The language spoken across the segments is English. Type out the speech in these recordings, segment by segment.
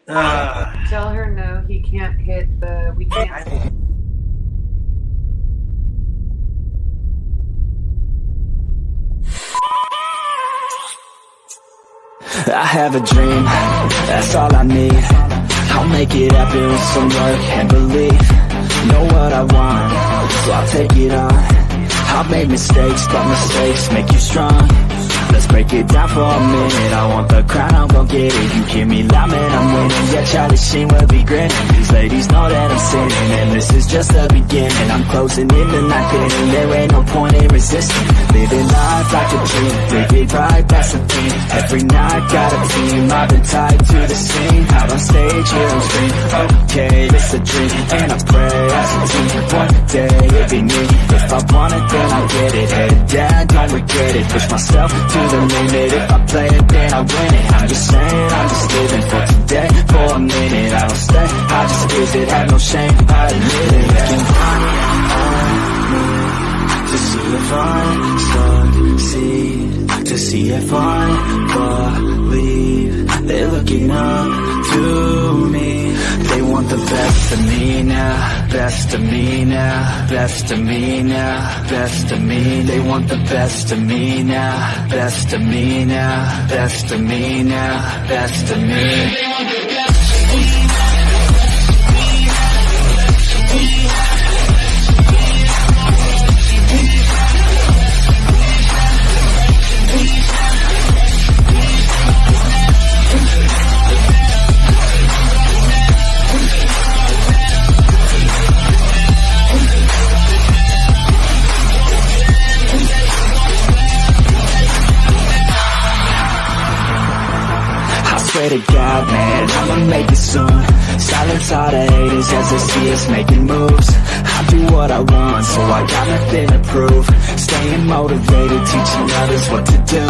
Tell her no, he can't hit the. We can't. I have a dream, that's all I need. I'll make it happen with some work and belief. Know what I want, so I'll take it on. I've made mistakes, but mistakes make you strong. Let's break it down for a minute. I want the crown, I'm gon' get it. You hear me loud, man, I'm winning. Yeah, Charlie Sheen will be grinning. These ladies know that I'm sinning, and this is just the beginning. I'm closing in the night inning. There ain't no point in resisting. Living life like a dream, big, big pride, that's the thing. Every night, got a team, I've been tied to the scene. Out on stage, here and scream. Okay, it's a dream, and I pray as a team. One day, it'll be me. If I want it, then I'll get it. Headed down, don't regret it. Push myself to the limit. If I play it, then I win it. I'm just saying, I'm just living for today. For a minute, I don't stay, I just visit. Have no shame, I admit it. Looking on me to see if I succeed, to see if I believe. They're looking up to me. They want the best of me now, best of me now, best of me now, best of me. They want the best of me now, best of me now, best of me now, best of me. They want the best of me. Swear to God, man, I'ma make it soon. Silence all the haters as they see us making moves. I do what I want, so I got nothing to prove. Staying motivated, teaching others what to do.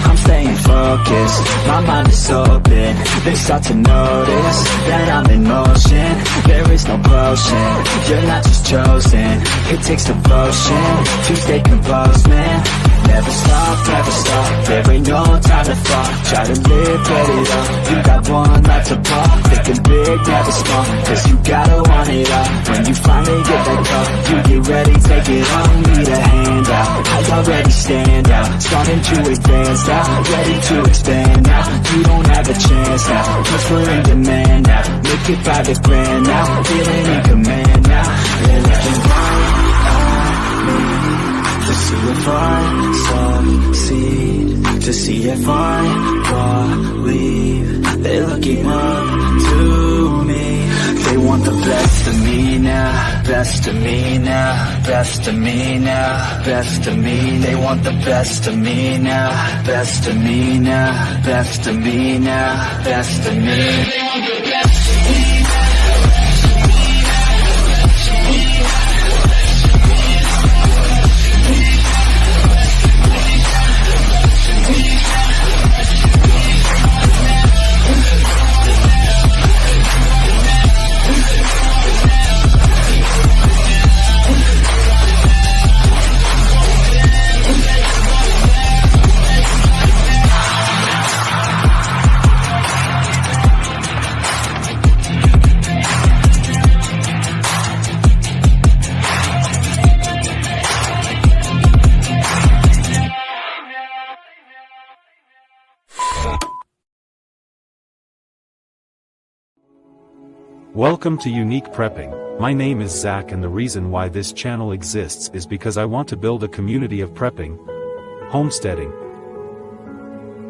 I'm staying focused, my mind is open. They start to notice that I'm in motion. There is no potion, you're not just chosen. It takes devotion to stay composed, man. Never stop, there ain't no time to fall. Try to live, get it up, you got one life to pop. Thinking big, never small, cause you gotta want it all. When you finally get that call, you get ready, take it on. Need a hand out, I already stand out. Starting to advance now, ready to expand now. You don't have a chance now, cause we're in demand now. Make it by the grand now, feeling in command now. They're looking right at me to see if I succeed, to see if I believe. They're looking up to me. They want the best of me now, best of me now, best of me now, best of me. They want the best of me now, best of me now, best of me now, best of me. They want the best of me now. Welcome to Unique Prepping. My name is Zach, and the reason why this channel exists is because I want to build a community of prepping, homesteading,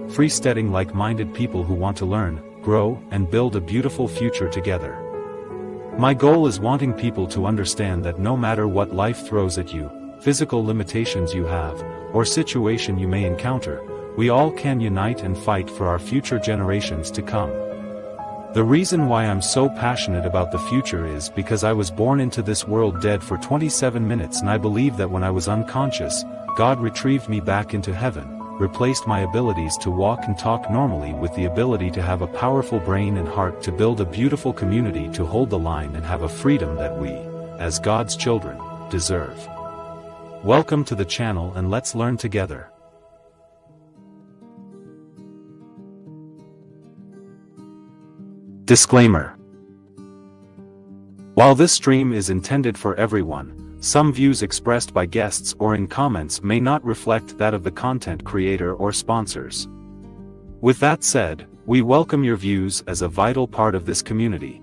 freesteading like-minded people who want to learn, grow, and build a beautiful future together. My goal is wanting people to understand that no matter what life throws at you, physical limitations you have, or situation you may encounter, we all can unite and fight for our future generations to come. The reason why I'm so passionate about the future is because I was born into this world dead for 27 minutes, and I believe that when I was unconscious, God retrieved me back into heaven, replaced my abilities to walk and talk normally with the ability to have a powerful brain and heart to build a beautiful community to hold the line and have a freedom that we, as God's children, deserve. Welcome to the channel, and let's learn together. Disclaimer. While this stream is intended for everyone, some views expressed by guests or in comments may not reflect that of the content creator or sponsors. With that said, we welcome your views as a vital part of this community.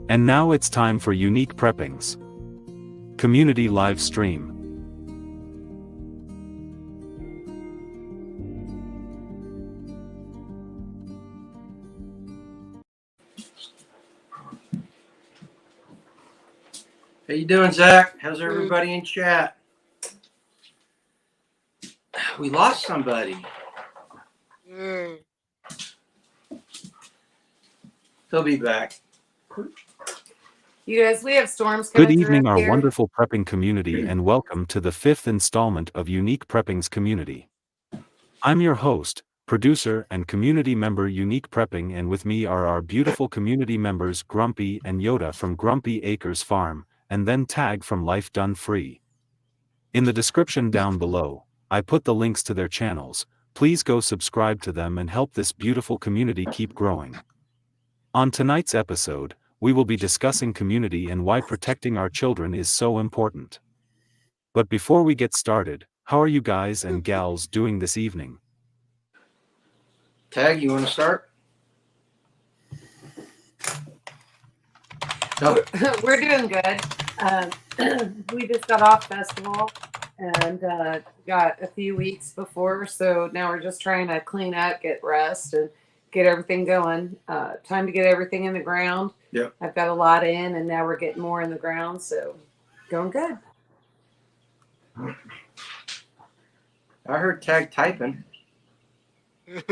And now it's time for Unique Preppings Community Live Stream. How you doing, Zach? How's everybody in chat? We lost somebody. They'll be back. You guys, we have storms coming Good through evening, up our here. wonderful prepping community, and welcome to the 5th installment of Unique Preppings Community. I'm your host, producer, and community member Unique Prepping, and with me are our beautiful community members Grumpy and Yoda from Grumpy Acres Farm, and then Tag from Life Done Free. In the description down below, I put the links to their channels. Please go subscribe to them and help this beautiful community keep growing. On tonight's episode, we will be discussing community and why protecting our children is so important. But before we get started, how are you guys and gals doing this evening? Tag, you want to start? No. We're doing good. We just got off festival and got a few weeks before, so now we're just trying to clean up, get rest, and get everything going. Time to get everything in the ground. Yep. I've got a lot in, and now we're getting more in the ground, so going good. I heard Tag typing.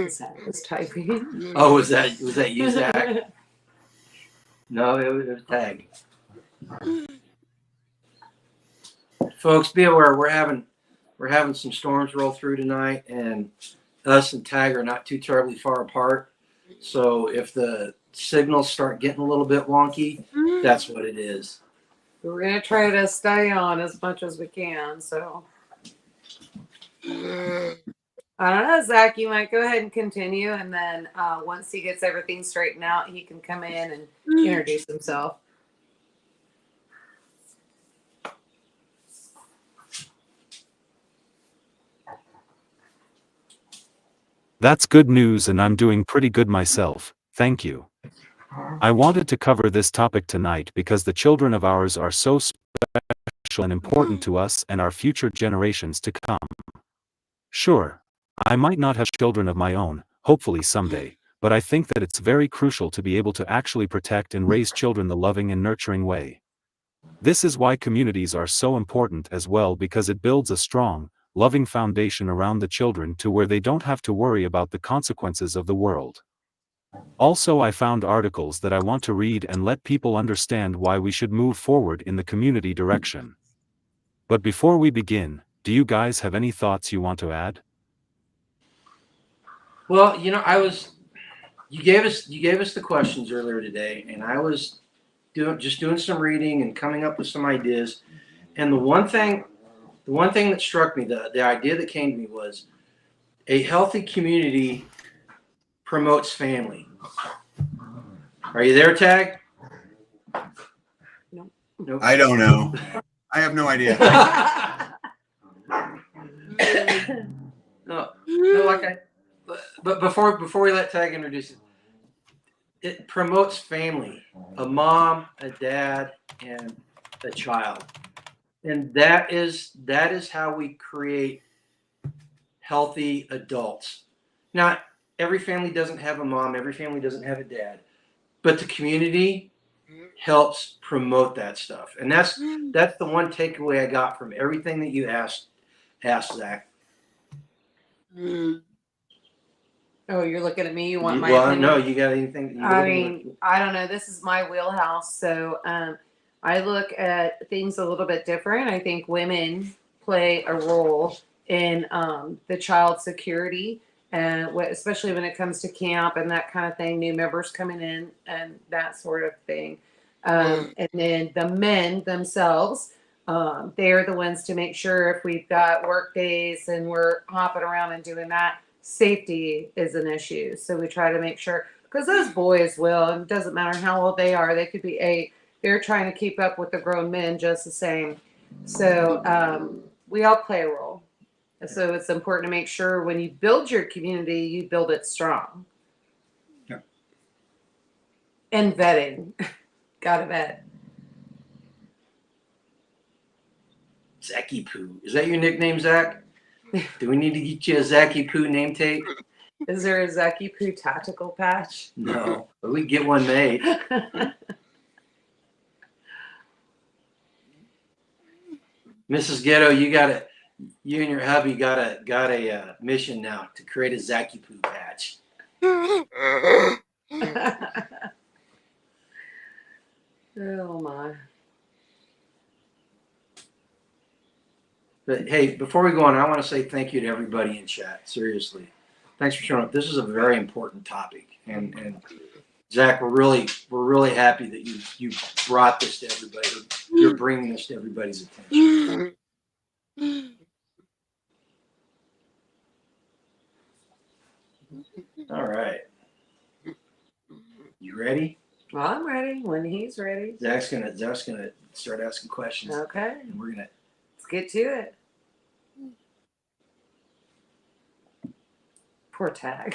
Zach was typing. Oh, was that you, Zach? No, it was Tag. Folks, be aware we're having some storms roll through tonight, and us and Tag are not too terribly far apart. So if the signals start getting a little bit wonky, that's what it is. We're gonna try to stay on as much as we can. So I don't know, Zach. You might go ahead and continue, and then once he gets everything straightened out, he can come in and introduce himself. That's good news, and I'm doing pretty good myself, thank you. I wanted to cover this topic tonight because the children of ours are so special and important to us and our future generations to come. Sure, I might not have children of my own, hopefully someday, but I think that it's very crucial to be able to actually protect and raise children the loving and nurturing way. This is why communities are so important as well, because it builds a strong, loving foundation around the children to where they don't have to worry about the consequences of the world. Also, I found articles that I want to read and let people understand why we should move forward in the community direction. But before we begin, do you guys have any thoughts you want to add? Well, you gave us the questions earlier today, and I was doing some reading and coming up with some ideas. And the one thing that struck me, the idea that came to me was a healthy community promotes family. Are you there, Tag? No. Nope. I don't know. I have no idea. No, but before we let Tag introduce it promotes family, a mom, a dad, and a child. And that is how we create healthy adults. Now, every family doesn't have a mom, every family doesn't have a dad, but the community helps promote that stuff. And that's the one takeaway I got from everything that you asked Zach. Oh, you're looking at me. You want my Well, opinion? no, you got anything? I mean, I don't know. This is my wheelhouse. So I look at things a little bit different. I think women play a role in the child security, and especially when it comes to camp and that kind of thing, new members coming in and that sort of thing. And then the men themselves, they're the ones to make sure if we've got work days and we're hopping around and doing that, safety is an issue. So we try to make sure, because those boys will, and it doesn't matter how old they are, they could be 8, they're trying to keep up with the grown men just the same. So we all play a role. So it's important to make sure when you build your community, you build it strong. Yeah. And vetting. Gotta vet. Zacky Poo. Is that your nickname, Zach? Do we need to get you a Zacky Poo name tape? Is there a Zacky Poo tactical patch? No, but we can get one made. Mrs. Ghetto, you and your hubby got a mission now to create a Zacky Poo patch. Oh my. But hey, before we go on, I want to say thank you to everybody in chat. Seriously, thanks for showing up. This is a very important topic, and Zach, we're really happy that you brought this to everybody. You're bringing this to everybody's attention. All right, you ready? Well, I'm ready when he's ready. Zach's gonna start asking questions, Okay, and we're gonna. let's get to it. Poor Tag.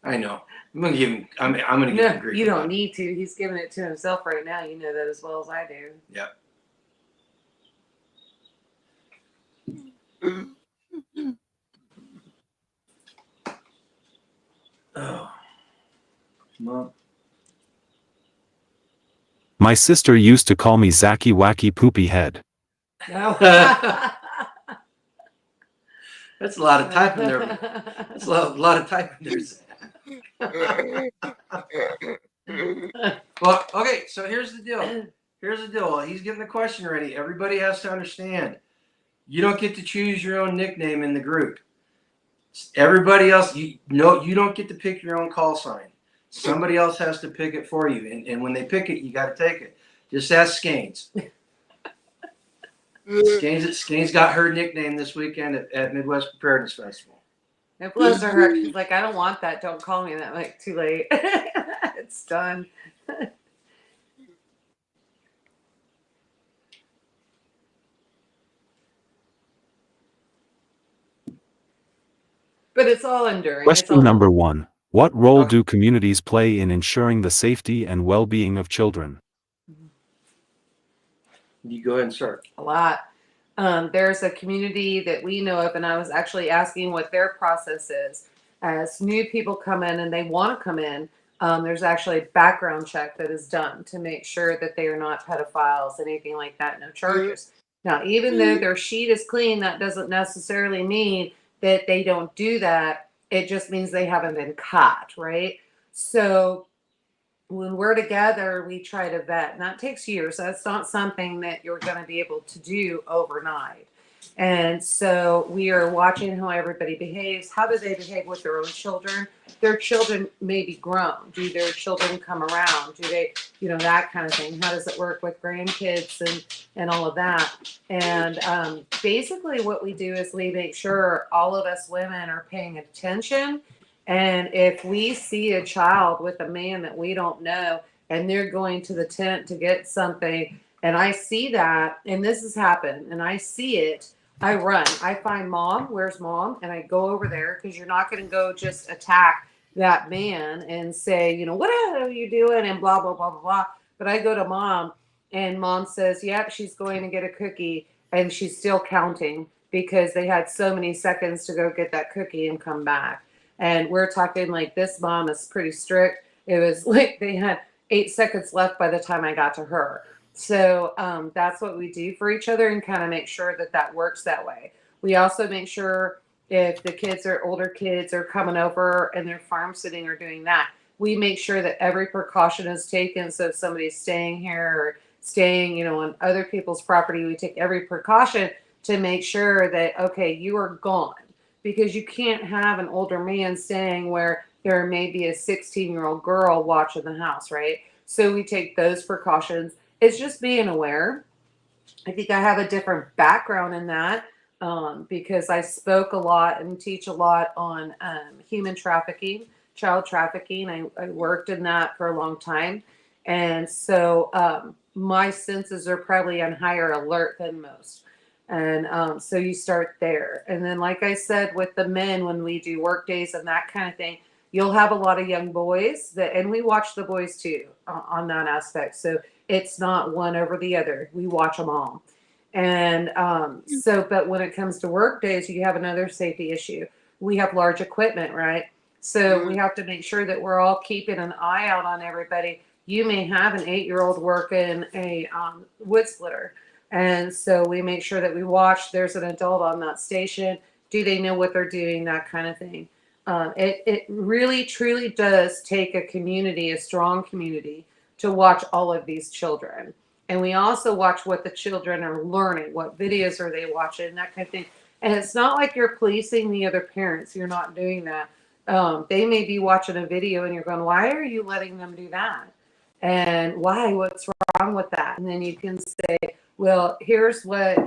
I know. I'm gonna give him. I'm gonna give him No, grief. you don't about it. need to. He's giving it to himself right now. You know that as well as I do. Yep. Oh, Mom. My sister used to call me Zacky Wacky Poopy Head. No. That's a lot of typing there. That's a lot of typing there. Zach. Well, okay. So here's the deal. Here's the deal. While he's getting the question ready, everybody has to understand. You don't get to choose your own nickname in the group. Everybody else, you don't get to pick your own call sign. Somebody else has to pick it for you. And when they pick it, you got to take it. Just ask Skanes. Skanes got her nickname this weekend at Midwest Preparedness Festival. It blows her heart. She's like, I don't want that. Don't call me that. Like, too late. It's done. But it's all enduring. It's Question all- number 1. What role do communities play in ensuring the safety and well-being of children? You go ahead and start. A lot. There's a community that we know of, and I was actually asking what their process is. As new people come in and they want to come in, there's actually a background check that is done to make sure that they are not pedophiles, anything like that, no charges. Now, even though their sheet is clean, that doesn't necessarily mean that they don't do that. It just means they haven't been caught, right? So when we're together, we try to vet. And that takes years. That's not something that you're going to be able to do overnight. And so we are watching how everybody behaves. How do they behave with their own children? Their children may be grown. Do their children come around? Do they, that kind of thing? How does it work with grandkids and all of that? And basically what we do is we make sure all of us women are paying attention. And if we see a child with a man that we don't know, and they're going to the tent to get something, and I see that, and this has happened, and I see it, I run. I find mom, where's mom? And I go over there, because you're not going to go just attack that man and say, what are you doing? And blah, blah, blah, blah, blah. But I go to mom, and mom says, yep, she's going to get a cookie, and she's still counting because they had so many seconds to go get that cookie and come back. And we're talking like this mom is pretty strict. It was like they had 8 seconds left by the time I got to her. So that's what we do for each other and kind of make sure that works that way. We also make sure if the kids are older kids are coming over and they're farm sitting or doing that, we make sure that every precaution is taken. So if somebody's staying here or staying, on other people's property, we take every precaution to make sure that, okay, you are gone. Because you can't have an older man staying where there may be a 16-year-old girl watching the house, right? So we take those precautions. It's just being aware. I think I have a different background in that because I spoke a lot and teach a lot on human trafficking, child trafficking. I worked in that for a long time. And so my senses are probably on higher alert than most. And so you start there. And then, like I said, with the men, when we do work days and that kind of thing, you'll have a lot of young boys that, and we watch the boys too on that aspect. So it's not one over the other. We watch them all. And so, but when it comes to work days, you have another safety issue. We have large equipment, right? So we have to make sure that we're all keeping an eye out on everybody. You may have an 8-year-old working a wood splitter. And so we make sure that we watch, there's an adult on that station. Do they know what they're doing? That kind of thing. It really, truly does take a community, a strong community, to watch all of these children. And we also watch what the children are learning, what videos are they watching, that kind of thing. And it's not like you're policing the other parents. You're not doing that. They may be watching a video and you're going, why are you letting them do that? And why? What's wrong with that? And then you can say, well, here's what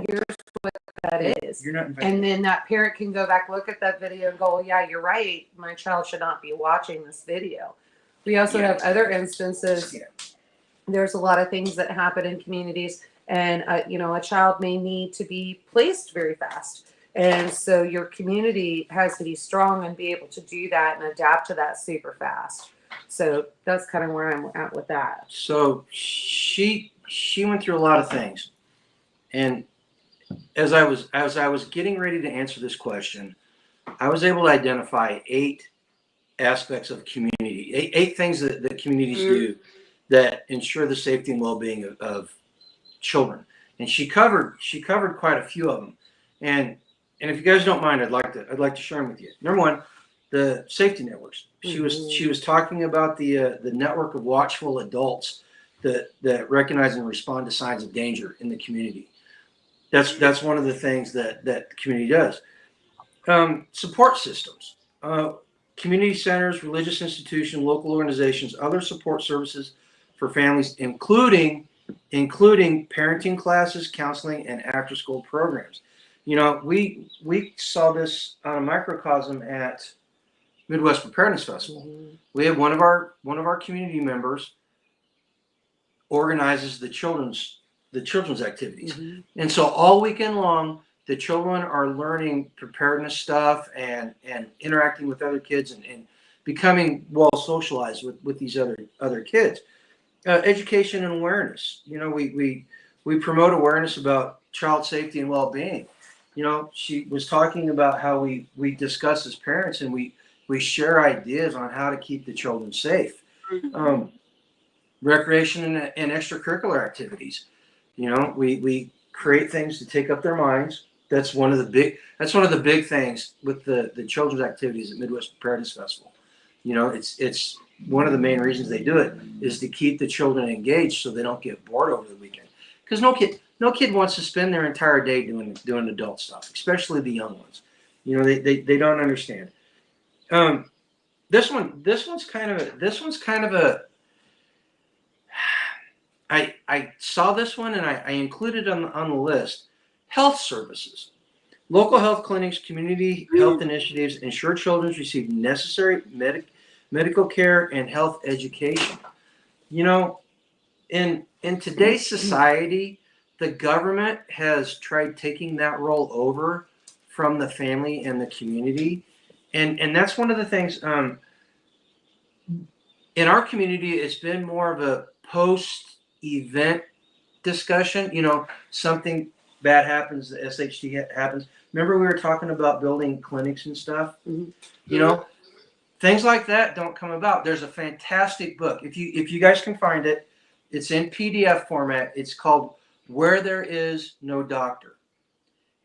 that is. You're not invited. And then that parent can go back, look at that video and go, well, yeah, you're right. My child should not be watching this video. We also have other instances. There's a lot of things that happen in communities, and a child may need to be placed very fast. And so your community has to be strong and be able to do that and adapt to that super fast. So that's kind of where I'm at with that. So she went through a lot of things, and as I was getting ready to answer this question, I was able to identify 8 aspects of community, eight things that communities do that ensure the safety and well-being of children. And she covered quite a few of them. And if you guys don't mind, I'd like to share them with you. Number one, the safety networks. She was talking about the network of watchful adults that recognize and respond to signs of danger in the community. That's one of the things that the community does. Support systems, community centers, religious institutions, local organizations, other support services for families, including parenting classes, counseling, and after-school programs. We saw this on a microcosm at Midwest Preparedness Festival. We had one of our community members organizes the children's activities, and so all weekend long, the children are learning preparedness stuff and interacting with other kids and becoming well socialized with these other kids. Education and awareness. We promote awareness about child safety and well-being. She was talking about how we discuss as parents and we share ideas on how to keep the children safe. Recreation and extracurricular activities. We create things to take up their minds. That's one of the big things with the children's activities at Midwest Preparedness Festival. It's one of the main reasons they do it is to keep the children engaged so they don't get bored over the weekend. Because no kid wants to spend their entire day doing adult stuff, especially the young ones. They don't understand. This one's kind of a. I saw this one and I included on the list. Health services. Local health clinics, community health initiatives ensure children receive necessary medical care and health education. In today's society, the government has tried taking that role over from the family and the community. And that's one of the things in our community, it's been more of a post-event discussion. Something bad happens, the SHT happens. Remember we were talking about building clinics and stuff? Things like that don't come about. There's a fantastic book. If you guys can find it, it's in PDF format. It's called Where There Is No Doctor.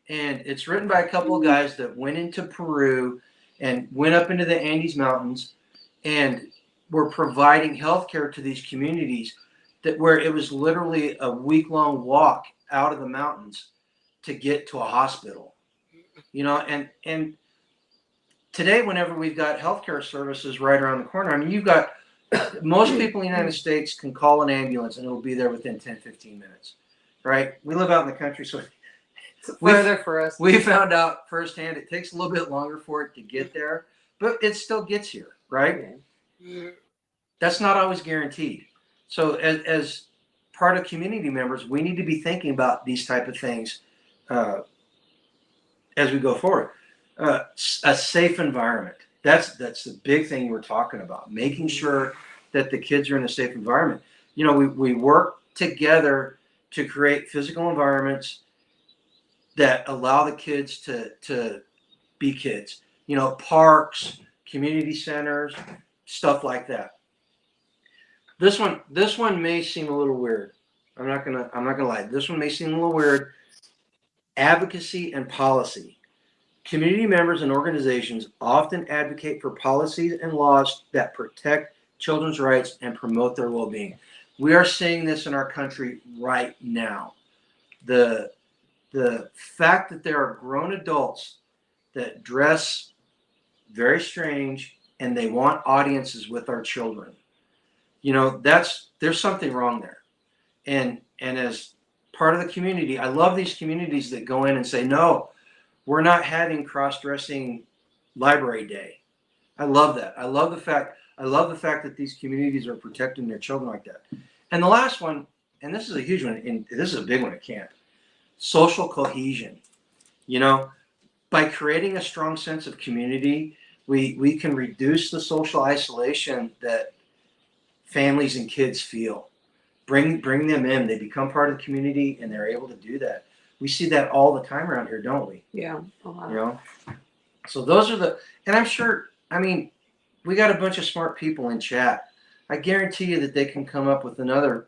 And it's written by a couple of guys that went into Peru and went up into the Andes Mountains and were providing healthcare to these communities where it was literally a week-long walk out of the mountains to get to a hospital. And today, whenever we've got healthcare services right around the corner, you've got most people in the United States can call an ambulance and it'll be there within 10, 15 minutes, right? We live out in the country, so It's further for us. we found out firsthand it takes a little bit longer for it to get there, but it still gets here, right? That's not always guaranteed. So as part of community members, we need to be thinking about these type of things as we go forward. A safe environment. That's the big thing we're talking about. Making sure that the kids are in a safe environment. You know, we work together to create physical environments that allow the kids to be kids. You know, parks, community centers, stuff like that. This one may seem a little weird. I'm not gonna lie. This one may seem a little weird. Advocacy and policy. Community members and organizations often advocate for policies and laws that protect children's rights and promote their well-being. We are seeing this in our country right now. The fact that there are grown adults that dress very strange and they want audiences with our children. You know, there's something wrong there. And as part of the community, I love these communities that go in and say, no, we're not having cross-dressing library day. I love that. I love the fact that these communities are protecting their children like that. And the last one, and this is a huge one, and this is a big one at camp, social cohesion. You know, by creating a strong sense of community, we can reduce the social isolation that families and kids feel. Bring them in. They become part of the community, and they're able to do that. We see that all the time around here, don't we? Yeah. A lot. You know, so those are and I'm sure, I mean, we got a bunch of smart people in chat. I guarantee you that they can come up with another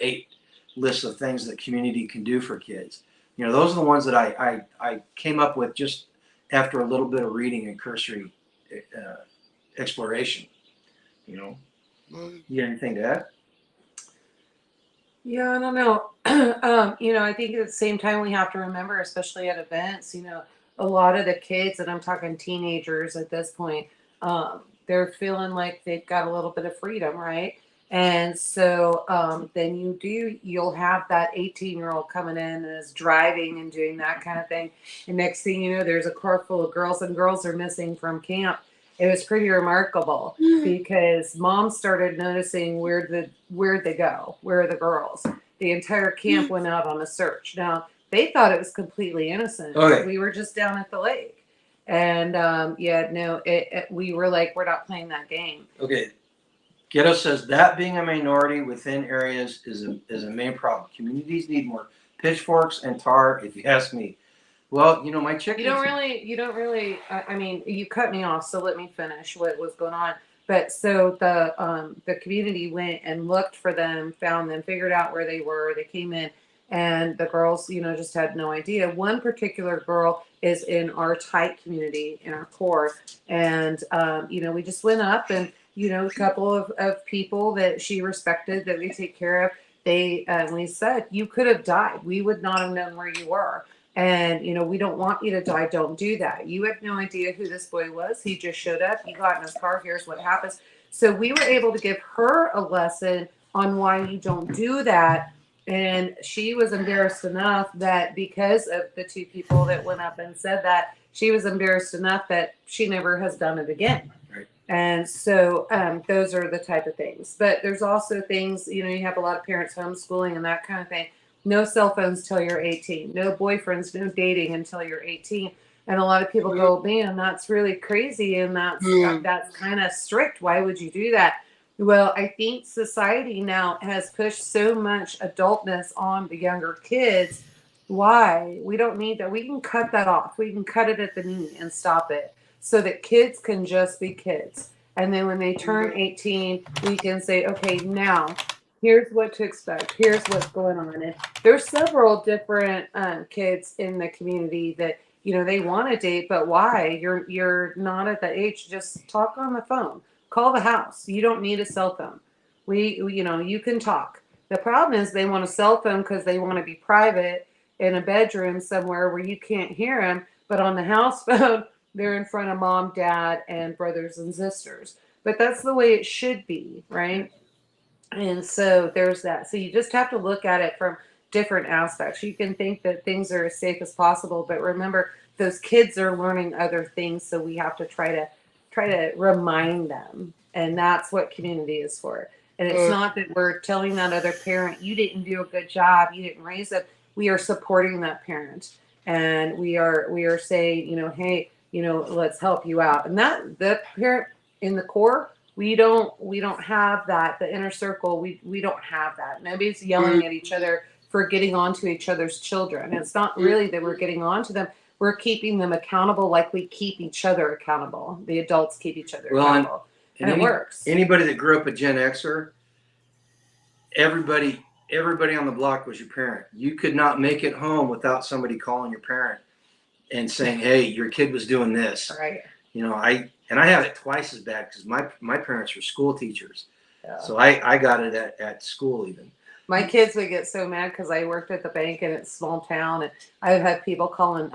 8 lists of things that community can do for kids. You know, those are the ones that I came up with just after a little bit of reading and cursory exploration. You know, you got anything to add? Yeah, I don't know. You know, I think at the same time we have to remember, especially at events, you know, a lot of the kids, and I'm talking teenagers at this point, they're feeling like they've got a little bit of freedom, right? And so then you'll have that 18-year-old coming in and is driving and doing that kind of thing. And next thing you know, there's a car full of girls, and girls are missing from camp. It was pretty remarkable because mom started noticing where'd they go? Where are the girls? The entire camp went out on a search. Now, they thought it was completely innocent. Okay. We were just down at the lake. And we were like, we're not playing that game. Okay. Ghetto says that being a minority within areas is a main problem. Communities need more pitchforks and tar, if you ask me. Well, you know, my chickens. You don't really. I mean, you cut me off, so let me finish what was going on. But so the community went and looked for them, found them, figured out where they were. They came in, and the girls, you know, just had no idea. One particular girl is in our tight community, in our core, and you know, we just went up and, you know, a couple of people that she respected that we take care of. We said, you could have died. We would not have known where you were. And, you know, we don't want you to die. Don't do that. You have no idea who this boy was. He just showed up. He got in his car. Here's what happens. So we were able to give her a lesson on why you don't do that. And she was embarrassed enough that because of the 2 people that went up and said that, she was embarrassed enough that she never has done it again. Right. And so those are the type of things. But there's also things, you know, you have a lot of parents homeschooling and that kind of thing. No cell phones till you're 18. No boyfriends, no dating until you're 18. And a lot of people go, man, that's really crazy. And that's kind of strict. Why would you do that? Well, I think society now has pushed so much adultness on the younger kids. Why? We don't need that. We can cut that off. We can cut it at the knee and stop it so that kids can just be kids. And then when they turn 18, we can say, okay, now here's what to expect. Here's what's going on. And there's several different kids in the community that, you know, they want to date, but why? You're not at that age. Just talk on the phone. Call the house. You don't need a cell phone. You know, you can talk. The problem is they want a cell phone because they want to be private in a bedroom somewhere where you can't hear them. But on the house phone, they're in front of mom, dad, and brothers and sisters. but that's the way it should be, right? And so there's that. So you just have to look at it from different aspects. You can think that things are as safe as possible, but remember those kids are learning other things, so we have to try to remind them. And that's what community is for. And it's not that we're telling that other parent, you didn't do a good job, you didn't raise them. We are supporting that parent. And we are saying, hey, let's help you out. And that the parent in the core, we don't have that. The inner circle, we don't have that. Nobody's yelling at each other for getting onto each other's children. It's not really that we're getting onto them. We're keeping them accountable like we keep each other accountable. The adults keep each other accountable. And it works. Anybody that grew up a Gen Xer, everybody on the block was your parent. You could not make it home without somebody calling your parent and saying, hey, your kid was doing this. Right. I have it twice as bad because my parents were school teachers. Yeah. So I got it at school even. My kids would get so mad because I worked at the bank and it's a small town, and I've had people calling,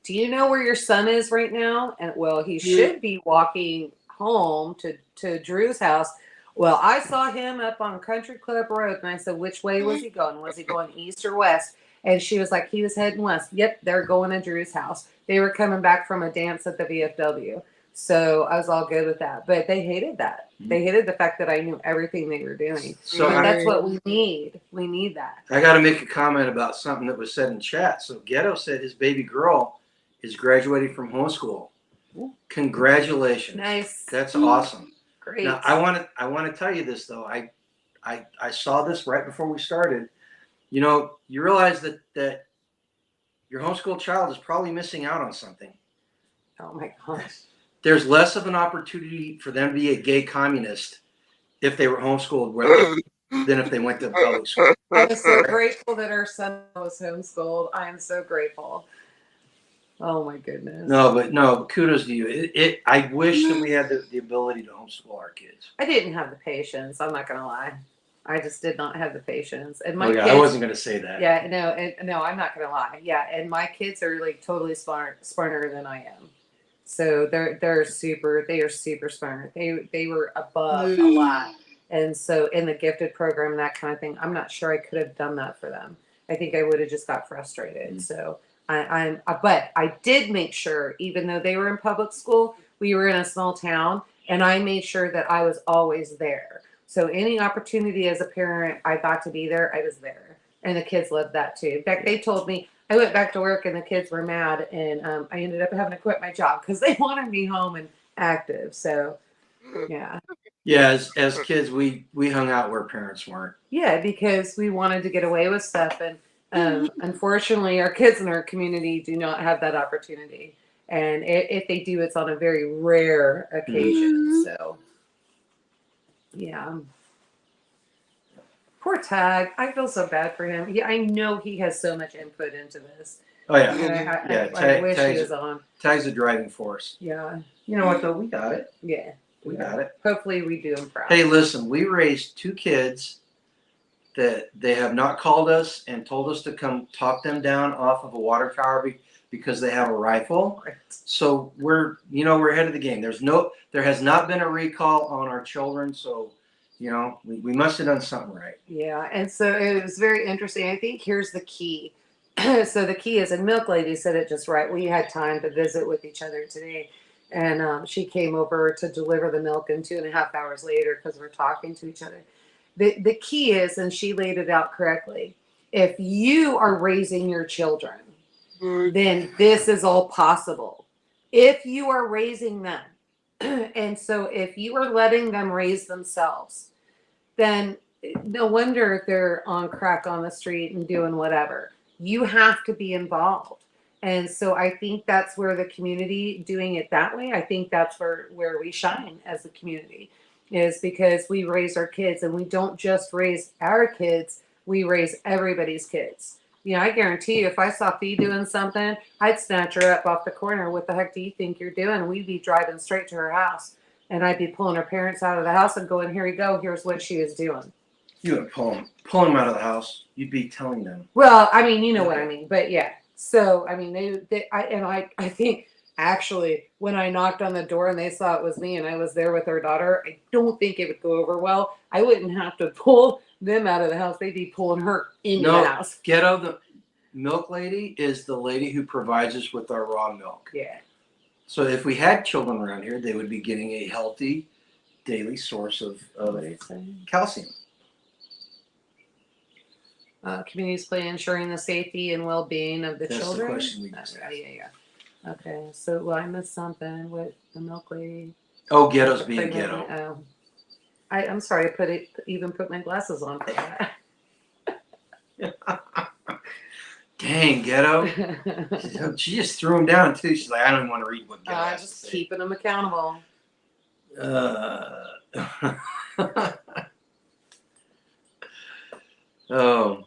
do you know where your son is right now? And well, he should be walking home to Drew's house. Well, I saw him up on Country Club Road, and I said, which way was he going? Was he going east or west? And she was like, he was heading west. Yep, they're going to Drew's house. They were coming back from a dance at the VFW. So I was all good with that. But they hated that. They hated the fact that I knew everything they were doing. So But that's what we need. We need that. I got to make a comment about something that was said in chat. So Ghetto said his baby girl is graduating from homeschool. Congratulations. Nice. That's awesome. Great. Now I want to tell you this though. I saw this right before we started. You realize that your homeschool child is probably missing out on something. Oh my gosh. There's less of an opportunity for them to be a gay communist if they were homeschooled than if they went to public school. I'm so grateful that our son was homeschooled. I am so grateful. Oh my goodness. No, kudos to you. I wish that we had the ability to homeschool our kids. I didn't have the patience. I'm not gonna lie. I just did not have the patience. And my Oh, yeah, kids, I wasn't going to say that. Yeah, no, I'm not gonna lie. Yeah, and my kids are like totally smarter than I am. So they are super smart. They were above a lot. And so in the gifted program and that kind of thing, I'm not sure I could have done that for them. I think I would have just got frustrated. So but I did make sure, even though they were in public school, we were in a small town, and I made sure that I was always there. So any opportunity as a parent, I got to be there, I was there. And the kids loved that too. In fact, they told me, I went back to work and the kids were mad, and I ended up having to quit my job because they wanted me home and active. So yeah. Yeah, as kids, we hung out where parents weren't. Yeah, because we wanted to get away with stuff. And unfortunately, our kids in our community do not have that opportunity. And if they do, it's on a very rare occasion. So yeah. Poor Tag. I feel so bad for him. Yeah, I know he has so much input into this. Oh yeah, And I wish he was on. Tag's a driving force. Yeah. You know what though? We got it. Yeah. We got it. Hopefully we do him proud. Hey, listen, we raised 2 kids that they have not called us and told us to come talk them down off of a water tower because they have a rifle. Right. So we're ahead of the game. There has not been a recall on our children. So, we must have done something right. Yeah. And so it was very interesting. I think here's the key. So the key is, and Milk Lady said it just right. We had time to visit with each other today. And she came over to deliver the milk, and 2.5 hours later, because we're talking to each other. The key is, and she laid it out correctly, if you are raising your children, then this is all possible. If you are raising them, and so if you are letting them raise themselves, then no wonder they're on crack on the street and doing whatever. You have to be involved. And so I think that's where the community doing it that way, I think that's where we shine as a community, is because we raise our kids, and we don't just raise our kids, we raise everybody's kids. I guarantee you, if I saw Fee doing something, I'd snatch her up off the corner. What the heck do you think you're doing? We'd be driving straight to her house, and I'd be pulling her parents out of the house and going, here you go, here's what she is doing. You would pull them out of the house. You'd be telling them. Well, I mean, you know what I mean, but yeah. So, I mean, I think actually, when I knocked on the door and they saw it was me and I was there with their daughter, I don't think it would go over well. I wouldn't have to pull them out of the house. They'd be pulling her into No, the house. Ghetto, the milk lady is the lady who provides us with our raw milk. Yeah. So if we had children around here, they would be getting a healthy daily source of What are you saying? calcium. Communities play in ensuring the safety and well-being of the That's the children. question we just asked. Yeah. Okay, so well, I missed something with the milk lady. Oh, ghetto's being Pregnant- ghetto. Oh. I'm sorry. I even put my glasses on for that. Dang, ghetto. She just threw him down too. She's like, I don't even want to read what ghetto has to Just say. keeping them accountable. Oh,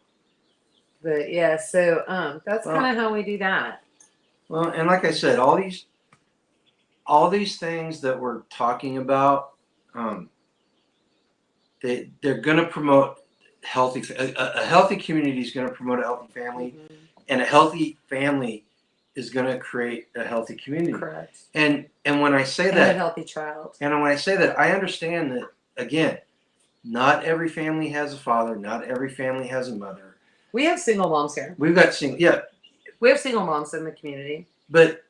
But yeah, so that's Well- kind of how we do that. well, and like I said, all these things that we're talking about, they're going to promote healthy. A healthy community is going to promote a healthy family, and a healthy family is going to create a healthy community. Correct. And when I say And a that, healthy child. and when I say that, I understand that again. Not every family has a father. Not every family has a mother. We have single moms here. We've got single, yeah, We have single moms in the community. but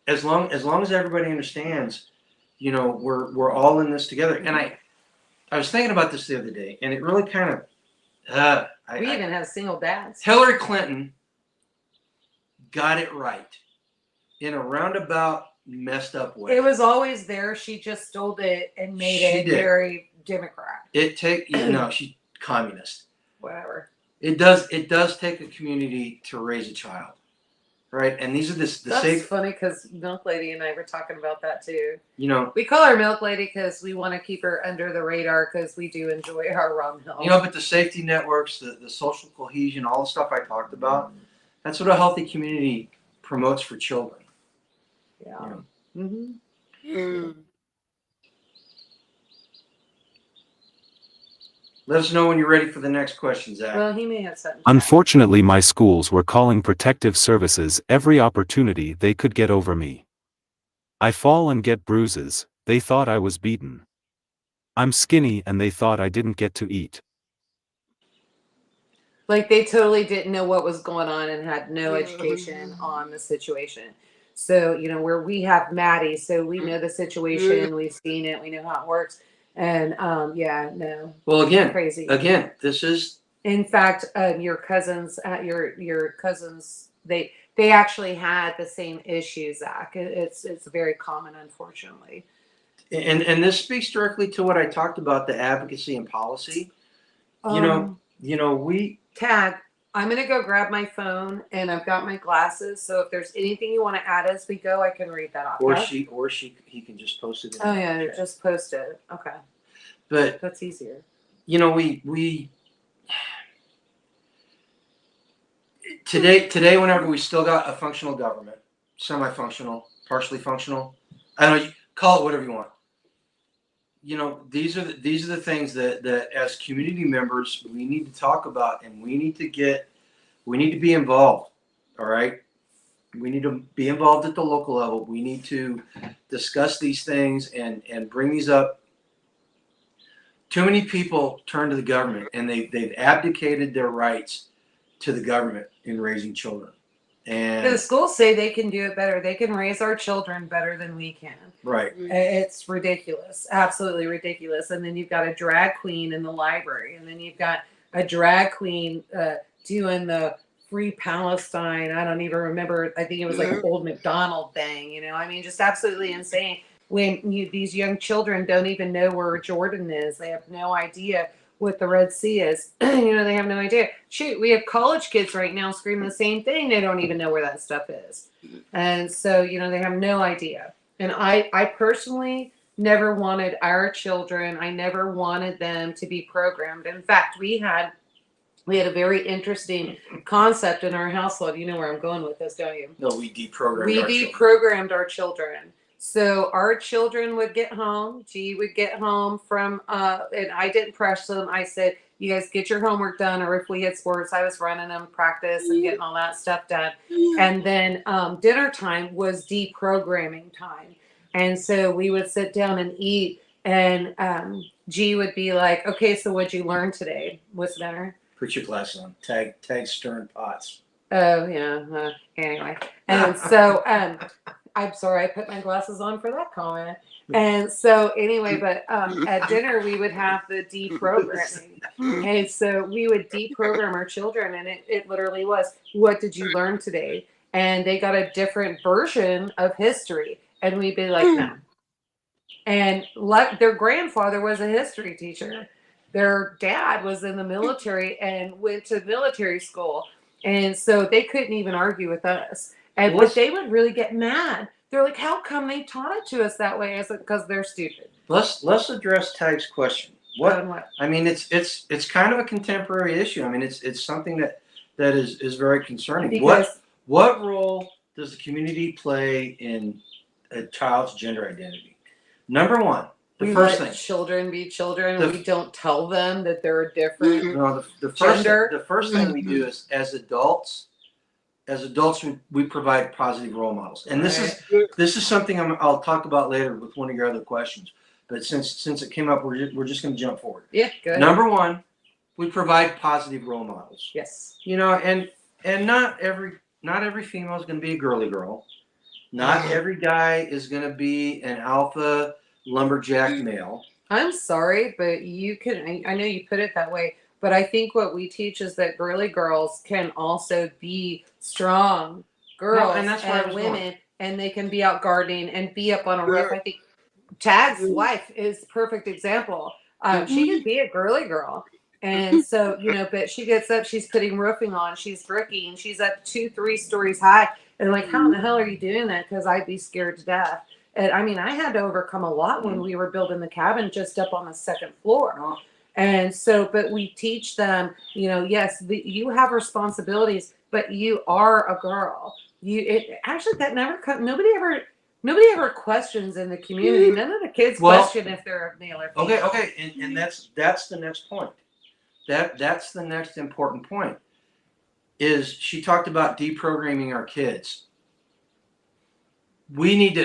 as long as everybody understands, you know, we're all in this together. And I was thinking about this the other day, and it really kind of We even have single dads. Hillary Clinton got it right in a roundabout, messed up way. It was always there. She just stole it and made She it did. very Democrat. She's communist. Whatever. It does take a community to raise a child, right? And these are the That's safe, funny because Milk Lady and I were talking about that too. you know, We call her Milk Lady because we want to keep her under the radar because we do enjoy our raw milk. but the safety networks, the social cohesion, all the stuff I talked about, that's what a healthy community promotes for children. Yeah. You know? Mm-hmm. Let us know when you're ready for the next question, Zach. Well, he may have something. Unfortunately, my schools were calling protective services every opportunity they could get over me. I fall and get bruises, they thought I was beaten. I'm skinny and they thought I didn't get to eat. Like they totally didn't know what was going on and had no education on the situation. So, where we have Maddie, so we know the situation, we've seen it, we know how it works. And no, Well, again, crazy. this is In fact, your cousins, your cousins, they actually had the same issue, Zach. It's very common, unfortunately. and this speaks directly to what I talked about, the advocacy and policy. We Tag, I'm gonna go grab my phone, and I've got my glasses. So if there's anything you want to add as we go, I can read that off. or okay? he can just post it. In Oh the yeah, chat. just post it. Okay, But that's easier. we today whenever we still got a functional government, semi-functional, partially functional, I don't know, you call it whatever you want. These are the things that as community members we need to talk about, and we need to be involved. All right, we need to be involved at the local level. We need to discuss these things and bring these up. Too many people turn to the government, and they've abdicated their rights to the government in raising children. The And schools say they can do it better. They can raise our children better than we can. right, It's ridiculous, absolutely ridiculous. And then you've got a drag queen in the library, and then you've got a drag queen doing the Free Palestine. I don't even remember. I think it was like an old McDonald thing. Just absolutely insane. When these young children don't even know where Jordan is, they have no idea what the Red Sea is. They have no idea. Shoot, we have college kids right now screaming the same thing. They don't even know where that stuff is. And so, they have no idea. And I personally never wanted our children, I never wanted them to be programmed. In fact, we had a very interesting concept in our household. You know where I'm going with this, don't you? no, we deprogrammed We our children. deprogrammed our children. So our children would get home. G would get home from, and I didn't press them. I said, you guys get your homework done, or if we had sports, I was running them practice and getting all that stuff done. And then dinner time was deprogramming time. And so we would sit down and eat, and G would be like, okay, so what'd you learn today? What's dinner? Put your glasses on. Tag stirring pots. Oh, yeah. Anyway. And so I'm sorry I put my glasses on for that comment. And so anyway, but at dinner we would have the deprogramming. And so we would deprogram our children, and it literally was, what did you learn today? And they got a different version of history. And we'd be like, no. And their grandfather was a history teacher. Their dad was in the military and went to military school. And so they couldn't even argue with us. And but they would really get mad. They're like, how come they taught it to us that way? I said, because they're stupid. Let's address Tag's question. What? What? I mean, it's kind of a contemporary issue. I mean, it's something that is very concerning. Because What role does the community play in a child's gender identity? Number one, the first thing. Children be children. We don't tell them that they're different. No, the first thing we do is as adults, we provide positive role models, and this is something I'll talk about later with one of your other questions. But since it came up, we're just going to jump forward. Yeah, good. Number one, we provide positive role models. Yes. You know, and not every female is going to be a girly girl. Not every guy is going to be an alpha lumberjack male. I'm sorry, but you can. I know you put it that way, but I think what we teach is that girly girls can also be strong girls and that's where I was women, and they can be out gardening and be up on a roof. I think Tag's wife is a perfect example. She could be a girly girl. And so, but she gets up, she's putting roofing on, she's bricking, she's up 2-3 stories high. And like, how in the hell are you doing that? Because I'd be scared to death. And I mean, I had to overcome a lot when we were building the cabin just up on the second floor. And so, but we teach them, yes, you have responsibilities, but you are a girl. Actually, that never comes. Nobody ever questions in the community. None of the kids question if they're a male or female. Okay, and that's the next point. That's the next important point. Is she talked about deprogramming our kids. We need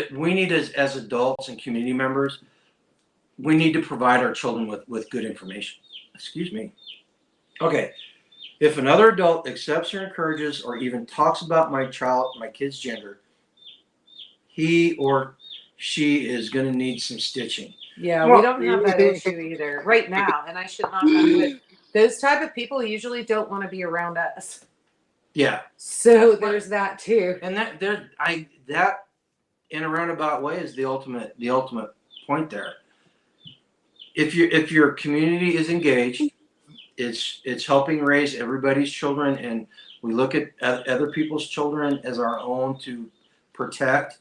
as adults and community members, we need to provide our children with good information. Excuse me. Okay. If another adult accepts or encourages or even talks about my kid's gender, he or she is going to need some stitching. Yeah, we don't have that issue either right now, and I should not have it. Those type of people usually don't want to be around us. Yeah. So there's that too. And that in a roundabout way is the ultimate point there. If your community is engaged, it's helping raise everybody's children, and we look at other people's children as our own to protect,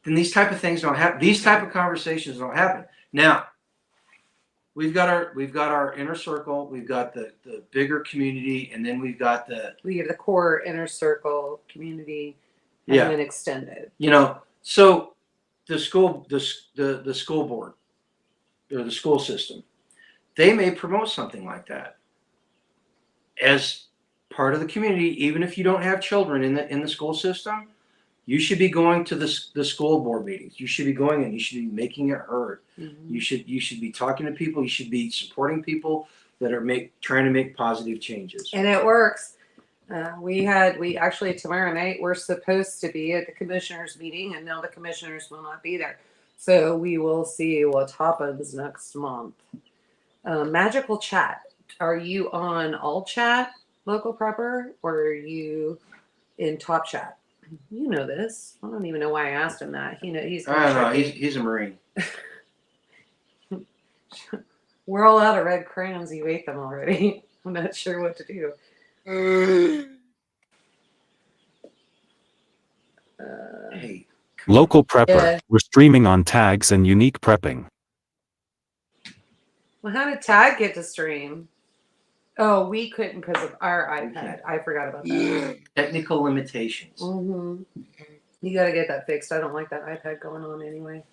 then these type of things don't happen. These type of conversations don't happen. Now, we've got our inner circle, we've got the bigger community, and then we have the core inner circle community, and then extended. So the school board or the school system, they may promote something like that as part of the community. Even if you don't have children in the school system, you should be going to the school board meetings. You should be going and you should be making it heard. Mm-hmm. You should be talking to people. You should be supporting people that are trying to make positive changes. And it works. We actually tomorrow night we're supposed to be at the commissioners meeting, and now the commissioners will not be there. So we will see what happens next month. Magical Chat. Are you on All Chat, Local Prepper, or are you in Top Chat? You know this. I don't even know why I asked him that. He's. I don't know. He's a Marine. We're all out of red crayons. You ate them already. I'm not sure what to do. Hey. Local Prepper. Yeah. We're streaming on Tags and Unique Prepping. Well, how did Tag get to stream? Oh, we couldn't because of our iPad. I forgot about that. Technical limitations. Mm-hmm. You got to get that fixed. I don't like that iPad going on anyway.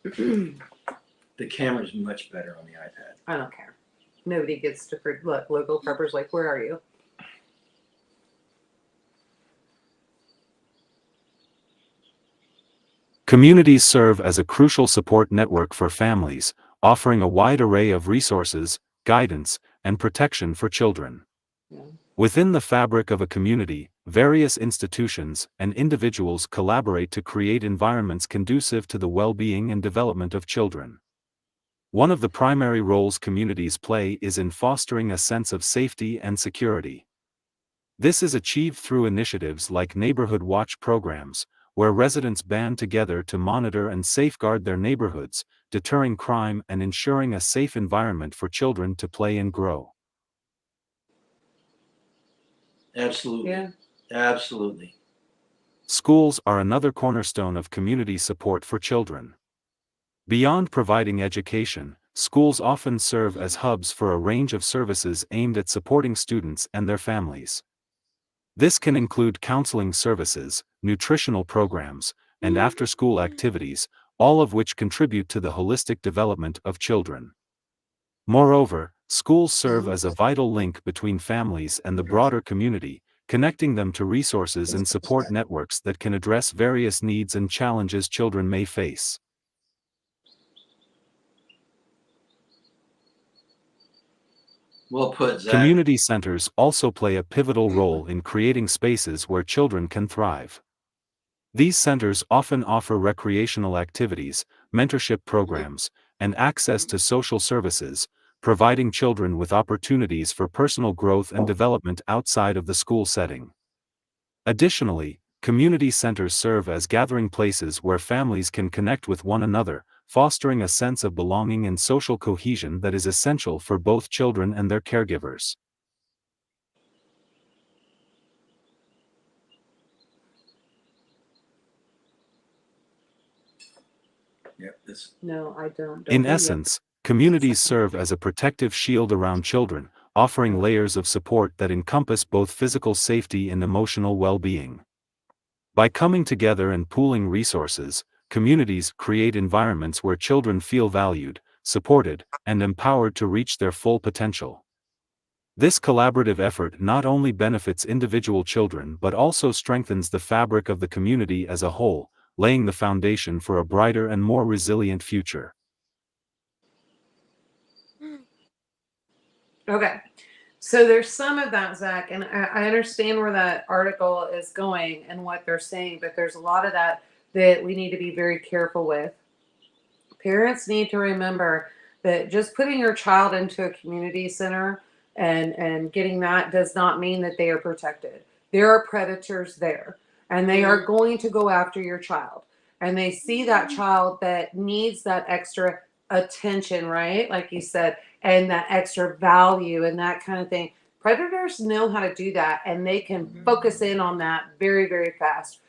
The camera's much better on the iPad. I don't care. nobody gets to look. Local preppers like, where are you? Communities serve as a crucial support network for families, offering a wide array of resources, guidance, and protection for children. Yeah. Within the fabric of a community, various institutions and individuals collaborate to create environments conducive to the well-being and development of children. One of the primary roles communities play is in fostering a sense of safety and security. This is achieved through initiatives like neighborhood watch programs, where residents band together to monitor and safeguard their neighborhoods, deterring crime and ensuring a safe environment for children to play and grow. Absolutely. Yeah. Absolutely. Schools are another cornerstone of community support for children. Beyond providing education, schools often serve as hubs for a range of services aimed at supporting students and their families. This can include counseling services, nutritional programs, and after-school activities, all of which contribute to the holistic development of children. Moreover, schools serve as a vital link between families and the broader community, connecting them to resources and support networks that can address various needs and challenges children may face. Well put, Zach. Community centers also play a pivotal role in creating spaces where children can thrive. These centers often offer recreational activities, mentorship programs, and access to social services, providing children with opportunities for personal growth and development outside of the school setting. Additionally, community centers serve as gathering places where families can connect with one another, fostering a sense of belonging and social cohesion that is essential for both children and their caregivers. Yep, this. No, I don't. In Don't essence, communities serve as a protective shield around children, offering layers of support that encompass both physical safety and emotional well-being. By coming together and pooling resources, communities create environments where children feel valued, supported, and empowered to reach their full potential. This collaborative effort not only benefits individual children but also strengthens the fabric of the community as a whole, laying the foundation for a brighter and more resilient future. Okay. So there's some of that, Zach, and I understand where that article is going and what they're saying, but there's a lot of that we need to be very careful with. Parents need to remember that just putting your child into a community center and getting that does not mean that they are protected. There are predators there, and they are going to go after your child. And they see that child that needs that extra attention, right? Like you said, and that extra value and that kind of thing. Predators know how to do that, and they can focus in on that very, very fast.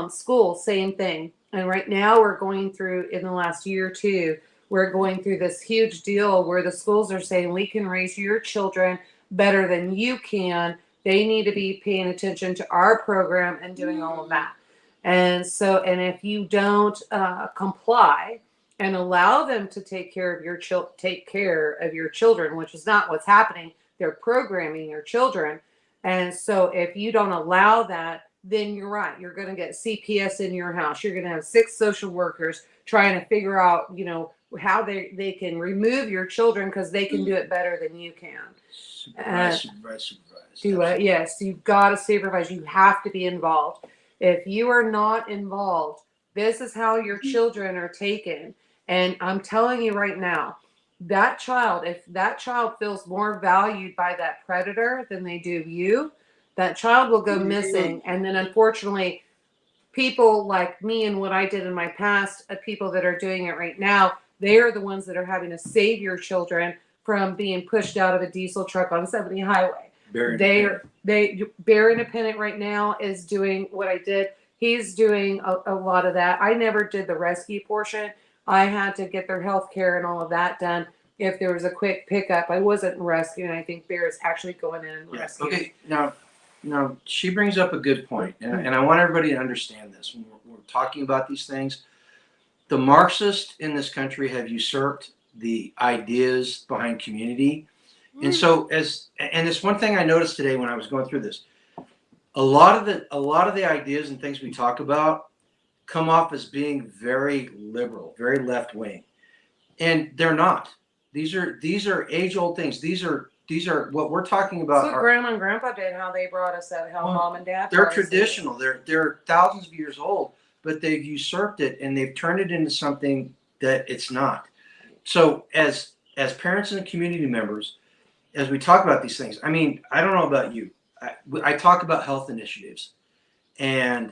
School, same thing. And right now we're going through, in the last year or two, we're going through this huge deal where the schools are saying we can raise your children better than you can. They need to be paying attention to our program and doing all of that. And so, and if you don't comply and allow them to take care of your children, which is not what's happening, they're programming your children. And so, if you don't allow that, then you're right. You're going to get CPS in your house. You're going to have 6 social workers trying to figure out, how they can remove your children because they can do it better than you can. Supervise. Do it. Yes, you've got to supervise. You have to be involved. If you are not involved, this is how your children are taken. And I'm telling you right now, that child, if that child feels more valued by that predator than they do you, that child will go missing. And then unfortunately, people like me and what I did in my past, people that are doing it right now, they are the ones that are having to save your children from being pushed out of a diesel truck on 70 highway. Bear Independent right now is doing what I did. He's doing a lot of that. I never did the rescue portion. I had to get their health care and all of that done. If there was a quick pickup, I wasn't rescuing. I think Bear is actually going in and rescuing. Okay, now she brings up a good point, and I want everybody to understand this when we're talking about these things. The Marxists in this country have usurped the ideas behind community, And so and this one thing I noticed today when I was going through this, a lot of the ideas and things we talk about come off as being very liberal, very left wing, and they're not. These are age old things. These are what we're talking about. That's what Grandma and Grandpa did. How they brought us up. How Mom and Dad. They're brought us up. traditional. They're thousands of years old, but they've usurped it and they've turned it into something that it's not. So as parents and community members, as we talk about these things, I mean, I don't know about you. I talk about health initiatives, and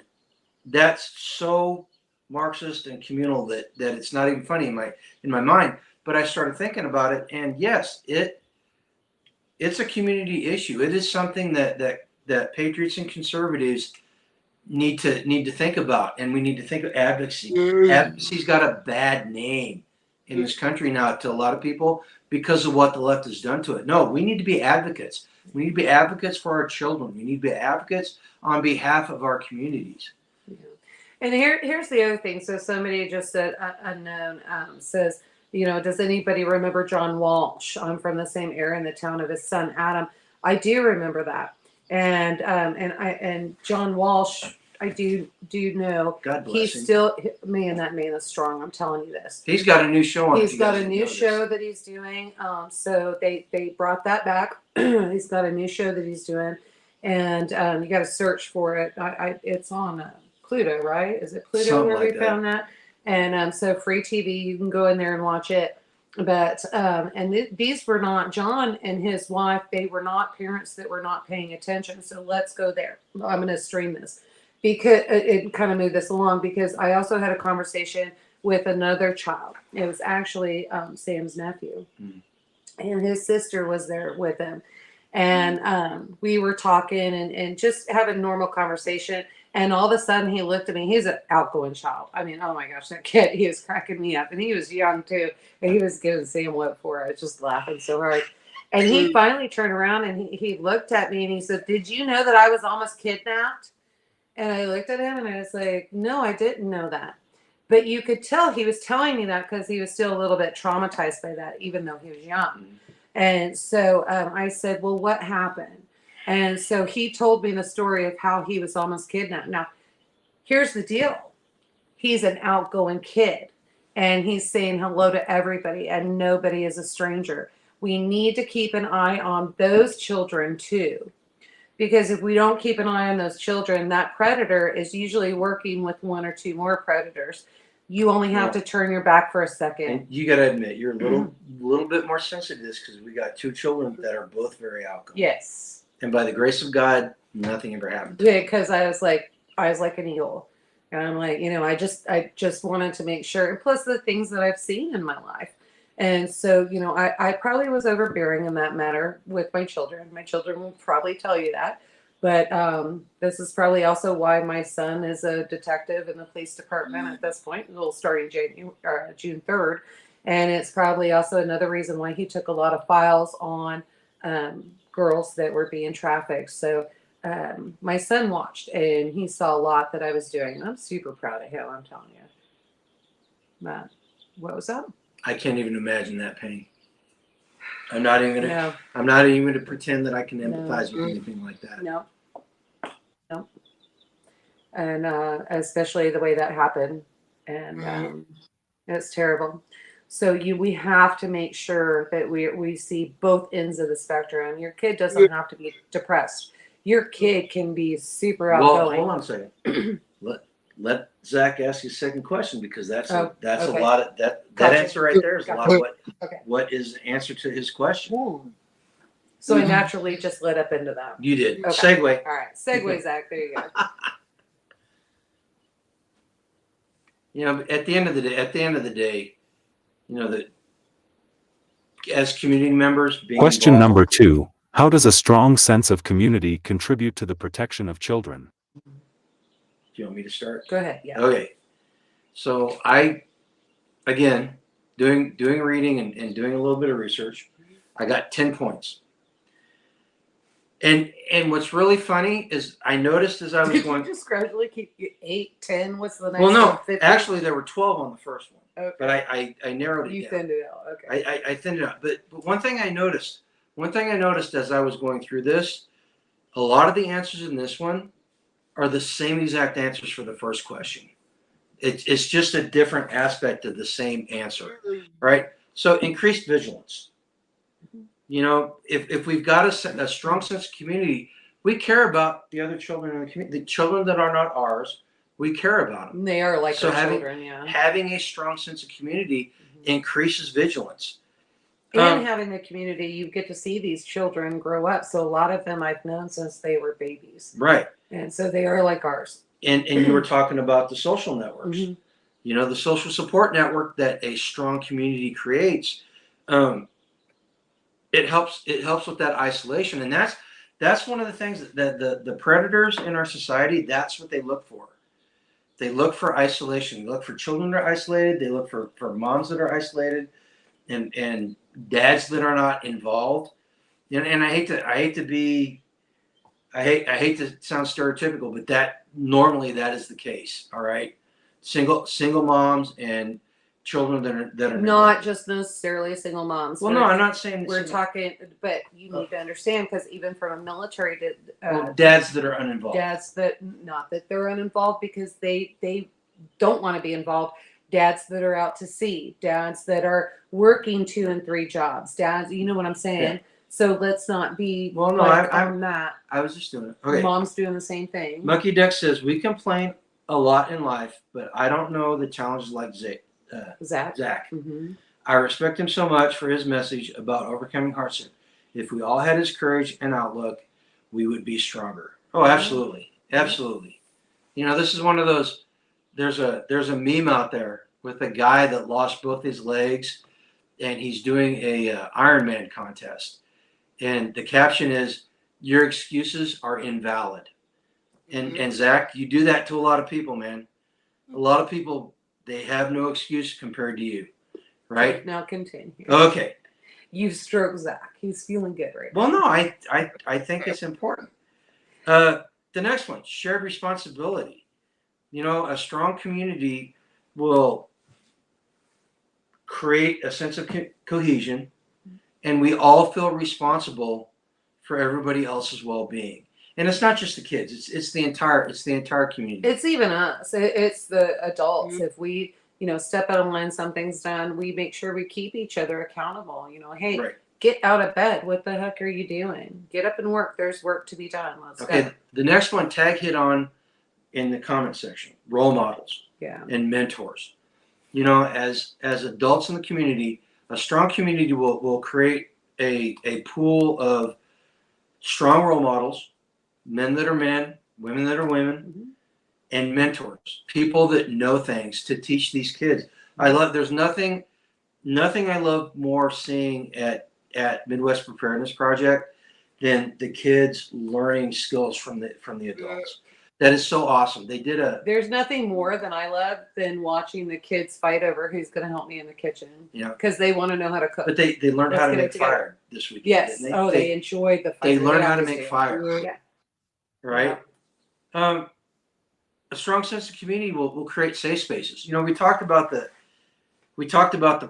that's so Marxist and communal that it's not even funny in my mind. But I started thinking about it, and yes, it's a community issue. It is something that patriots and conservatives need to think about, and we need to think of advocacy. Advocacy's got a bad name in this country now to a lot of people because of what the left has done to it. No, we need to be advocates. We need to be advocates for our children. We need to be advocates on behalf of our communities. Yeah. And here's the other thing. So somebody just said unknown says, you know, does anybody remember John Walsh? I'm from the same area in the town of his son Adam. I do remember that. And John Walsh, I do know. God bless he's him. still, man, that man is strong. I'm telling you this. He's got a new show on. He's got a new show that he's doing. So they brought that back. He's got a new show that he's doing, and you got to search for it. It's on Pluto, right? Is it Pluto Something where like we that. found that? And so free TV, you can go in there and watch it. But these were not John and his wife. They were not parents that were not paying attention. So let's go there. I'm going to stream this because it kind of moved this along, because I also had a conversation with another child. It was actually Sam's nephew, and his sister was there with him. And we were talking and just having a normal conversation. And all of a sudden he looked at me. He's an outgoing child. I mean, oh my gosh, that kid, he was cracking me up. And he was young too. And he was giving Sam what for. I was just laughing so hard. And he finally turned around and he looked at me and he said, "Did you know that I was almost kidnapped?" And I looked at him and I was like, "No, I didn't know that." But you could tell he was telling me that because he was still a little bit traumatized by that, even though he was young. And so I said, "Well, what happened?" And so he told me the story of how he was almost kidnapped. Now, here's the deal. He's an outgoing kid, and he's saying hello to everybody, and nobody is a stranger. We need to keep an eye on those children too, because if we don't keep an eye on those children, that predator is usually working with one or two more predators. You only have to turn your back for a second. And you got to admit, you're a little bit more sensitive to this because we got two children that are both very outgoing. Yes. And by the grace of God, nothing ever happened. Because I was like an eagle. And I'm like, you know, I just wanted to make sure. And plus the things that I've seen in my life. And so, you know, I probably was overbearing in that matter with my children. My children will probably tell you that. But this is probably also why my son is a detective in the police department at this point. It'll start in June 3rd. And it's probably also another reason why he took a lot of files on girls that were being trafficked. So my son watched and he saw a lot that I was doing. And I'm super proud of him, I'm telling you. Matt, what was that? I can't even imagine that pain. I'm not even No. going to pretend that I can empathize with anything like that. No. And especially the way that happened. And it's terrible. So we have to make sure that we see both ends of the spectrum. Your kid doesn't have to be depressed. Your kid can be super Well, outgoing. hold on a second. Let Zach ask his second question, because that's okay. a lot of that Gotcha. answer right there is a lot of what is the answer to his question. So I naturally just led up into that. You did. Okay. Segue. All right. Segue, Zach. There you go. You know, at the end of the day, you know, that as community members being Question involved- number 2. How does a strong sense of community contribute to the protection of children? Do you want me to start? Go ahead. Yeah. Okay. So again, doing reading and doing a little bit of research, I got 10 points. And what's really funny is I noticed as I was Did you going. just gradually keep 8, 10? What's the next Well, no, one? 50? actually there were 12 on the first one, Okay. but I narrowed it You down. thinned it out. Okay. I thinned it out. But one thing I noticed one thing I noticed as I was going through this, a lot of the answers in this one are the same exact answers for the first question. It's just a different aspect of the same answer, right? So increased vigilance. You know, if we've got a strong sense of community, we care about the other children in the community, the children that are not ours, we care about them. They are like So our having- children, yeah. Having a strong sense of community increases vigilance. And having the community, you get to see these children grow up. So a lot of them I've known since they were babies. Right. And so they are like ours. And you were talking about the social networks. Mhm. You know, the social support network that a strong community creates. It helps with that isolation. And that's one of the things that the predators in our society, that's what they look for. They look for isolation. They look for children that are isolated. They look for moms that are isolated, and dads that are not involved. And I hate to sound stereotypical, but that normally that is the case. All right, single moms and children that are Not just necessarily single moms. Well, no, I'm not saying We're talking, but you need to understand, because even from a military dads that are uninvolved. dads that, not that they're uninvolved because they don't want to be involved. Dads that are out to sea, dads that are working 2 and 3 jobs, dads, you know what I'm saying? Yeah. So let's not be Well, no, like I- on that. I was just doing it. Okay. Mom's doing the same thing. Monkey Duck says we complain a lot in life, but I don't know the challenges like Zach. Zach. Mm-hmm. I respect him so much for his message about overcoming hardship. If we all had his courage and outlook, we would be stronger. Oh, absolutely, absolutely. You know, this is one of those. There's a meme out there with a guy that lost both his legs, and he's doing a Ironman contest, and the caption is, "Your excuses are invalid." And Zach, you do that to a lot of people, man. A lot of people, they have no excuse compared to you, right? Now continue. Okay. You've stroked Zach. He's feeling good right now. Well, no, I think it's important. The next one, shared responsibility. You know, a strong community will create a sense of cohesion, and we all feel responsible for everybody else's well-being. And it's not just the kids; it's the entire community. It's even us. It's the adults. If we, step out of line, something's done, we make sure we keep each other accountable. Hey, Right. get out of bed. What the heck are you doing? Get up and work. There's work to be done. Let's Okay, go. the next one, Tag hit on in the comment section: role models Yeah. and mentors. You know, as adults in the community, a strong community will create a pool of strong role models, men that are men, women that are women, Mhm. and mentors, people that know things to teach these kids. There's nothing I love more seeing at Midwest Preparedness Project than the kids learning skills from the adults. That is so awesome. They did There's nothing more than I love than watching the kids fight over who's going to help me in the kitchen. Yeah. Because they want to know how to cook. but they learned how to Let's get it make together. fire this weekend. Yes. didn't They enjoyed the fight. they learned how to obviously make fire. Yeah. Right? A strong sense of community will create safe spaces. You know, we talked about the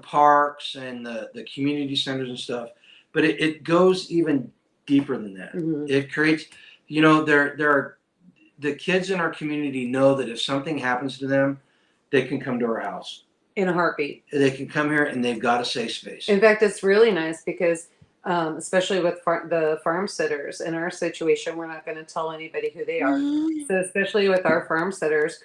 parks and the community centers and stuff, but it goes even deeper than that. Mhm. It creates, there are the kids in our community know that if something happens to them, they can come to our house. In a heartbeat. They can come here and they've got a safe space. In fact, it's really nice because, especially with the farm sitters, in our situation, we're not going to tell anybody who they are. So especially with our farm sitters,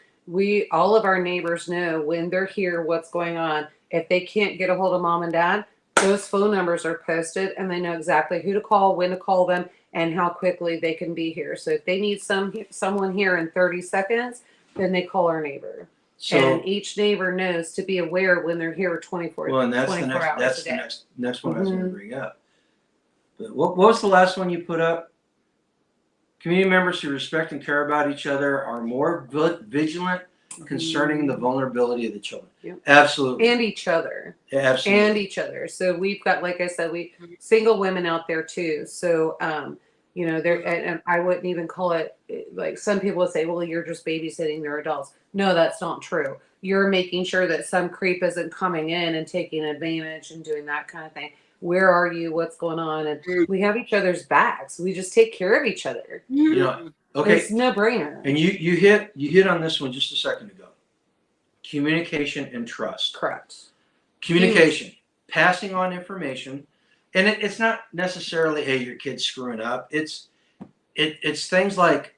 all of our neighbors know when they're here, what's going on. If they can't get a hold of mom and dad, those phone numbers are posted and they know exactly who to call, when to call them, and how quickly they can be here. So if they need someone here in 30 seconds, then they call our neighbor. So, And each neighbor knows to be aware when they're here 24 well, and that's the 24 hours that's a the day. next one I was going to Mhm. bring up. But what was the last one you put up? Community members who respect and care about each other are more vigilant concerning the vulnerability of the children. Yep. Absolutely. And each other. Absolutely. And each other. So we've got, like I said, single women out there too. So, there, and I wouldn't even call it, like some people would say, well, you're just babysitting their adults. No, that's not true. You're making sure that some creep isn't coming in and taking advantage and doing that kind of thing. where are you, what's going on, and we have each other's backs. We just take care of each other. You know, okay. It's no brainer. And you hit on this one just a second ago. Communication and trust. Correct. Communication, passing on information, and it's not necessarily, hey, your kid's screwing up. It's things like,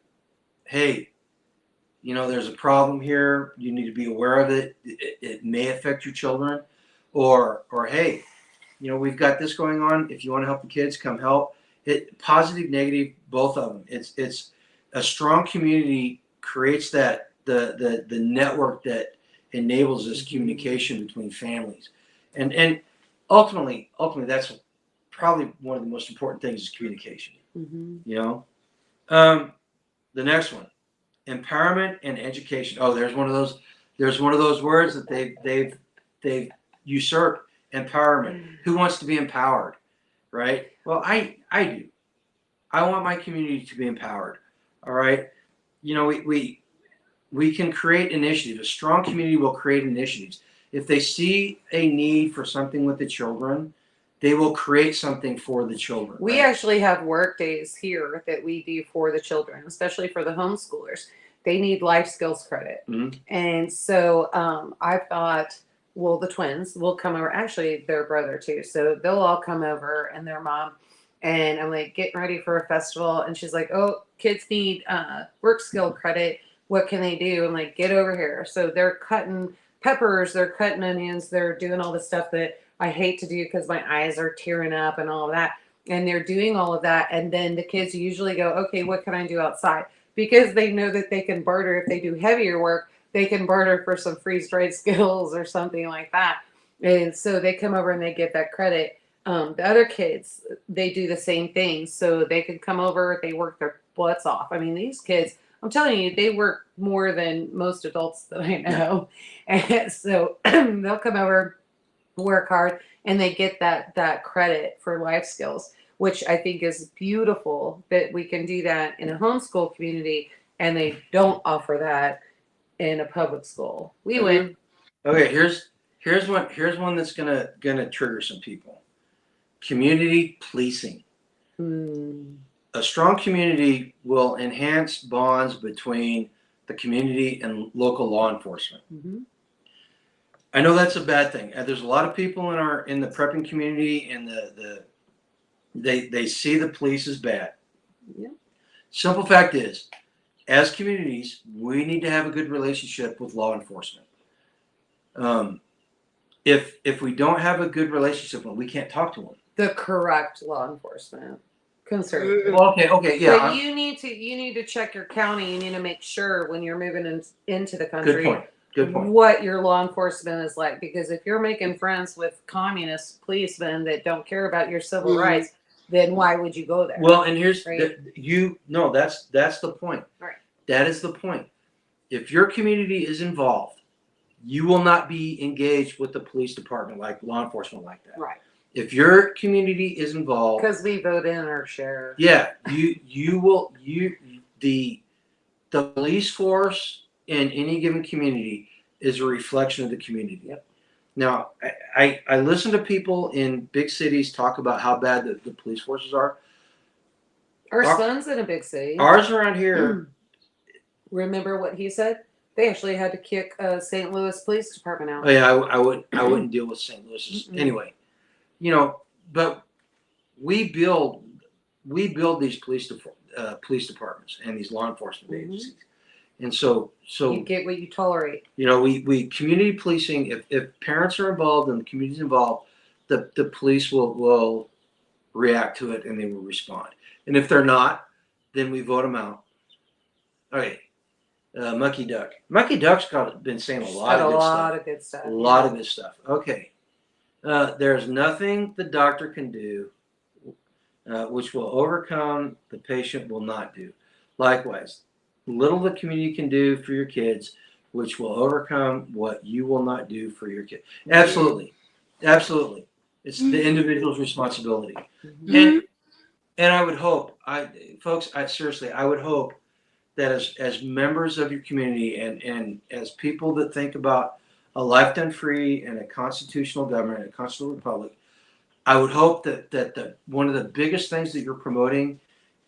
hey, you know, there's a problem here. You need to be aware of it. It may affect your children, or hey, you know, we've got this going on. If you want to help the kids, come help. Positive, negative, both of them. It's a strong community creates that the network that enables this communication between families, and ultimately that's probably one of the most important things is communication. You know, the next one, empowerment and education. Oh, there's one of those words that they've usurped. Empowerment. Who wants to be empowered, right? Well, I do. I want my community to be empowered. All right. You know, we can create initiatives. A strong community will create initiatives. If they see a need for something with the children, they will create something for the children. We actually have work days here that we do for the children, especially for the homeschoolers. They need life skills credit. And so I've got, well, the twins will come over. Actually, their brother too. So they'll all come over and their mom. And I'm like, getting ready for a festival. And she's like, oh, kids need work skill credit. What can they do? I'm like, get over here. So they're cutting peppers. They're cutting onions. They're doing all the stuff that I hate to do because my eyes are tearing up and all of that. And they're doing all of that. And then the kids usually go, okay, what can I do outside? Because they know that they can barter. If they do heavier work, they can barter for some freeze-dried skills or something like that. And so they come over and they get that credit. The other kids, they do the same thing. So they can come over, they work their butts off. I mean, these kids, I'm telling you, they work more than most adults that I know. And so they'll come over, work hard, and they get that credit for life skills, which I think is beautiful that we can do that in a homeschool community, and they don't offer that in a public school. We win. Okay, here's one that's gonna trigger some people. Community policing. A strong community will enhance bonds between the community and local law enforcement. I know that's a bad thing. There's a lot of people in the prepping community, and they see the police as bad. Simple fact is, as communities, we need to have a good relationship with law enforcement. If we don't have a good relationship, well, we can't talk to them. The correct law enforcement concern. Well, okay, yeah. But you need to check your county. You need to make sure when you're moving into the country. Good point. What your law enforcement is like, because if you're making friends with communist policemen that don't care about your civil rights, then why would you go there? Well, and here's right? that's the point. Right. That is the point. If your community is involved, you will not be engaged with the police department, like law enforcement, like that. Right. If your community is involved, because we vote in our sheriff. Yeah, the police force in any given community is a reflection of the community. Yep. Now, I listen to people in big cities talk about how bad the police forces are. Our son's in a big city. Ours around here. Remember what he said? They actually had to kick St. Louis Police Department out. Oh yeah, I wouldn't deal with St. Louis anyway. You know, but we build these police departments and these law enforcement agencies, and so you get what you tolerate. You know, we community policing. If parents are involved and the community's involved, the police will react to it and they will respond. And if they're not, then we vote them out. Okay. Mucky Duck. Mucky Duck's been saying a lot of good stuff. A lot of good stuff. Okay. There's nothing the doctor can do which will overcome the patient will not do. Likewise, little the community can do for your kids, which will overcome what you will not do for your kid. Absolutely. Absolutely. It's the individual's responsibility. And I would hope, folks, I would hope that as members of your community and as people that think about a life done free and a constitutional government, a constitutional republic, I would hope that one of the biggest things that you're promoting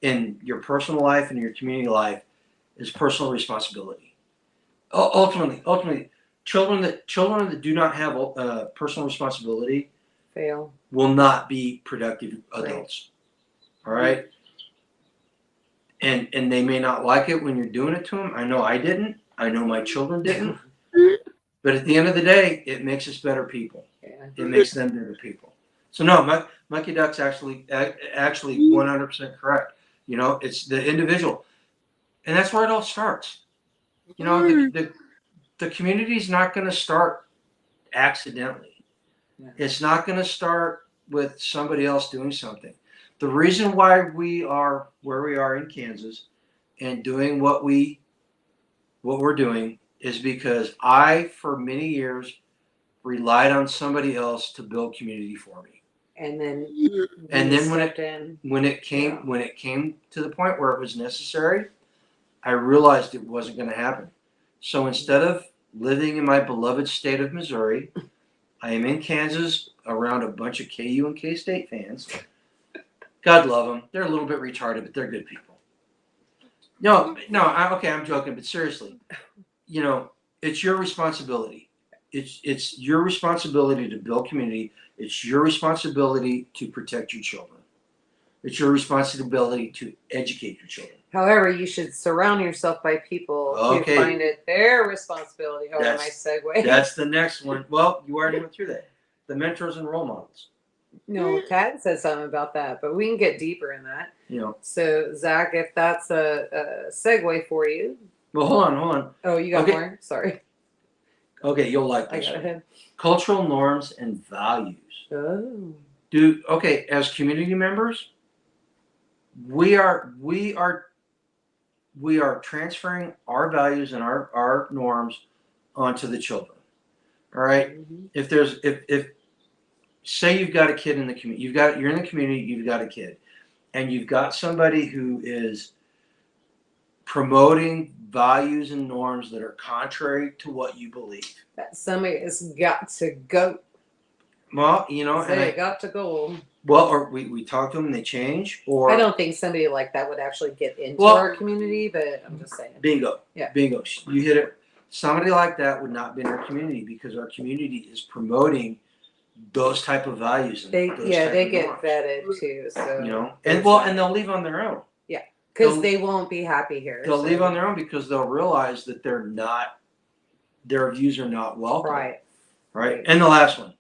in your personal life and your community life is personal responsibility. Ultimately, children that do not have personal responsibility Fail. will not be productive adults. All right. And they may not like it when you're doing it to them. I know I didn't. I know my children didn't. But at the end of the day, it makes us better people. Yeah. It makes them better people. So no, Monkey Duck's actually 100% correct. You know, it's the individual, and that's where it all starts. You know, the community is not going to start accidentally. Yeah. It's not going to start with somebody else doing something. The reason why we are where we are in Kansas and doing what we're doing is because I, for many years, relied on somebody else to build community for me. And then when it came to the point where it was necessary, I realized it wasn't going to happen. So instead of living in my beloved state of Missouri, I am in Kansas around a bunch of KU and K-State fans. God love them. They're a little bit retarded, but they're good people. I'm joking, but seriously, you know, it's your responsibility. It's your responsibility to build community. It's your responsibility to protect your children. It's your responsibility to educate your children. However, you should surround yourself by people who find it their responsibility. Oh, my segue. That's the next one. Well, you already went through that. The mentors and role models. No, Kat said something about that, but we can get deeper in that. You know. So, Zach, if that's a segue for you. Well, hold on. Oh, you got more? Sorry. Okay, you'll like this. I got ahead. Cultural norms and values. Oh. As community members, we are transferring our values and our norms onto the children. All right. Mm-hmm. If say you've got a kid in the community, you're in the community, you've got a kid, and you've got somebody who is promoting values and norms that are contrary to what you believe. That somebody has got to go. Well, you know, They got to go. Well, or we talk to them and they change, or I don't think somebody like that would actually get into our community, but I'm just saying. Bingo. Yeah. Bingo. You hit it. Somebody like that would not be in our community because our community is promoting those type of values. They get vetted too. So you know, and they'll leave on their own. Yeah, because they won't be happy here. They'll leave on their own because they'll realize that their views are not welcome. Right. And the last one,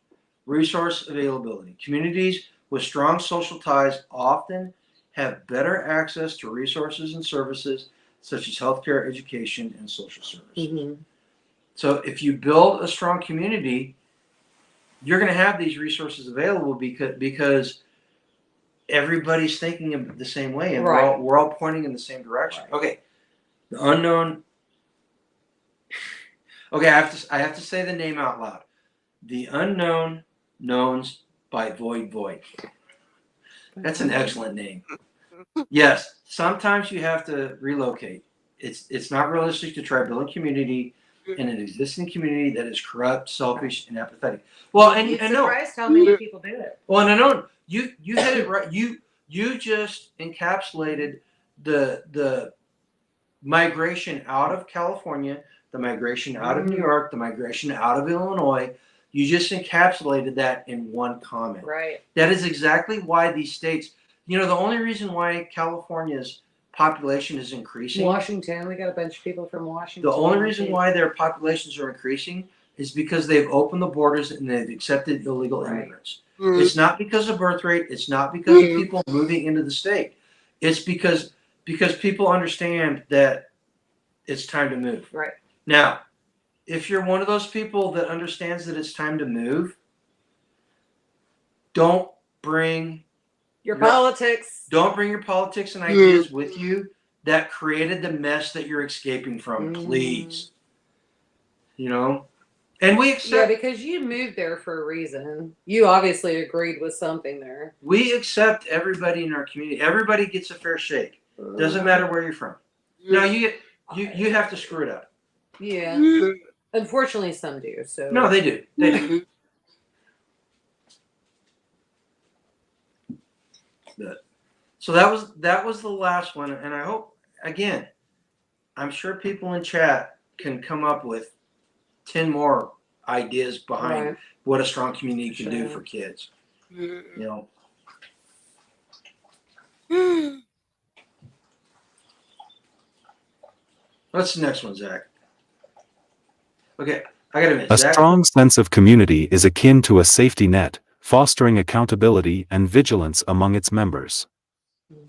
resource availability. Communities with strong social ties often have better access to resources and services such as healthcare, education, and social services. Mm-hmm. So if you build a strong community, you're going to have these resources available because everybody's thinking of the same way, and we're all pointing in the same direction. Right. Okay, the unknown. Okay, I have to say the name out loud. The Unknown Knowns by Void. That's an excellent name. Yes, sometimes you have to relocate. It's not realistic to try building community in an existing community that is corrupt, selfish, and apathetic. Well, and I know surprised how many people do it. Well, and I know you hit it right. You just encapsulated the migration out of California, the migration out of New York, the migration out of Illinois. You just encapsulated that in one comment. Right. That is exactly why these states, you know, the only reason why California's population is increasing. Washington, we got a bunch of people from Washington. The only reason why their populations are increasing is because they've opened the borders and they've accepted illegal immigrants. Mm-hmm. It's not because of birth rate. It's not because of people moving into the state. It's because people understand that it's time to move. Right. Now, if you're one of those people that understands that it's time to move, don't bring your politics. Don't bring your politics and ideas with you that created the mess that you're escaping from, please. You know? And we accept. Yeah, because you moved there for a reason. You obviously agreed with something there. We accept everybody in our community. Everybody gets a fair shake. Doesn't matter where you're from. No, you have to screw it up. Yeah. Unfortunately, some do. So no, they do. They do. But, so that was the last one, and I hope, again, I'm sure people in chat can come up with 10 more ideas behind Right. what a strong community can do Sure. for kids. You know, what's the next one, Zach? Okay, I got to admit, A Zach. strong sense of community is akin to a safety net, fostering accountability and vigilance among its members.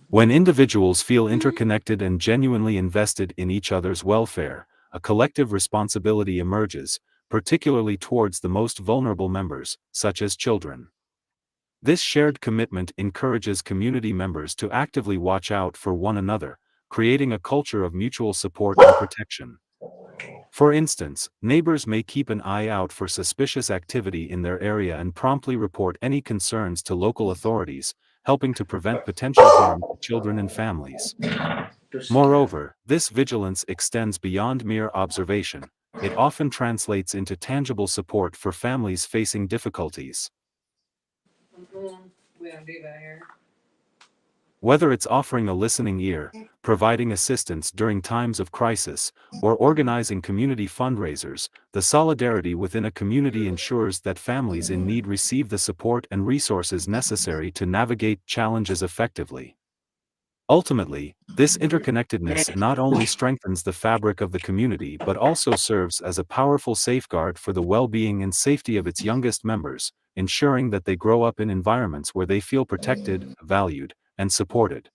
When individuals feel interconnected and genuinely invested in each other's welfare, a collective responsibility emerges, particularly towards the most vulnerable members, such as children. This shared commitment encourages community members to actively watch out for one another, creating a culture of mutual support and protection. For instance, neighbors may keep an eye out for suspicious activity in their area and promptly report any concerns to local authorities, helping to prevent potential harm to children and families. Moreover, this vigilance extends beyond mere observation. It often translates into tangible support for families facing difficulties. We don't do that here. Whether it's offering a listening ear, providing assistance during times of crisis, or organizing community fundraisers, the solidarity within a community ensures that families in need receive the support and resources necessary to navigate challenges effectively. Ultimately, this interconnectedness not only strengthens the fabric of the community but also serves as a powerful safeguard for the well-being and safety of its youngest members, ensuring that they grow up in environments where they feel protected, valued, and supported.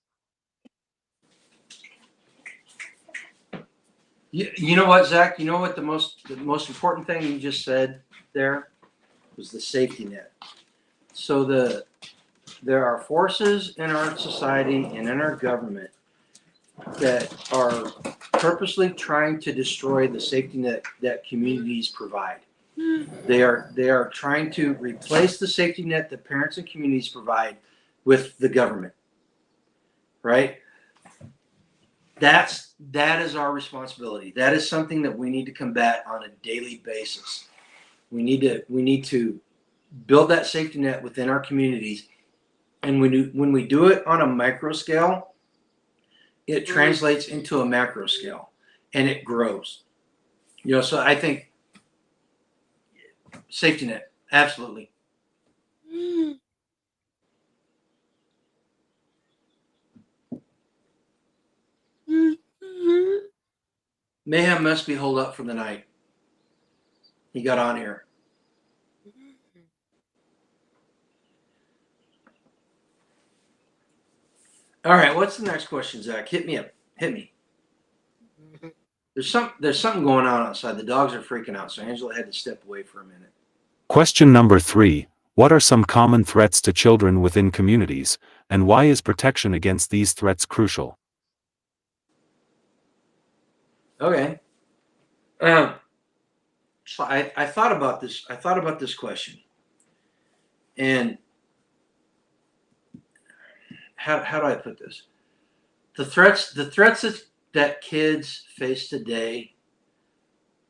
You know what, Zach? You know what the most important thing you just said there was the safety net. So there are forces in our society and in our government that are purposely trying to destroy the safety net that communities provide. They are trying to replace the safety net that parents and communities provide with the government. Right? That is our responsibility. That is something that we need to combat on a daily basis. We need to build that safety net within our communities, and when we do it on a micro scale, it translates into a macro scale, and it grows. You know, so I think safety net, absolutely. Mayhem must be holed up for the night. He got on here. All right, what's the next question, Zach? Hit me up. Hit me. There's something going on outside. The dogs are freaking out, so Angela had to step away for a minute. Question number 3. What are some common threats to children within communities, and why is protection against these threats crucial? Okay. So I thought about this. I thought about this question, and how do I put this? The threats that kids face today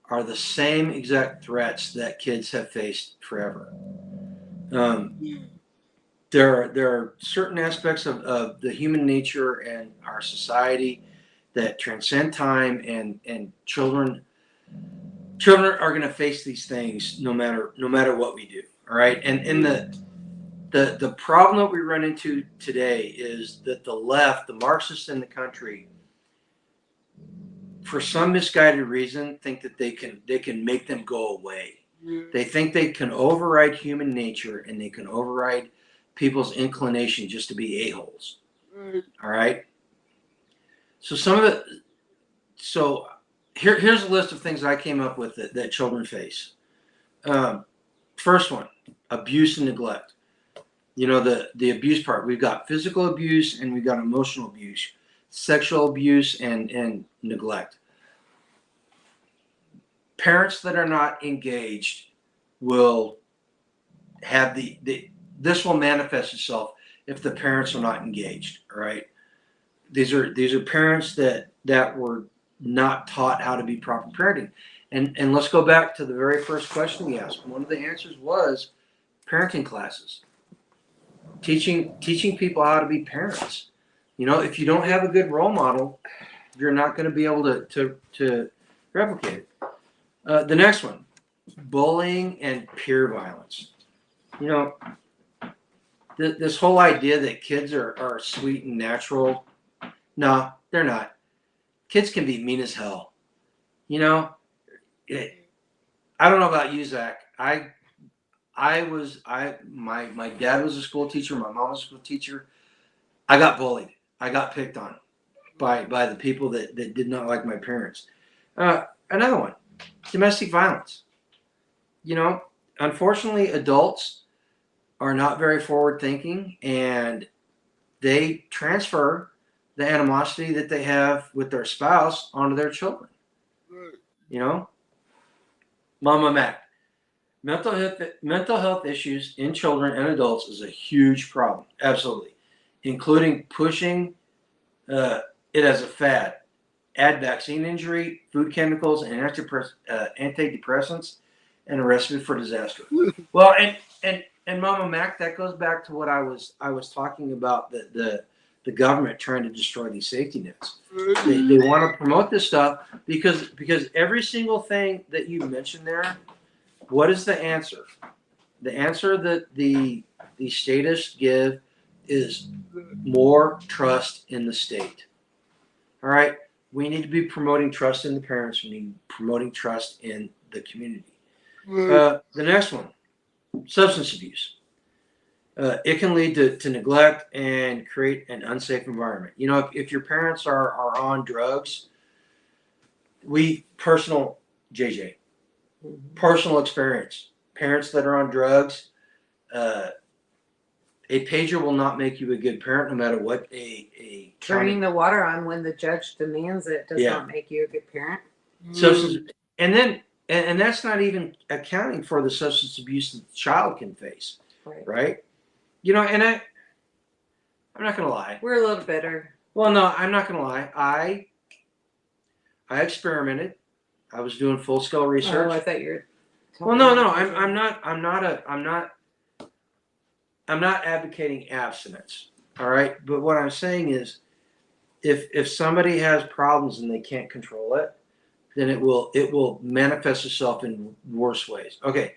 are the same exact threats that kids have faced forever. There are certain aspects of the human nature and our society that transcend time, and children are going to face these things no matter what we do. All right, and the problem that we run into today is that the left, the Marxists in the country, for some misguided reason, think that they can make them go away. They think they can override human nature, and they can override people's inclination just to be a-holes. All right. So here's a list of things that I came up with that children face. First one, abuse and neglect. You know, the abuse part. We've got physical abuse and we've got emotional abuse, sexual abuse and neglect. Parents that are not engaged will have this will manifest itself if the parents are not engaged. All right. These are parents that were not taught how to be proper parenting. And let's go back to the very first question we asked. One of the answers was parenting classes. teaching people how to be parents. You know, if you don't have a good role model, you're not going to be able to replicate it. The next one, bullying and peer violence. You know, this whole idea that kids are sweet and natural. No, they're not. Kids can be mean as hell. You know, I don't know about you, Zach. My dad was a school teacher. My mom was a school teacher. I got bullied. I got picked on by the people that did not like my parents. Another one, domestic violence. You know, unfortunately, adults are not very forward thinking, and they transfer the animosity that they have with their spouse onto their children. You know, Mama Mac, mental health issues in children and adults is a huge problem. Absolutely. Including pushing it as a fad. Add vaccine injury, food chemicals, and antidepressants, and a recipe for disaster. Well, and Mama Mac, that goes back to what I was talking about, the government trying to destroy these safety nets. They want to promote this stuff because every single thing that you mentioned there, what is the answer? The answer that the statists give is more trust in the state. All right? We need to be promoting trust in the parents. We need to be promoting trust in the community. The next one, substance abuse. It can lead to neglect and create an unsafe environment. You know, if your parents are on drugs, personal experience. Parents that are on drugs, a pager will not make you a good parent, no matter what a Turning the water on when the judge demands it does not make you a good parent. Substance, and that's not even accounting for the substance abuse that the child can face, right? You know, and I'm not gonna lie. We're a little bitter. Well, no, I'm not gonna lie. I experimented. I was doing full scale research. Oh, I thought you were. Well, no, I'm not advocating abstinence. All right, but what I'm saying is, if somebody has problems and they can't control it, then it will manifest itself in worse ways. Okay,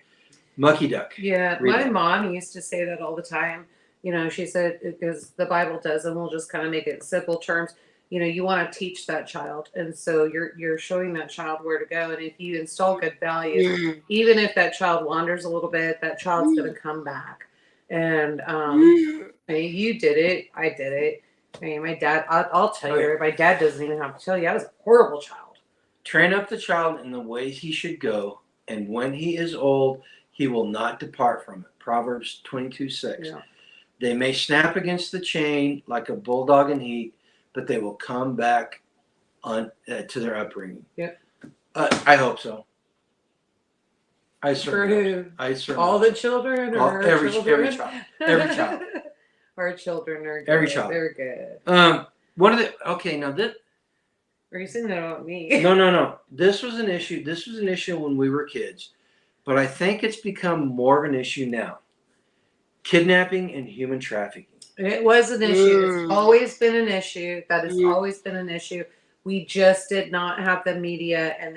mucky duck. Yeah, Read my that. mom used to say that all the time. You know, she said, because the Bible does, and we'll just kind of make it simple terms. You know, you want to teach that child, and so you're showing that child where to go. And if you install good values, even if that child wanders a little bit, that child's going to come back. And I mean, you did it, I did it. I mean, my dad. I'll tell you, my dad doesn't even have to tell you. I was a horrible child. Train up the child in the ways he should go, and when he is old, he will not depart from it. Proverbs 22:6. Yeah. They may snap against the chain like a bulldog in heat, but they will come back to their upbringing. Yep. I hope so. I For certainly. who? I certainly. All the children, or every children? child. Every child. Our children are good. Every child. They're good. One of the now this. Are you saying that about me? No. This was an issue. This was an issue when we were kids, but I think it's become more of an issue now. Kidnapping and human trafficking. It was an issue. It's always been an issue. That has always been an issue. We just did not have the media and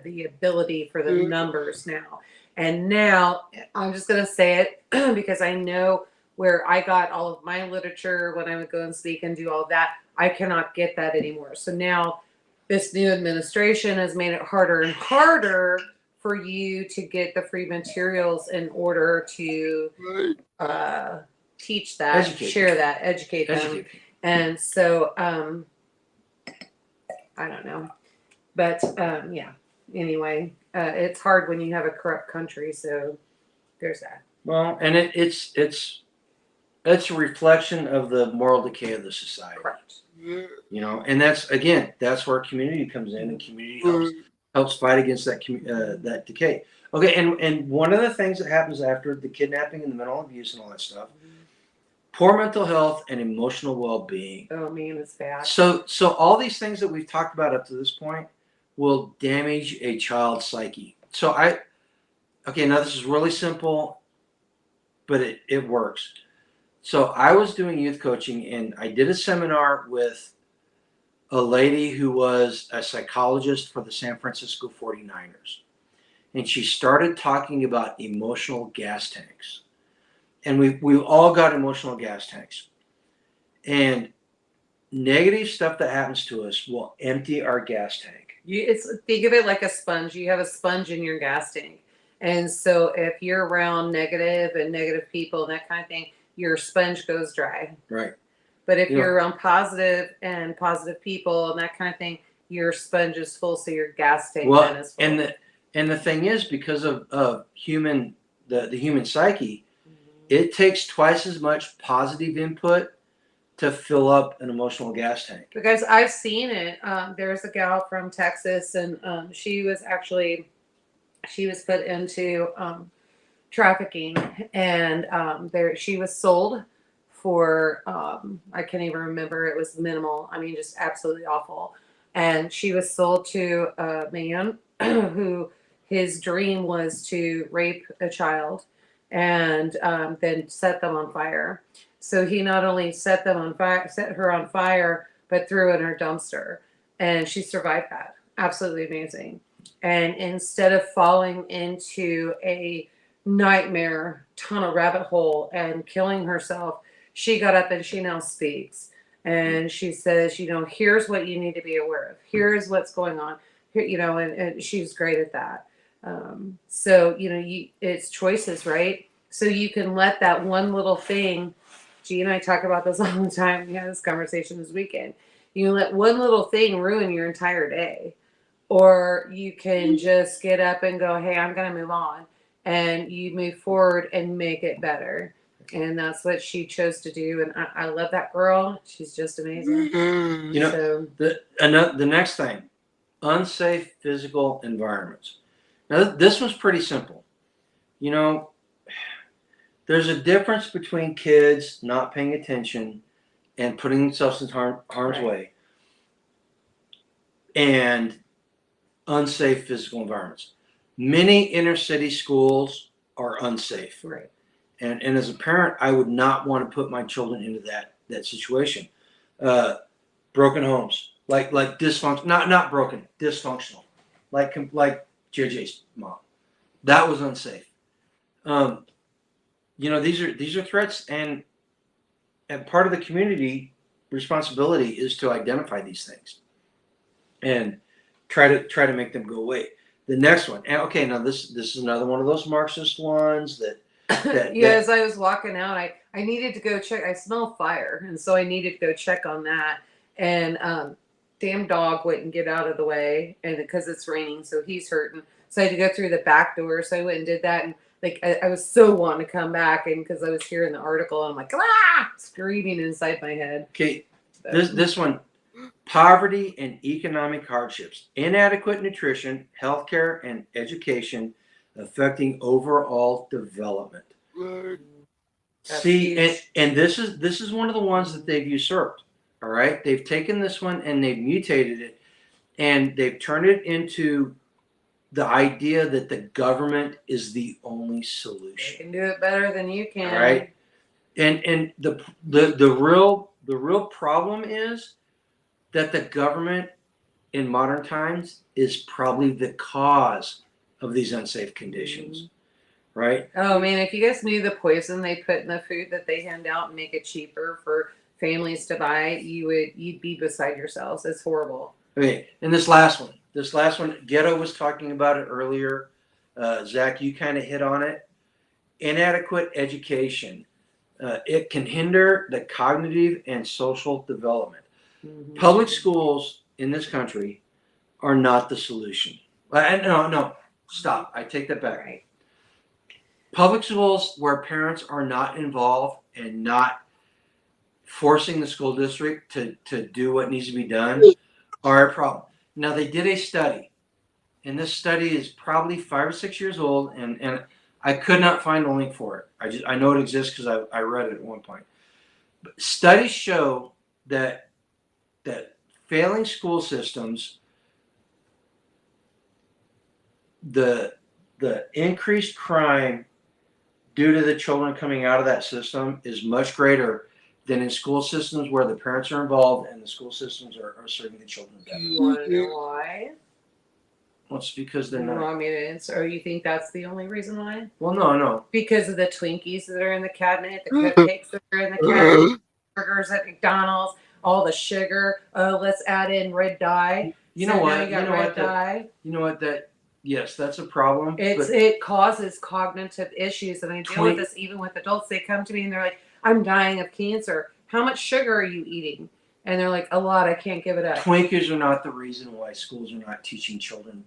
the ability for the numbers now. And now, I'm just going to say it because I know where I got all of my literature when I would go and speak and do all that. I cannot get that anymore. So now this new administration has made it harder and harder for you to get the free materials in order to teach that, share that, educate them. And so, I don't know. But yeah, anyway, it's hard when you have a corrupt country. So there's that. Well, and it's a reflection of the moral decay of the society. Correct. You know, and that's where community comes in, and community helps fight against that decay. Okay, and one of the things that happens after the kidnapping and the mental abuse and all that stuff, poor mental health and emotional well-being. Oh man, it's bad. So all these things that we've talked about up to this point will damage a child's psyche. So now this is really simple, but it works. So I was doing youth coaching, and I did a seminar with a lady who was a psychologist for the San Francisco 49ers. And she started talking about emotional gas tanks. And we've all got emotional gas tanks. And negative stuff that happens to us will empty our gas tank. Think of it like a sponge. You have a sponge in your gas tank. And so if you're around negative and negative people and that kind of thing, your sponge goes dry. Right. But if Yeah. you're around positive and positive people and that kind of thing, your sponge is full, so your gas tank then Well, is full. and the thing is, because of the human psyche, it takes twice as much positive input to fill up an emotional gas tank. But guys, I've seen it. There's a gal from Texas, and she was put into trafficking, and she was sold for I can't even remember. It was minimal. I mean, just absolutely awful. And she was sold to a man who his dream was to rape a child and then set them on fire. So he not only set her on fire, but threw in her dumpster, and she survived that. Absolutely amazing. And instead of falling into a nightmare tunnel rabbit hole and killing herself, she got up and she now speaks. And she says, here's what you need to be aware of. Here's what's going on. Here, and she's great at that. So, it's choices, right? So you can let that one little thing, G and I talk about this all the time. We had this conversation this weekend. You can let one little thing ruin your entire day. Or you can just get up and go, hey, I'm going to move on. And you move forward and make it better. And that's what she chose to do. And I love that girl. She's just amazing. The next thing, unsafe physical environments. Now, this one's pretty simple. There's a difference between kids not paying attention and putting themselves in harm's way and unsafe physical environments. Many inner city schools are unsafe. Right. And as a parent, I would not want to put my children into that situation. Broken homes, like dysfunction, not broken, dysfunctional, like JJ's mom. That was unsafe. These are threats, and part of the community responsibility is to identify these things and try to make them go away. The next one, and okay, now this is another one of those Marxist ones that as I was walking out, I needed to go check. I smelled fire, and so I needed to go check on that. And damn dog wouldn't get out of the way, and because it's raining, so he's hurting. So I had to go through the back door. So I went and did that, and I was so wanting to come back, and because I was hearing the article, and I'm like, screaming inside my head. Okay, this one, poverty and economic hardships, inadequate nutrition, healthcare, and education affecting overall development. That's See, huge. and this is one of the ones that they've usurped. All right, they've taken this one and they've mutated it, and they've turned it into the idea that the government is the only They solution. can do it better than you can. All right, and the real problem is that the government in modern times is probably the cause of these unsafe conditions, right? Oh man, if you guys knew the poison they put in the food that they hand out and make it cheaper for families to buy, you'd be beside yourselves. It's horrible. Okay, and this last one, Ghetto was talking about it earlier. Zach, you kind of hit on it. Inadequate education. It can hinder the cognitive and social development. Mm-hmm. Public schools in this country are not the solution. No, stop. I take that back. Right. Public schools where parents are not involved and not forcing the school district to do what needs to be done are a problem. Now, they did a study, and this study is probably 5 or 6 years old, and I could not find a link for it. I know it exists because I read it at one point. But studies show that failing school systems, the increased crime, due to the children coming out of that system is much greater than in school systems where the parents are involved and the school systems are serving the children Do better. you want to know why? Well, it's because they're You not. want me to answer? Or you think that's the only reason why? Well, no. Because of the Twinkies that are in the cabinet, the cupcakes that are in the cabinet, burgers at McDonald's, all the sugar. Oh, let's add in red dye. You So know now what? You got You know red what? dye. You know what? That yes, that's a problem. It causes cognitive issues, and I deal with Twink- this even with adults. They come to me and they're like, "I'm dying of cancer. How much sugar are you eating?" And they're like, "A lot. I can't give it up." Twinkies are not the reason why schools are not teaching children.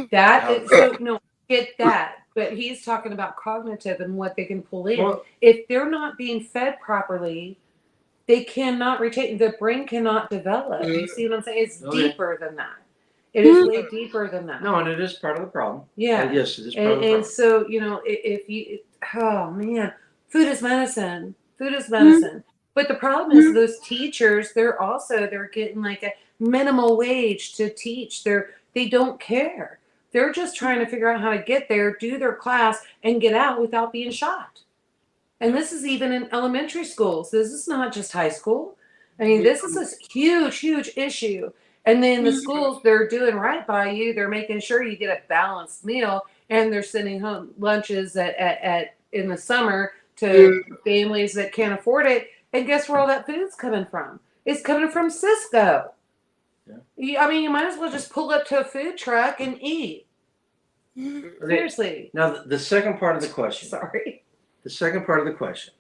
That is, so no, get that. But he's talking about cognitive and what they can pull in. Well, If they're not being fed properly, they cannot retain. The brain cannot develop. You see what I'm saying? It's Okay. deeper than that. It is way deeper than that. no, and it is part of the problem. Yeah. Yes, it is part of And, the and problem. so, you know, if you, oh man, food is medicine. Food is medicine. But the problem is those teachers, they're getting like a minimal wage to teach. They don't care. They're just trying to figure out how to get there, do their class, and get out without being shot. And this is even in elementary schools. This is not just high school. I mean, this is a huge, huge issue. And then the schools, they're doing right by you. They're making sure you get a balanced meal, and they're sending home lunches at in the summer to families that can't afford it. And guess where all that food's coming from? It's coming from Cisco. I mean, you might as well just pull up to a food truck and eat. Okay, Seriously. now the second part of the question. Sorry. The second part of the question.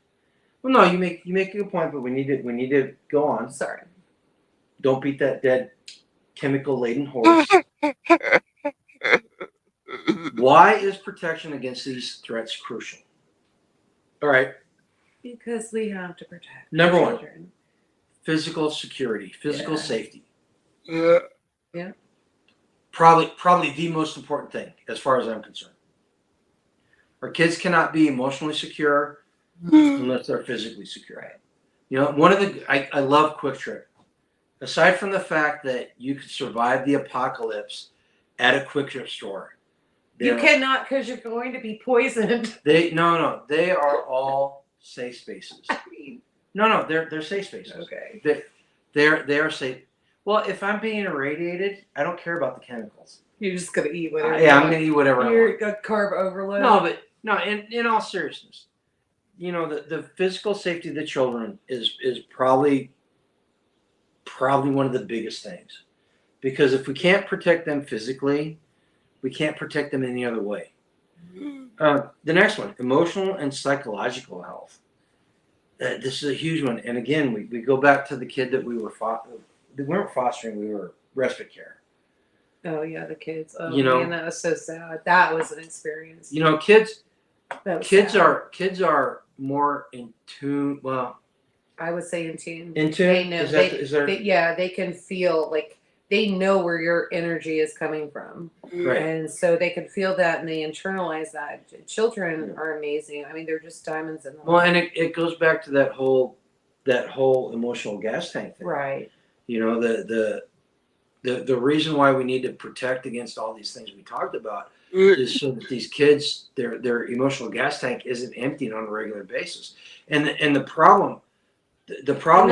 Well, no, you make a good point, but we need to go on. Sorry. Don't beat that dead chemical laden horse. Why is protection against these threats crucial? All right, Because we have to protect Number our one. children. physical security, physical Yeah. safety. Yeah. Probably the most important thing as far as I'm concerned. Our kids cannot be emotionally secure unless they're physically secure. Right. You know, I love Quick Trip. Aside from the fact that you could survive the apocalypse at a Quick Trip store, You they're- cannot, because you're going to be poisoned. they are all safe spaces. I mean, No, they're safe spaces. okay. They are safe. Well, if I'm being irradiated, I don't care about the chemicals. You're just gonna eat whatever. Yeah, I'm gonna eat whatever I You're want. a carb overload. No, in all seriousness, you know, the physical safety of the children is probably one of the biggest things, because if we can't protect them physically, we can't protect them any other way. The next one, emotional and psychological health. This is a huge one, and again, we go back to the kid that we weren't fostering, we were respite care. Oh yeah, the kids. Oh You know- man, that was so sad. That was an experience. You know, kids That was kids sad. are more in tune. Well, I would say in tune. in tune. They know. Is there They can feel like they know where your energy is coming from, right? and so they can feel that and they internalize that. Children are amazing. I mean, they're just diamonds in the Well, rough. and it goes back to that whole emotional gas tank thing. Right. You know, the reason why we need to protect against all these things we talked about is so that these kids, their emotional gas tank isn't emptying on a regular basis. And the problem And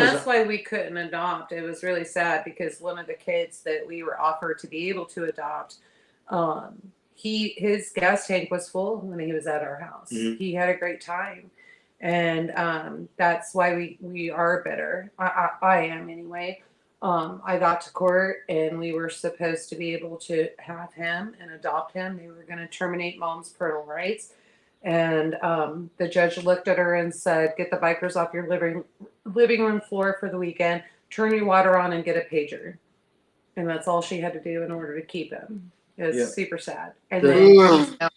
is that's why we couldn't adopt. It was really sad because one of the kids that we were offered to be able to adopt, his gas tank was full when he was at our house. Mhm. He had a great time, and that's why we are better. I am anyway. I got to court and we were supposed to be able to have him and adopt him. They were going to terminate mom's parental rights. And the judge looked at her and said, "Get the bikers off your living room floor for the weekend. Turn your water on and get a pager." And that's all she had to do in order to keep him. It was Yeah. super sad. And The- then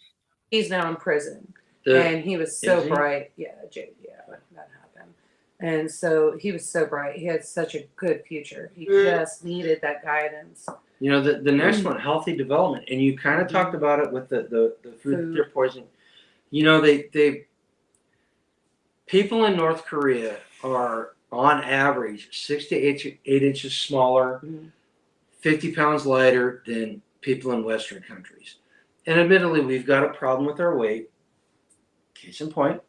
he's now in prison. the, And he was so Is he? bright. Yeah, that happened. And so he was so bright. He had such a good future. He just needed that guidance. you know, the next one, healthy development, and you kind of talked about it with the food they're poisoning. You know, they people in North Korea are on average 6 to 8 inches smaller, Mhm. 50 pounds lighter than people in Western countries. And admittedly, we've got a problem with our weight. Case in point.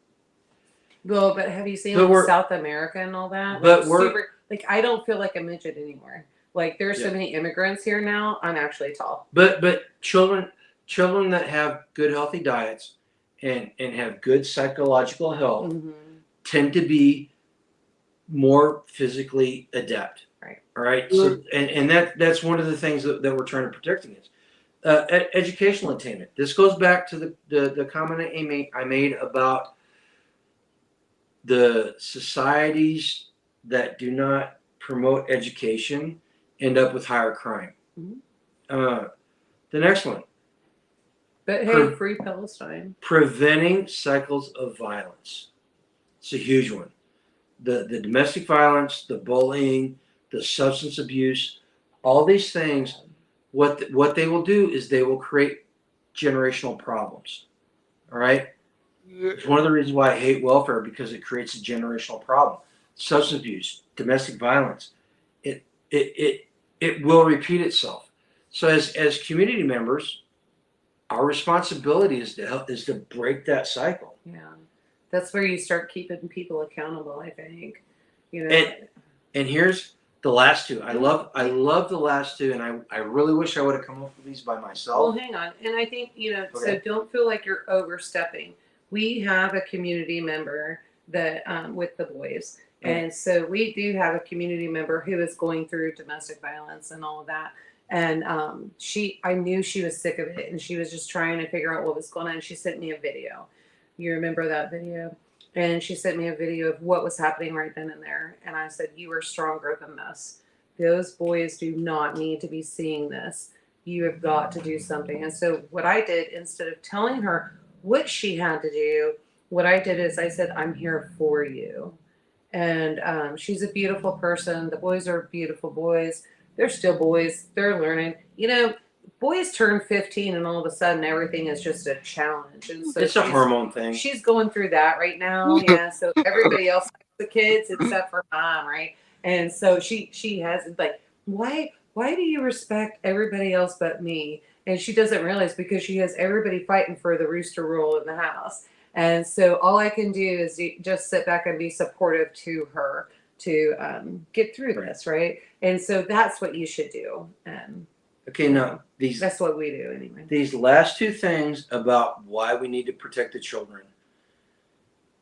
Well, but have you seen But like we're- South America and all that? But Like, we're- super, like I don't feel like a midget anymore. Like there's so Yeah. many immigrants here now. I'm actually tall. But children that have good healthy diets and have good psychological health Mhm. tend to be more physically adept. Right. All right. So and that's one of the things that we're trying to protect against. Educational attainment. This goes back to the comment I made about the societies that do not promote education end up with higher crime. Mhm. The next one, But hey, free Palestine. preventing cycles of violence. It's a huge one. The domestic violence, the bullying, the substance abuse, all these things, what they will do is they will create generational problems. All right? It's one of the reasons why I hate welfare, because it creates a generational problem. Substance abuse, domestic violence, it will repeat itself. So as community members, our responsibility is to break that cycle. Yeah, that's where you start keeping people accountable. I think, you know. And here's the last two. I love the last two, and I really wish I would have come up with these by Well, myself. hang on, and I think so Okay. don't feel like you're overstepping. We have a community member that with the boys, and so we do have a community member who is going through domestic violence and all of that. And I knew she was sick of it, and she was just trying to figure out what was going on. She sent me a video. You remember that video? And she sent me a video of what was happening right then and there. And I said, "You are stronger than this. Those boys do not need to be seeing this. You have got to do something." And so what I did, instead of telling her what she had to do, what I did is I said, "I'm here for you." And she's a beautiful person. The boys are beautiful boys. They're still boys. They're learning. Boys turn 15 and all of a sudden everything is just a challenge. And so It's a hormone thing. she's going through that right now. Yeah. So everybody else likes the kids except for mom, right? And so she has like, why do you respect everybody else but me? And she doesn't realize, because she has everybody fighting for the rooster rule in the house. And so all I can do is just sit back and be supportive to her to get through this, right? And so that's what you should do. Okay, now That's what we do anyway. these last two things about why we need to protect the children.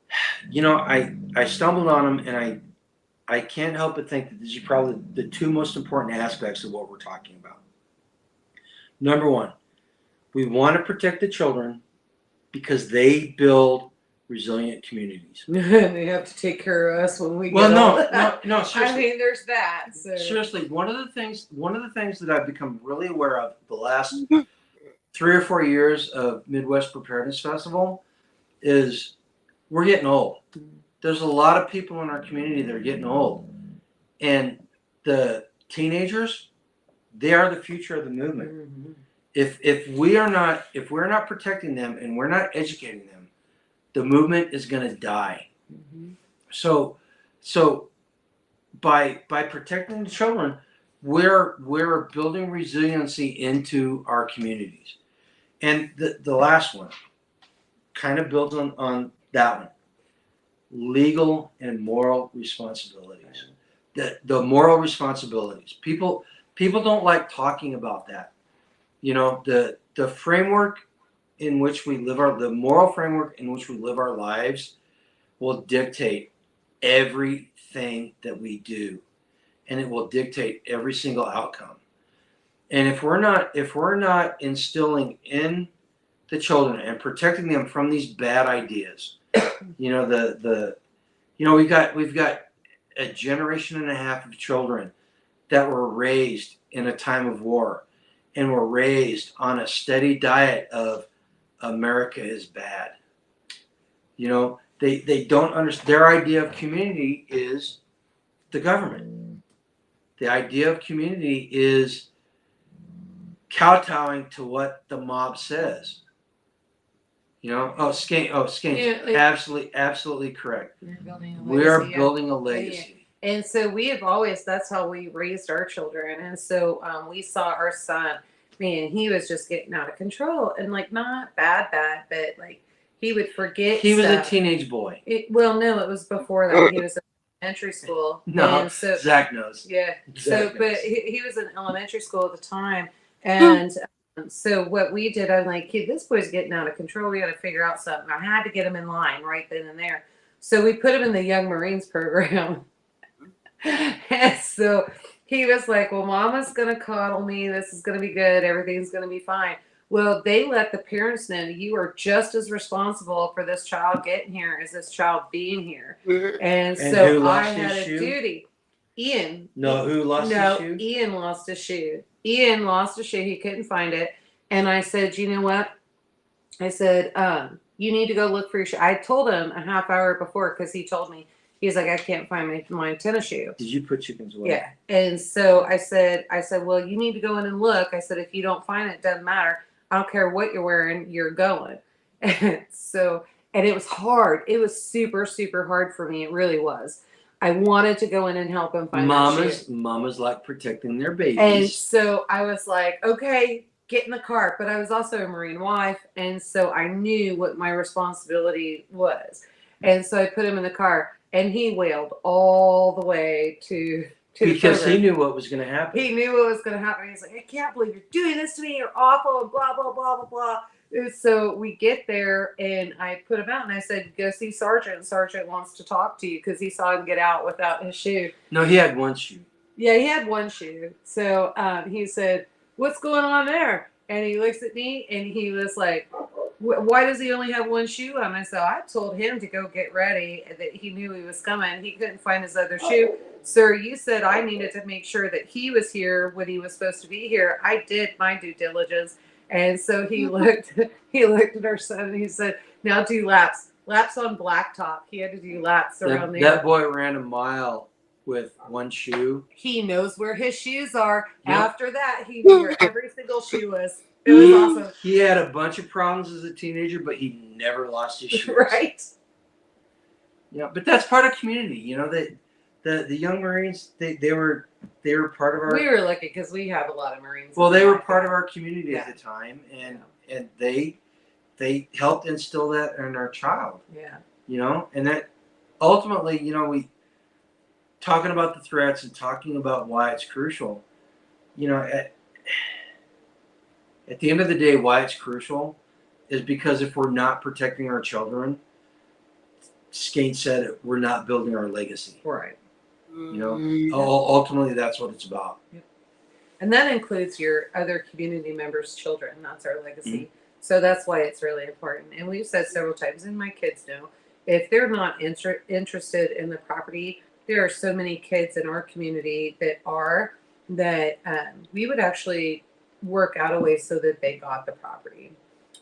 I stumbled on them, and I can't help but think that these are probably the two most important aspects of what we're talking about. Number one, we want to protect the children because they build resilient communities. They have to take care of us when we Well, get old. no, I seriously. mean, there's that. So. Seriously, one of the things that I've become really aware of the last 3 or 4 years of Midwest Preparedness Festival is we're getting old. There's a lot of people in our community that are getting old, and the teenagers, they are the future of the movement. Mm-hmm. If we're not protecting them and we're not educating them, the movement is going to die. Mm-hmm. So by protecting the children, we're building resiliency into our communities. And the last one kind of builds on that one. Legal and moral responsibilities. The moral responsibilities. People don't like talking about that. The framework in which we live the moral framework in which we live our lives will dictate everything that we do, and it will dictate every single outcome. And if we're not instilling in the children and protecting them from these bad ideas, we've got a generation and a half of children that were raised in a time of war and were raised on a steady diet of America is bad. They don't understand. Their idea of community is the government. The idea of community is kowtowing to what the mob says. Skank. Yeah, Absolutely correct. You're building a We are legacy, yeah. building a legacy. And so that's how we raised our children. And so we saw our son, man, he was just getting out of control, and like not bad, but like he would forget. He was a stuff. teenage boy. Well, no, it was before that. He was in elementary school. No, and so Zach knows. yeah. Zach So, but knows. he was in elementary school at the time, and so what we did, I'm like, kid, this boy's getting out of control. We got to figure out something. I had to get him in line right then and there. So we put him in the Young Marines program. And so he was like, well, mama's going to coddle me. This is going to be good. Everything's going to be fine. Well, they let the parents know you are just as responsible for this child getting here as this child being here. And And so who lost I his had a shoe? duty. Ian. No, who lost No, his shoe? Ian lost his shoe. Ian lost a shoe. He couldn't find it. And I said, you know what? I said, you need to go look for your shoe. I told him a half hour before because he told me, he's like, I can't find my tennis shoe. Did you put chickens away? Yeah. And so I said, well, you need to go in and look. I said, if you don't find it, doesn't matter. I don't care what you're wearing, you're going. And so, and it was hard. It was super, super hard for me. It really was. I wanted to go in and help him find that shoe. Mamas like protecting their babies. And so I was like, okay, get in the car. But I was also a Marine wife. And so I knew what my responsibility was. And so I put him in the car and he wailed all the way to because the he knew what was going to happen. He knew what was going to happen. He's like, I can't believe you're doing this to me. You're awful and blah, blah, blah, blah, blah. And so we get there and I put him out and I said, go see Sergeant. Sergeant wants to talk to you because he saw him get out without his shoe. No, he had one shoe. Yeah, he had one shoe. So he said, what's going on there? And he looks at me and he was like, why does he only have one shoe on? I said, I told him to go get ready, that he knew he was coming. He couldn't find his other shoe. Sir, you said I needed to make sure that he was here when he was supposed to be here. I did my due diligence. And so he looked at our son and he said, now do laps. Laps on blacktop. He had to do laps around there. That boy ran a mile with one shoe. He knows where his shoes are. Yep. After that, he knew where every single shoe was. It was awesome. He had a bunch of problems as a teenager, but he never lost his shoes. Right? Yeah, but that's part of community. You know, the Young Marines, they were part of our. We were lucky because we have a lot of Marines. Well, they were part of our community Yeah. at the time, and they helped instill that in our child. Yeah. You know, and that ultimately, you know, we talking about the threats and talking about why it's crucial. You know, at the end of the day, why it's crucial is because if we're not protecting our children, Skate said it, we're not building our legacy. Right. You know, ultimately, that's what it's about. And that includes your other community members' children. That's our legacy. Mm-hmm. So that's why it's really important. And we've said several times, and my kids know, if they're not interested in the property, there are so many kids in our community that we would actually work out a way so that they got the property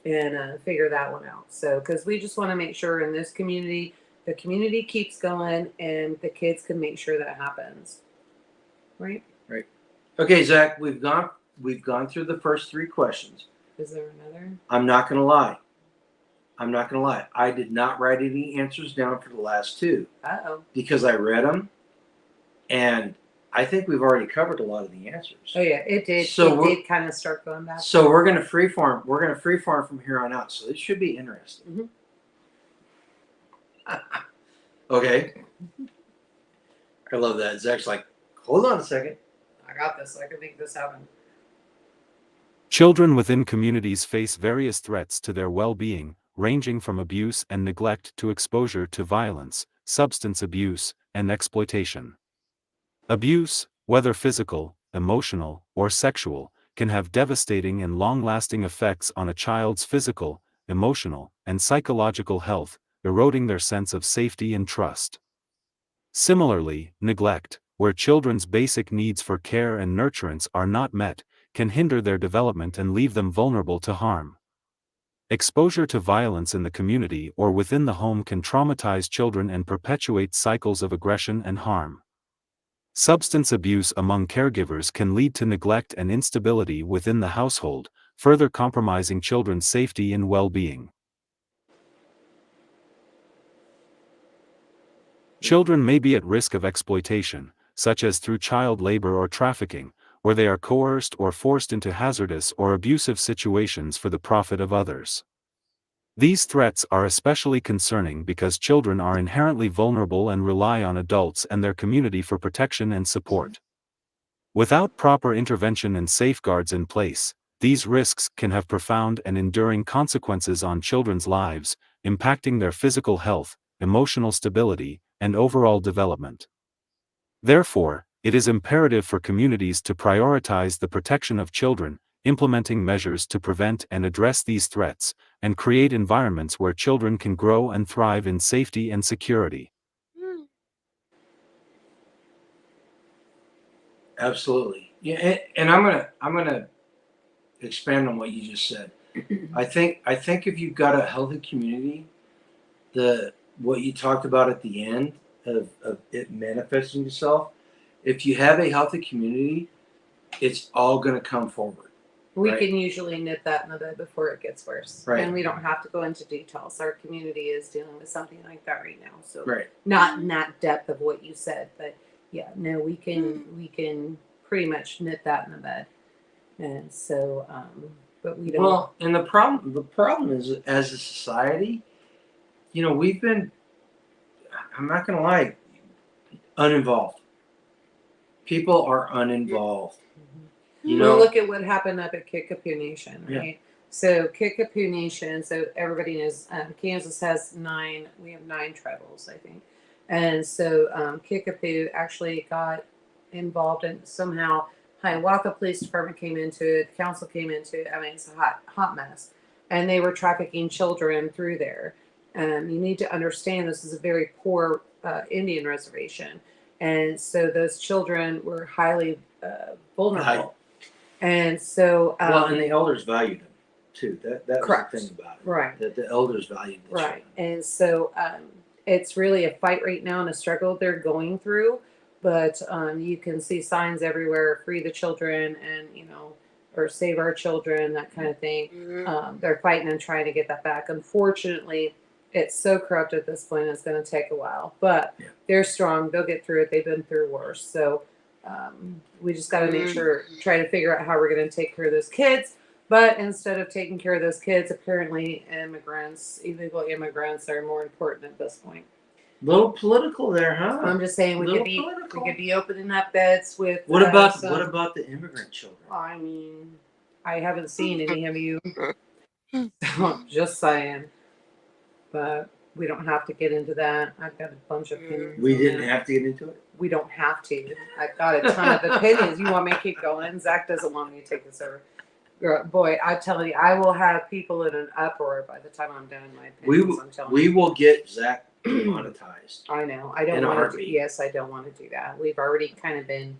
and figure that one out. So, because we just want to make sure in this community, the community keeps going and the kids can make sure that happens. Right? Right. Okay, Zach, we've gone through the first 3 questions. Is there another? I'm not going to lie. I did not write any answers down for the last 2 Uh-oh. because I read them, and I think we've already covered a lot of the answers. Oh yeah, it did. So it did kind of start going back. So we're going to freeform. We're going to freeform from here on out. So this should be interesting. Okay. I love that. Zach's like, hold on a second. I got this. I can make this happen. Children within communities face various threats to their well-being, ranging from abuse and neglect to exposure to violence, substance abuse, and exploitation. Abuse, whether physical, emotional, or sexual, can have devastating and long-lasting effects on a child's physical, emotional, and psychological health, eroding their sense of safety and trust. Similarly, neglect, where children's basic needs for care and nurturance are not met, can hinder their development and leave them vulnerable to harm. Exposure to violence in the community or within the home can traumatize children and perpetuate cycles of aggression and harm. Substance abuse among caregivers can lead to neglect and instability within the household, further compromising children's safety and well-being. Children may be at risk of exploitation, such as through child labor or trafficking, where they are coerced or forced into hazardous or abusive situations for the profit of others. These threats are especially concerning because children are inherently vulnerable and rely on adults and their community for protection and support. Without proper intervention and safeguards in place, these risks can have profound and enduring consequences on children's lives, impacting their physical health, emotional stability, and overall development. Therefore, it is imperative for communities to prioritize the protection of children, implementing measures to prevent and address these threats, and create environments where children can grow and thrive in safety and security. Absolutely. Yeah, and I'm gonna expand on what you just said. I think if you've got a healthy community, what you talked about at the end of it manifesting itself, if you have a healthy community, it's all gonna come forward. We Right. can usually nip that in the bud before it gets worse. Right. And we don't have to go into details. Our community is dealing with something like that right now. So Right. not in that depth of what you said, but yeah, no, we can pretty much nip that in the bud. And so but we don't Well, and the problem is, as a society, we've been, I'm not gonna lie, uninvolved. People are uninvolved. Well, look at what happened up at Kickapoo Nation, Yeah. right? So Kickapoo Nation, so everybody knows Kansas has 9, we have 9 tribals, I think. And so Kickapoo actually got involved in somehow Hiawatha Police Department came into it, the council came into it. I mean, it's a hot mess. And they were trafficking children through there. You need to understand this is a very poor Indian reservation. And so those children were highly vulnerable. And so, Well, and the elders valued them too. That was Correct. the thing about it. right, That the elders valued the right. children. And so, it's really a fight right now and a struggle they're going through. But you can see signs everywhere: free the children, and or save our children, that kind of thing. They're fighting and trying to get that back. Unfortunately, it's so corrupt at this point; it's going to take a while. But Yeah. they're strong; they'll get through it. They've been through worse. So. We just got to make sure, try to figure out how we're going to take care of those kids. But instead of taking care of those kids, apparently illegal immigrants are more important at this point. Little political there, huh? I'm just saying we could be opening up beds with. What about the immigrant children? I mean, I haven't seen any of you. Just saying, but we don't have to get into that. I've got a bunch of opinions. We on didn't that. have to get into it. We don't have to. I've got a ton of opinions. You want me to keep going? Zach doesn't want me to take this over. Girl, boy, I'm telling you, I will have people in an uproar by the time I'm done my opinions. I'm telling We you. will get Zach demonetized. I know. I don't in a want to. heartbeat. Yes, I don't want to do that. We've already kind of been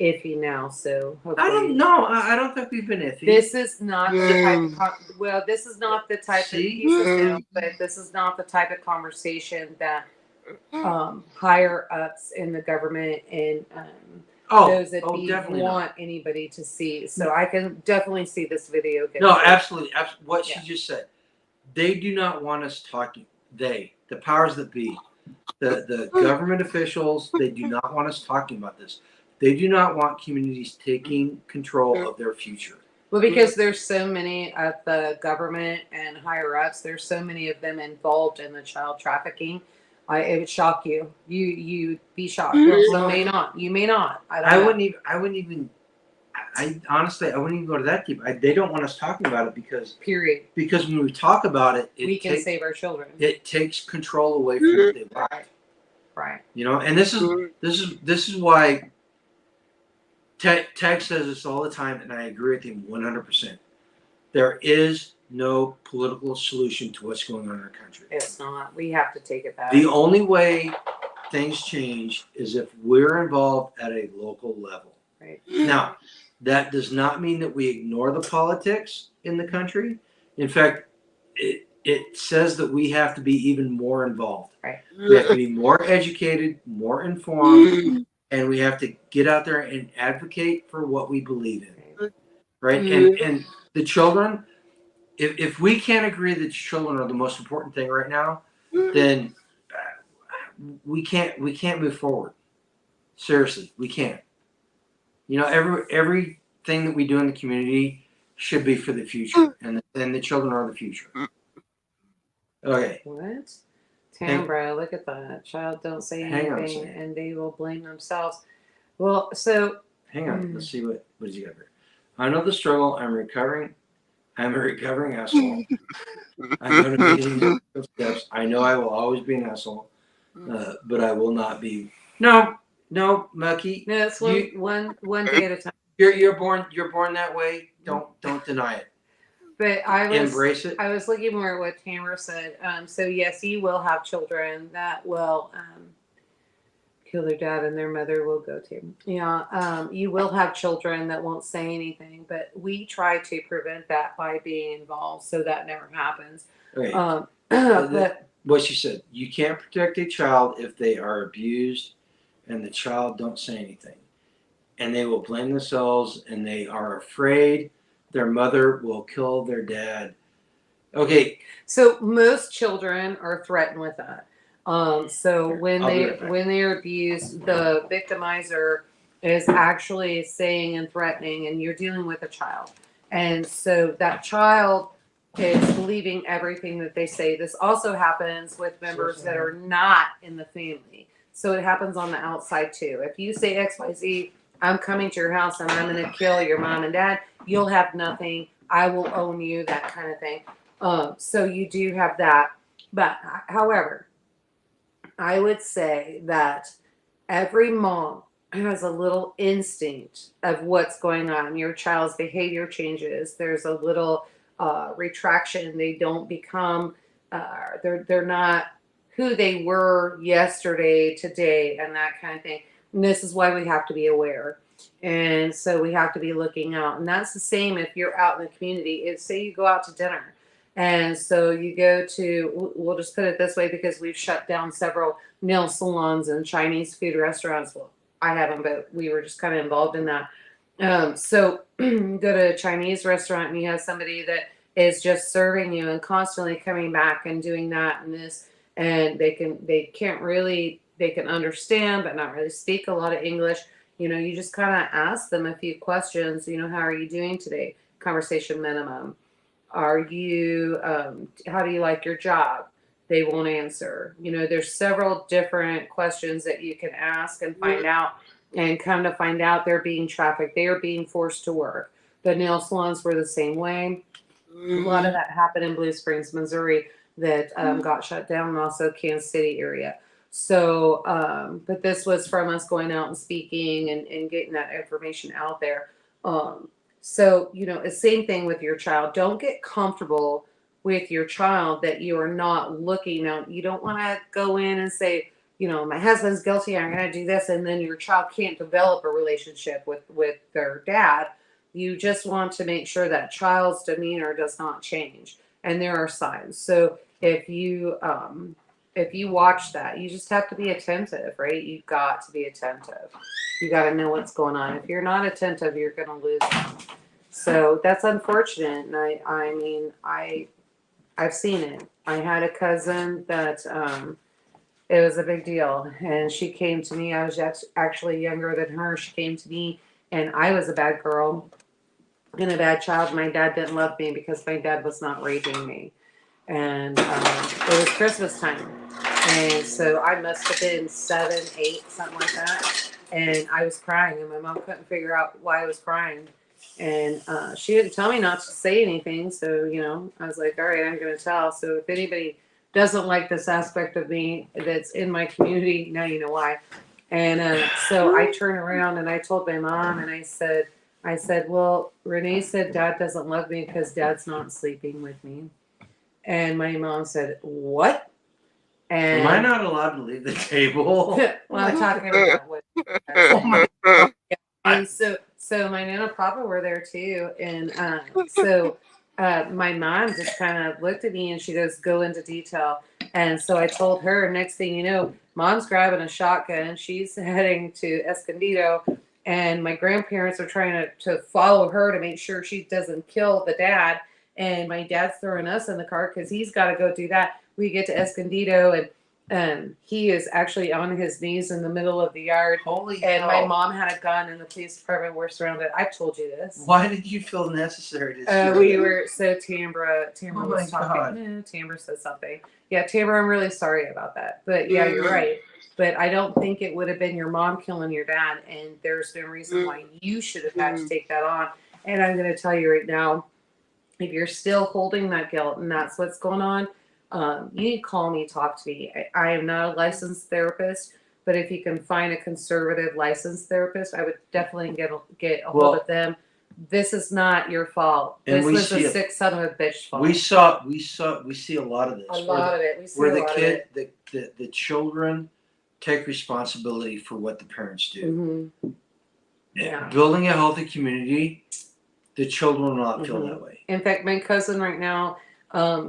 iffy now, so hopefully. I don't know. I don't think we've been iffy. This is not the type of this is not the type See? of pieces now, but this is not the type of conversation that higher ups in the government and those that definitely want anybody to see. So I can definitely see this video. No, absolutely. What Yeah. she just said. They do not want us talking. The powers that be, the government officials, they do not want us talking about this. They do not want communities taking control of their future. Well, because there's so many at the government and higher ups, there's so many of them involved in the child trafficking. It would shock you. You'd be shocked. Some may not. You may not. I wouldn't even. I honestly, I wouldn't even go to that deep. They don't want us talking about it because when we talk about it, we can save our children. It takes control away from what they want. Right. And this is why Tag says this all the time, and I agree with him 100%. There is no political solution to what's going on in our country. It's not. We have to take it back. The only way things change is if we're involved at a local level. Right. Now, that does not mean that we ignore the politics in the country. In fact, it says that we have to be even more involved. Right. We have to be more educated, more informed, and we have to get out there and advocate for what we believe in. Right? And the children, if we can't agree that children are the most important thing right now, then we can't move forward. Seriously, we can't. Everything that we do in the community should be for the future, and the children are the future. Okay. What? Tambra, look at that. Child don't say Hang on a anything second. and they will blame themselves. Well, so Hang on. Let's see what does he got here. I know the struggle. I'm recovering. I'm a recovering asshole. I'm going to be these steps. I know I will always be an asshole, but I will not be. No, Mucky. no, it's You- one day at a time. You're born that way. Don't deny it. But Embrace it. I was looking more at what Tamara said. So yes, you will have children that will kill their dad and their mother will go to. Yeah, you will have children that won't say anything, but we try to prevent that by being involved so that never happens. Okay. But What she said, you can't protect a child if they are abused and the child don't say anything. And they will blame themselves and they are afraid their mother will kill their dad. Okay, so most children are threatened with that. So when I'll be they right back. when they're abused, the victimizer is actually saying and threatening, and you're dealing with a child, and so that child is believing everything that they say. This also happens with members that are not in the family, so it happens on the outside too. If you say XYZ, I'm coming to your house and I'm going to kill your mom and dad, you'll have nothing. I will own you, that kind of thing. So you do have that. But however, I would say that every mom has a little instinct of what's going on. Your child's behavior changes. There's a little retraction. They don't become, they're not who they were yesterday, today, and that kind of thing. And this is why we have to be aware. And so we have to be looking out. And that's the same if you're out in the community. If, say, you go out to dinner. And so you go to, we'll just put it this way because we've shut down several nail salons and Chinese food restaurants. Well, I haven't, but we were just kind of involved in that. So you go to a Chinese restaurant and you have somebody that is just serving you and constantly coming back and doing that and this. And they can understand, but not really speak a lot of English. You just kind of ask them a few questions. How are you doing today? Conversation minimum. Are you, how do you like your job? They won't answer. There's several different questions that you can ask and find out, and come to find out they're being trafficked. They are being forced to work. The nail salons were the same way. A lot of that happened in Blue Springs, Missouri, that got shut down, and also Kansas City area. So, but this was from us going out and speaking and getting that information out there. So, the same thing with your child. Don't get comfortable with your child that you are not looking out. You don't want to go in and say, my husband's guilty, I'm going to do this. And then your child can't develop a relationship with their dad. You just want to make sure that child's demeanor does not change. And there are signs. So if you watch that, you just have to be attentive, right? You've got to be attentive. You got to know what's going on. If you're not attentive, you're going to lose them. So that's unfortunate. And I mean, I've seen it. I had a cousin that it was a big deal, and she came to me. I was actually younger than her. She came to me, and I was a bad girl and a bad child. My dad didn't love me because my dad was not raising me. And it was Christmas time. And so I must have been 7, 8, something like that. And I was crying, and my mom couldn't figure out why I was crying. And she didn't tell me not to say anything. So, I was like, all right, I'm going to tell. So if anybody doesn't like this aspect of me that's in my community, now you know why. And so I turned around and I told my mom, and I said, well, Renee said Dad doesn't love me because Dad's not sleeping with me. And my mom said, what? And am I not allowed to leave the table? well, I'm talking about what. Oh my God. And so my Nana and Papa were there too. And so my mom just kind of looked at me and she goes, go into detail. And so I told her, next thing you know, Mom's grabbing a shotgun. She's heading to Escondido. And my grandparents are trying to follow her to make sure she doesn't kill the dad. And my dad's throwing us in the car because he's got to go do that. We get to Escondido, he is actually on his knees in the middle of the yard. Holy And hell. my mom had a gun, and the police department were surrounded. I've told you this. Why did you feel necessary to We were so Tambra Oh was my talking. Tambra said something. Yeah, Tambra, I'm really sorry about that. But yeah, you're right. But I don't think it would have been your mom killing your dad, and there's no reason why you should have had to take that on. And I'm going to tell you right now, if you're still holding that guilt and that's what's going on, you need to call me, talk to me. I am not a licensed therapist, but if you can find a conservative licensed therapist, I would definitely get a hold of them. This is not your fault. And This we was see a it. sick son of a bitch fault. We see a lot of this. a lot of it. We see Where a the lot kid, of it. the children take responsibility for what the parents do. Yeah. Building a healthy community, the children will not feel that way. In fact, my cousin right now,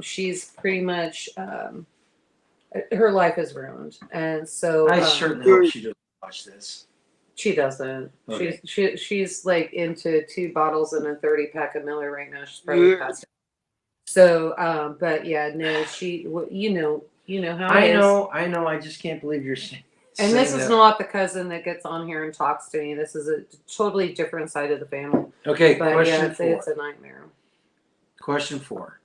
she's pretty much her life is ruined, and so I certainly hope she doesn't watch this. she doesn't. Okay. She's like into 2 bottles and a 30-pack of Miller right now. She's probably passed out. So, but yeah, no, you know how it is. I know. I just can't believe you're saying. And this saying is that. not the cousin that gets on here and talks to me. This is a totally different side of the family. Okay, But question yeah, four. it's a nightmare. Question 4.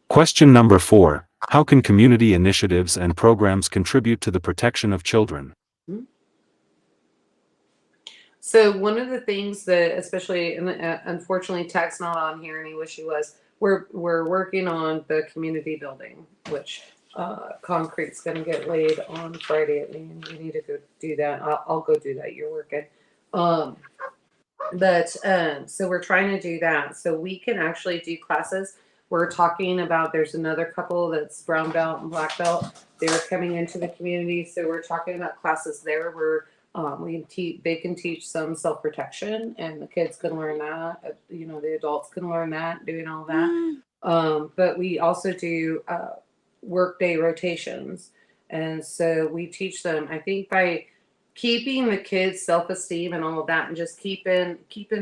Question number 4. How can community initiatives and programs contribute to the protection of children? So one of the things that, especially, and unfortunately, Tech's not on here, and he wish he was. We're working on the community building, which concrete's going to get laid on Friday at noon. We need to go do that. I'll go do that. You're working. So we're trying to do that so we can actually do classes. We're talking about, there's another couple that's brown belt and black belt. They're coming into the community, so we're talking about classes there where they can teach some self-protection, and the kids can learn that. The adults can learn that, doing all that. But we also do workday rotations, and so we teach them. I think by keeping the kids' self-esteem and all of that, and just keeping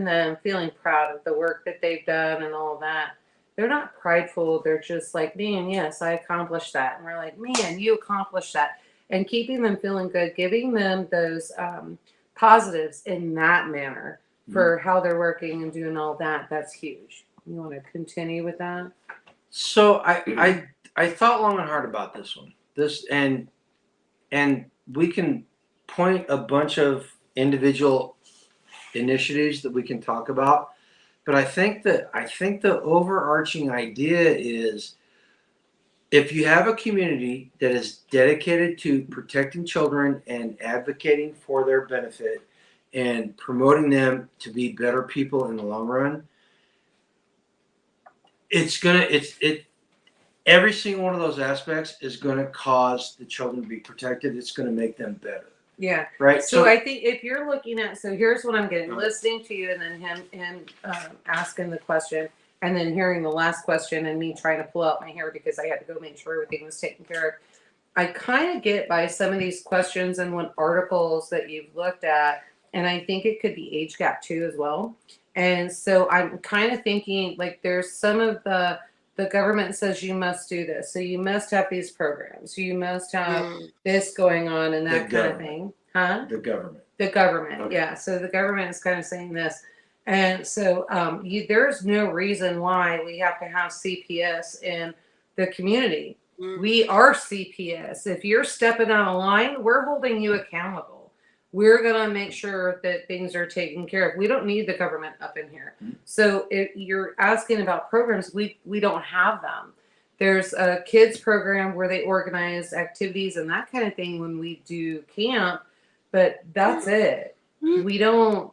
them feeling proud of the work that they've done and all of that. They're not prideful. They're just like, man, yes, I accomplished that. And we're like, man, you accomplished that. And keeping them feeling good, giving them those positives in that manner for how they're working and doing all that. That's huge. You want to continue with that? So I thought long and hard about this one. And we can point a bunch of individual initiatives that we can talk about. But I think the overarching idea is, if you have a community that is dedicated to protecting children and advocating for their benefit and promoting them to be better people in the long run, every single one of those aspects is going to cause the children to be protected. It's going to make them better. Yeah. Right. So I think if you're looking at, so here's what I'm getting, listening to you and then him asking the question and then hearing the last question and me trying to pull out my hair because I had to go make sure everything was taken care of. I kind of get by some of these questions and when articles that you've looked at, and I think it could be age gap too as well. And so I'm kind of thinking like there's some of the government says you must do this. So you must have these programs. You must have this going on and that kind of thing. Huh? The government. The government, Okay. yeah. So the government is kind of saying this. And so there's no reason why we have to have CPS in the community. We are CPS. If you're stepping out of line, we're holding you accountable. We're going to make sure that things are taken care of. We don't need the government up in here. So if you're asking about programs, we don't have them. There's a kids program where they organize activities and that kind of thing when we do camp, but that's it. We don't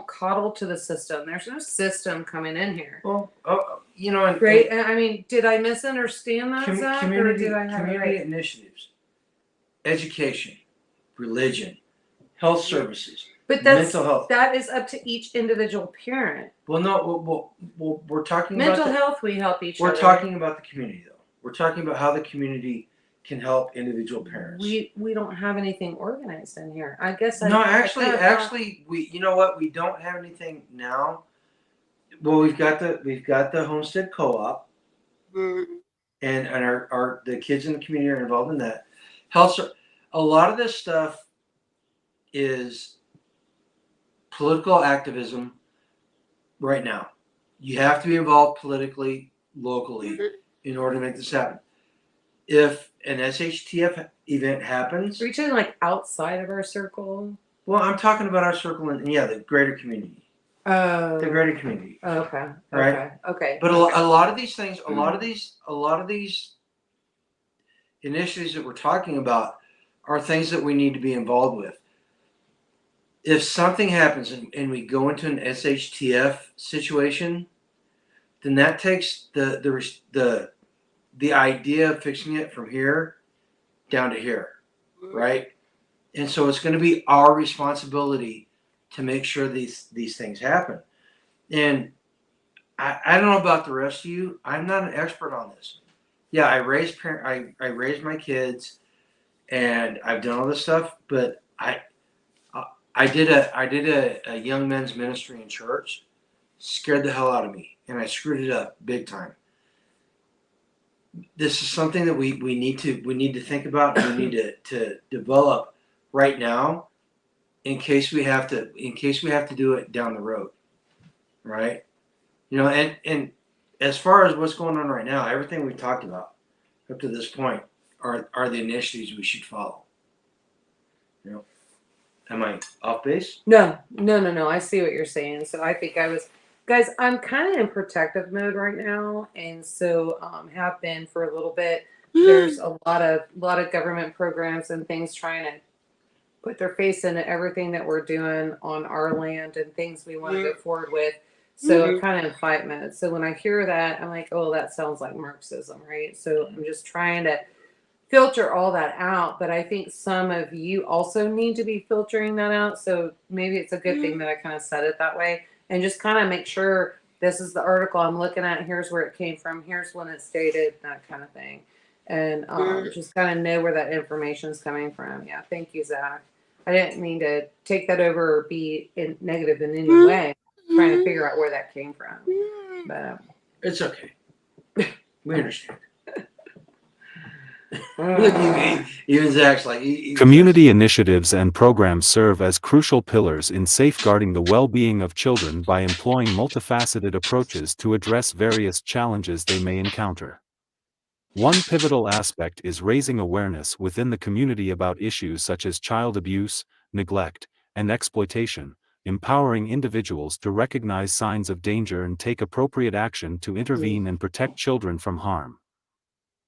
coddle to the system. There's no system coming in here. Well, and Great. I mean, did I misunderstand that, Zach, or community did I have it right? initiatives, education, religion, health services, But mental health. that is up to each individual parent. Well, no, we're talking Mental about health, we help each we're other. talking about the community, though. We're talking about how the community can help individual parents. We don't have anything organized in here. I guess Actually, we. You know what? We don't have anything now. Well, we've got the homestead co-op, and our the kids in the community are involved in that. A lot of this stuff is political activism right now. You have to be involved politically, locally, in order to make this happen. If an SHTF event happens, Reaching like outside of our circle. well, I'm talking about our circle and the greater community. Oh. The greater community. Okay. Right? Okay. Okay. But okay. a lot of these things, a lot of these initiatives that we're talking about are things that we need to be involved with. If something happens and we go into an SHTF situation, then that takes the idea of fixing it from here down to here, right? And so it's going to be our responsibility to make sure these things happen. And I don't know about the rest of you. I'm not an expert on this. Yeah, I raised my kids, and I've done all this stuff. But I did a young men's ministry in church. Scared the hell out of me, and I screwed it up big time. This is something that we need to think about. And we need to develop right now, in case we have to do it down the road, right? You know, and as far as what's going on right now, everything we've talked about up to this point are the initiatives we should follow. You know, am I off base? No. I see what you're saying. So I think guys, I'm kind of in protective mode right now, and so have been for a little bit. There's a lot of government programs and things trying to put their face into everything that we're doing on our land and things we want to go forward with. So I'm kind of in fight mode. So when I hear that, I'm like, oh, that sounds like Marxism, right? So I'm just trying to filter all that out. But I think some of you also need to be filtering that out. So maybe it's a good thing that I kind of said it that way, and just kind of make sure this is the article I'm looking at. Here's where it came from. Here's when it's dated, that kind of thing. And just kind of know where that information is coming from. Yeah. Thank you, Zach. I didn't mean to take that over or be negative in any way. Trying to figure out where that came from. But It's okay. We understand. Look, even Zach's like Community initiatives and programs serve as crucial pillars in safeguarding the well-being of children by employing multifaceted approaches to address various challenges they may encounter. One pivotal aspect is raising awareness within the community about issues such as child abuse, neglect, and exploitation, empowering individuals to recognize signs of danger and take appropriate action to intervene and protect children from harm.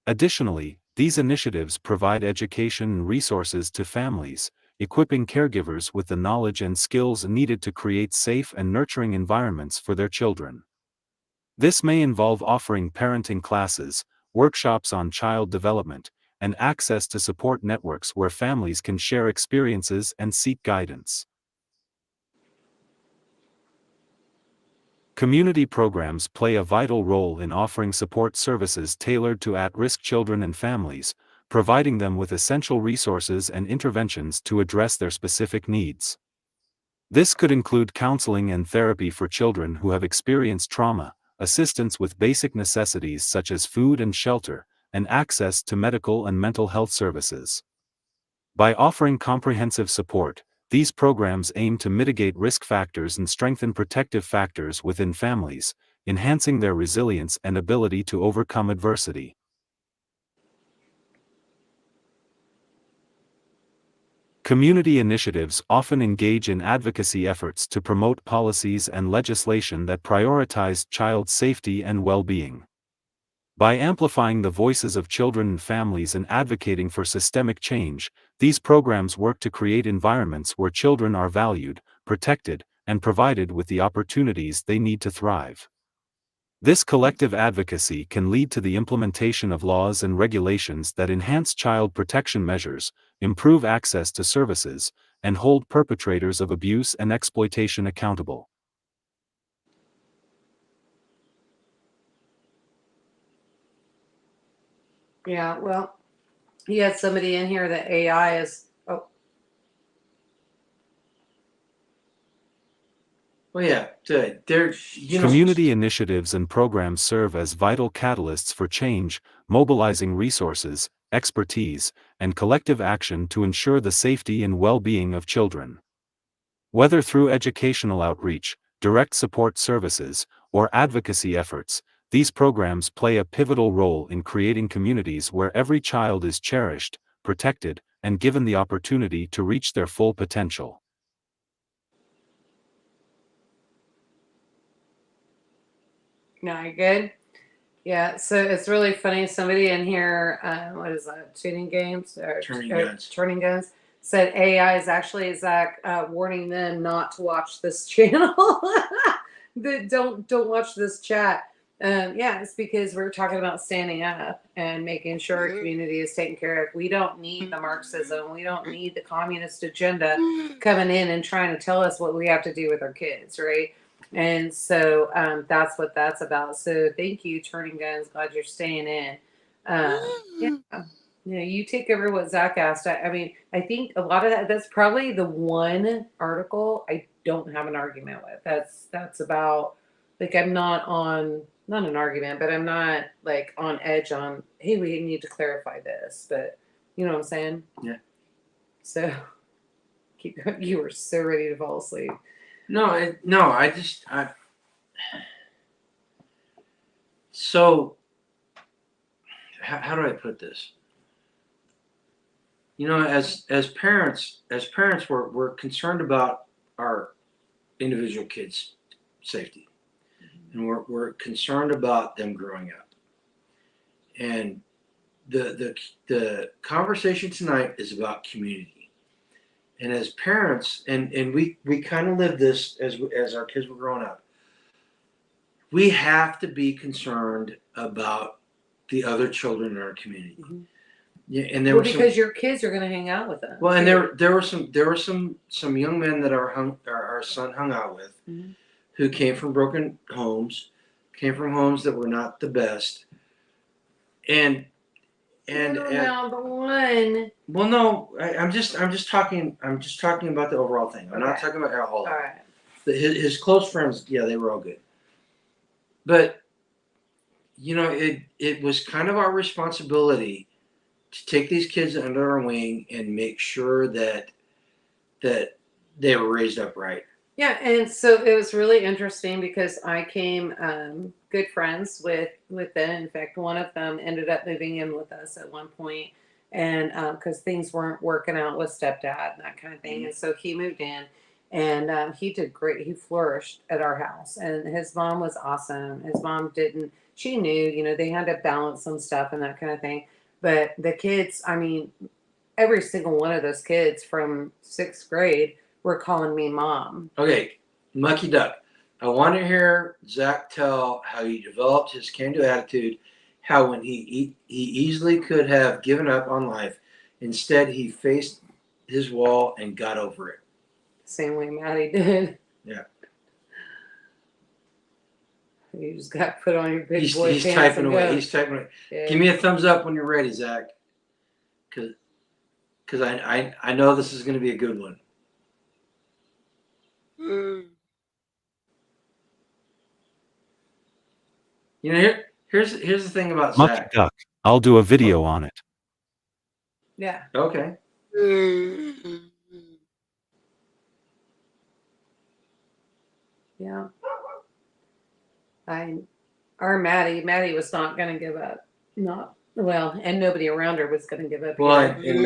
Additionally, these initiatives provide education and resources to families, equipping caregivers with the knowledge and skills needed to create safe and nurturing environments for their children. This may involve offering parenting classes, workshops on child development, and access to support networks where families can share experiences and seek guidance. Community programs play a vital role in offering support services tailored to at-risk children and families, providing them with essential resources and interventions to address their specific needs. This could include counseling and therapy for children who have experienced trauma, assistance with basic necessities such as food and shelter, and access to medical and mental health services. By offering comprehensive support, these programs aim to mitigate risk factors and strengthen protective factors within families, enhancing their resilience and ability to overcome adversity. Community initiatives often engage in advocacy efforts to promote policies and legislation that prioritize child safety and well-being. By amplifying the voices of children and families and advocating for systemic change, these programs work to create environments where children are valued, protected, and provided with the opportunities they need to thrive. This collective advocacy can lead to the implementation of laws and regulations that enhance child protection measures, improve access to services, and hold perpetrators of abuse and exploitation accountable. yeah, well, you had somebody in here that AI is. Oh, Well, yeah, good. Community initiatives and programs serve as vital catalysts for change, mobilizing resources, expertise, and collective action to ensure the safety and well-being of children. Whether through educational outreach, direct support services, or advocacy efforts, these programs play a pivotal role in creating communities where every child is cherished, protected, and given the opportunity to reach their full potential. No, you good? Yeah, so it's really funny. Somebody in here, what is that? Shooting games or turning guns said AI is actually Zach warning them not to watch this channel. That don't watch this chat. Yeah, it's because we're talking about standing up and making sure our community is taken care of. We don't need the Marxism. We don't need the communist agenda coming in and trying to tell us what we have to do with our kids, right? And so that's what that's about. So thank you, Turning Guns. Glad you're staying in. Yeah. You take over what Zach asked. I mean, I think a lot of that's probably the one article I don't have an argument with. That's about, like, I'm not an argument, but I'm not like on edge on, hey, we need to clarify this. But you know what I'm saying? Yeah. So keep going. You were so ready to fall asleep. So how do I put this? As parents, we're concerned about our individual kids' safety, and we're concerned about them growing up. And the conversation tonight is about community. And as parents, and we kind of live this as our kids were growing up, we have to be concerned about the other children in our community. Mm-hmm. Yeah, and because your kids are going to hang out with them. Well, and there were some young men that our son hung out with, mm-hmm. who came from broken homes, came from homes that were not the best, and now the one. Well, no, I'm just talking about the overall thing. I'm not talking about all of it. His close friends, yeah, they were all good, but it was kind of our responsibility to take these kids under our wing and make sure that they were raised up right. Yeah, and so it was really interesting because I came good friends with them. In fact, one of them ended up moving in with us at one point, and because things weren't working out with stepdad and that kind of thing, and so he moved in, and he did great. He flourished at our house, and his mom was awesome. His mom didn't. She knew, they had to balance some stuff and that kind of thing. But the kids, I mean, every single one of those kids from 6th grade were calling me mom. Okay, Mucky Duck. I want to hear Zach tell how he developed his can-do attitude, how when he easily could have given up on life, instead he faced his wall and got over it. Same way Maddie did. Yeah. You just got put on your big boy pants. Typing away. He's typing away. Yeah. Give me a thumbs up when you're ready, Zach. Because I know this is going to be a good one. Here's the thing about Mucky Zach. Duck. I'll do a video on it. Yeah. Okay. Yeah. Our Maddie was not going to give up. And nobody around her was going to give up. Well, and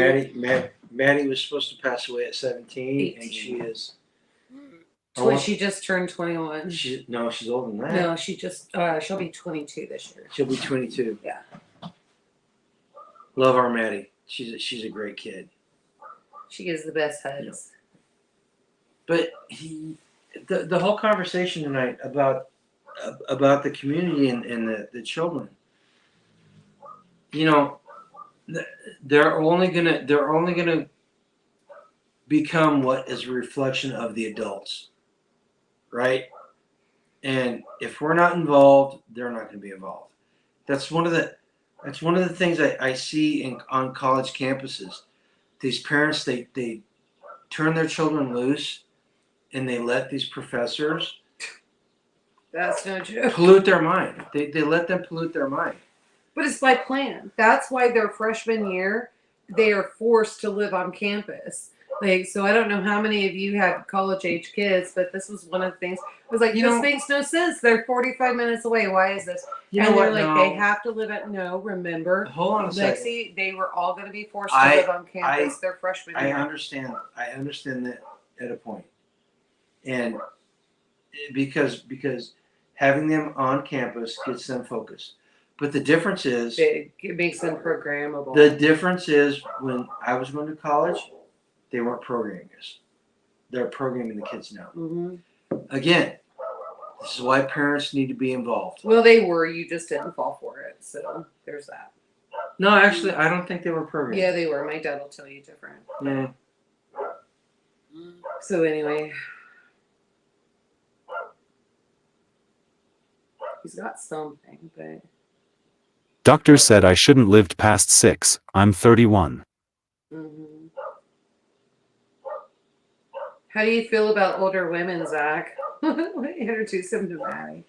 Maddie was supposed to pass away at 17, 18. And she is. She just turned 21. She's older than that. No, she just she'll be 22 this year. She'll be 22. Yeah. Love our Maddie. She's a great kid. She gives the best hugs. But the whole conversation tonight about the community and the children. They're only gonna become what is a reflection of the adults, right? And if we're not involved, they're not going to be involved. That's one of the things I see on college campuses. These parents they turn their children loose, and they let these professors That's no joke. pollute their mind. They let them pollute their mind. But it's by plan. That's why their freshman year, they are forced to live on campus. Like, so I don't know how many of you had college age kids, but this was one of the things. I was like, You this know- makes no sense. They're 45 minutes away. Why is this? You know and they're what? like, No. they have to live at remember. Hold on a second. Lexi, they were all going to be forced to I- live on campus their freshman I year. understand. I understand that at a point, and because having them on campus gets them focused. But the difference is, It makes them programmable. the difference is when I was going to college, they weren't programming us. They're programming the kids now. hmm Again, this is why parents need to be involved. Well, they were. You just didn't fall for it. So there's that. No, actually, I don't think they were programming. Yeah, they were. My dad will tell you different. Yeah. So anyway, he's got something, but Doctor said I shouldn't lived past 6. I'm 31. mhm. How do you feel about older women, Zach? Introduce him to Maddie.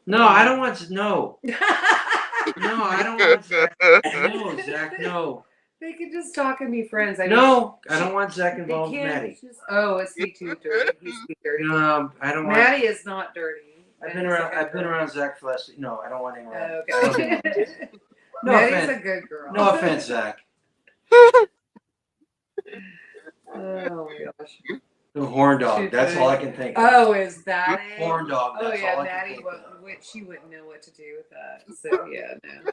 No, I don't want no. No, I don't want Zach. No, Zach, no. They can just talk and be friends. I No, I don't want Zach They involved with can't Maddie. just. Oh, is he too dirty? He's too dirty. I don't want. Maddie is not dirty. I've been around Zach for last. No, I don't want him around. Oh, I don't okay. want him. No Maddie's offense. a good girl. No offense, Zach. Oh my gosh. The horn dog. Shoot, That's all I can think of. Oh, is that it? Horn dog. Oh That's yeah, all I can Maddie. think of. She wouldn't know what to do with that. So yeah, no.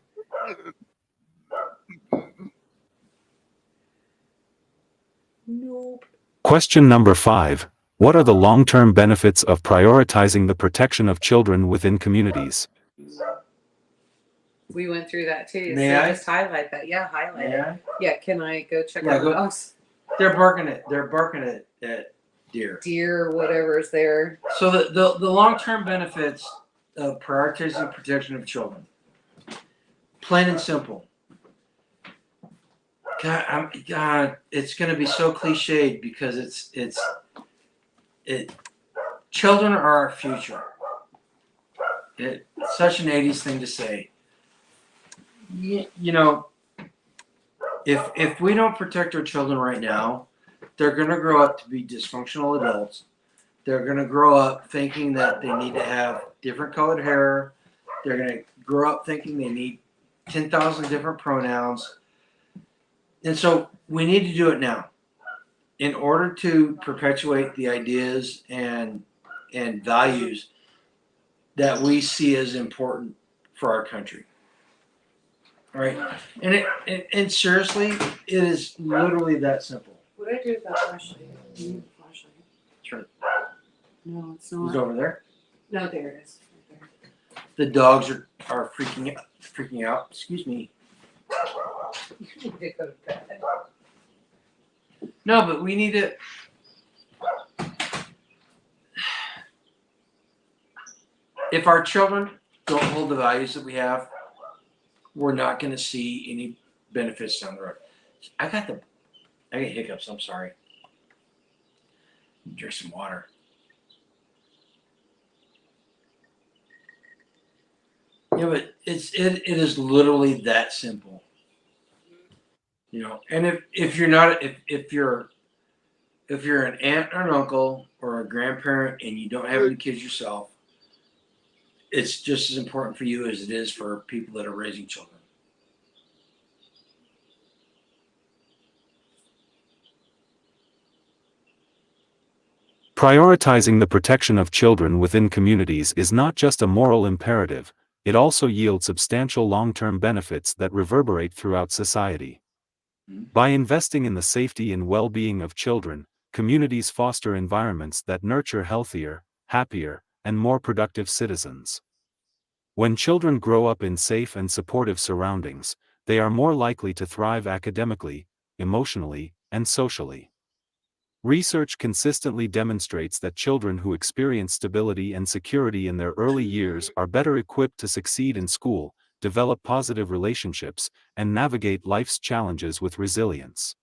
Nope. Question number 5. What are the long-term benefits of prioritizing the protection of children within communities? We went through that too. May so I? just highlight that. Yeah, highlight it. Yeah. Yeah, can I go check Yeah, out the go- dogs? They're barking at deer. Deer, whatever's there. So the long-term benefits of prioritizing protection of children. Plain and simple. God, it's going to be so cliched because children are our future. It's such an 80s thing to say. You know, if we don't protect our children right now, they're going to grow up to be dysfunctional adults. They're going to grow up thinking that they need to have different colored hair. They're going to grow up thinking they need 10,000 different pronouns. And so we need to do it now in order to perpetuate the ideas and values that we see as important for our country. All right. And seriously, it is literally that simple. What did I do with that flashlight? You need a flashlight. Sure. No, it's Who's not. over there? No, there it is. Right The dogs are freaking out. Excuse me. there. You need to go to bed. No, but we need to. If our children don't hold the values that we have, we're not going to see any benefits down the road. I got hiccups. I'm sorry. Drink some water. Yeah, but it is literally that simple. You know, and if you're not if you're an aunt or an uncle or a grandparent and you don't have any kids yourself, it's just as important for you as it is for people that are raising children. Prioritizing the protection of children within communities is not just a moral imperative, it also yields substantial long-term benefits that reverberate throughout society. By investing in the safety and well-being of children, communities foster environments that nurture healthier, happier, and more productive citizens. When children grow up in safe and supportive surroundings, they are more likely to thrive academically, emotionally, and socially. Research consistently demonstrates that children who experience stability and security in their early years are better equipped to succeed in school, develop positive relationships, and navigate life's challenges with resilience.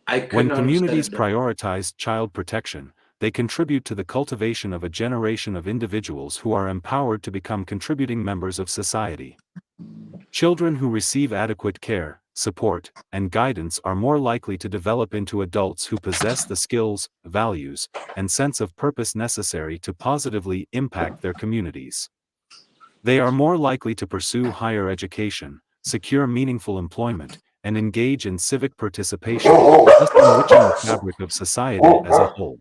I could When not have said communities it better. prioritize child protection, they contribute to the cultivation of a generation of individuals who are empowered to become contributing members of society. Children who receive adequate care, support, and guidance are more likely to develop into adults who possess the skills, values, and sense of purpose necessary to positively impact their communities. They are more likely to pursue higher education, secure meaningful employment, and engage in civic participation, thus enriching the fabric of society as a whole.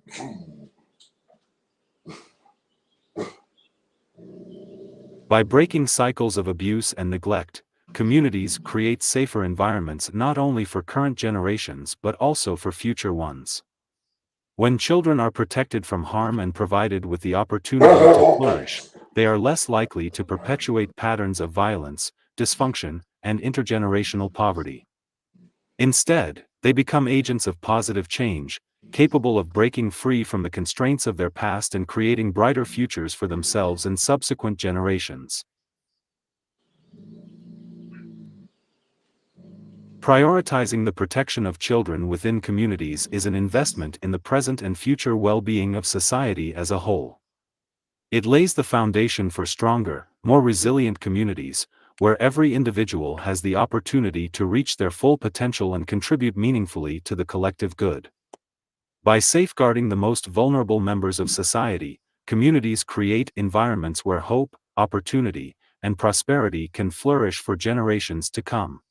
By breaking cycles of abuse and neglect, communities create safer environments not only for current generations but also for future ones. When children are protected from harm and provided with the opportunity to flourish, they are less likely to perpetuate patterns of violence, dysfunction, and intergenerational poverty. Instead, they become agents of positive change, capable of breaking free from the constraints of their past and creating brighter futures for themselves and subsequent generations. Prioritizing the protection of children within communities is an investment in the present and future well-being of society as a whole. It lays the foundation for stronger, more resilient communities, where every individual has the opportunity to reach their full potential and contribute meaningfully to the collective good. By safeguarding the most vulnerable members of society, communities create environments where hope, opportunity, and prosperity can flourish for generations to come.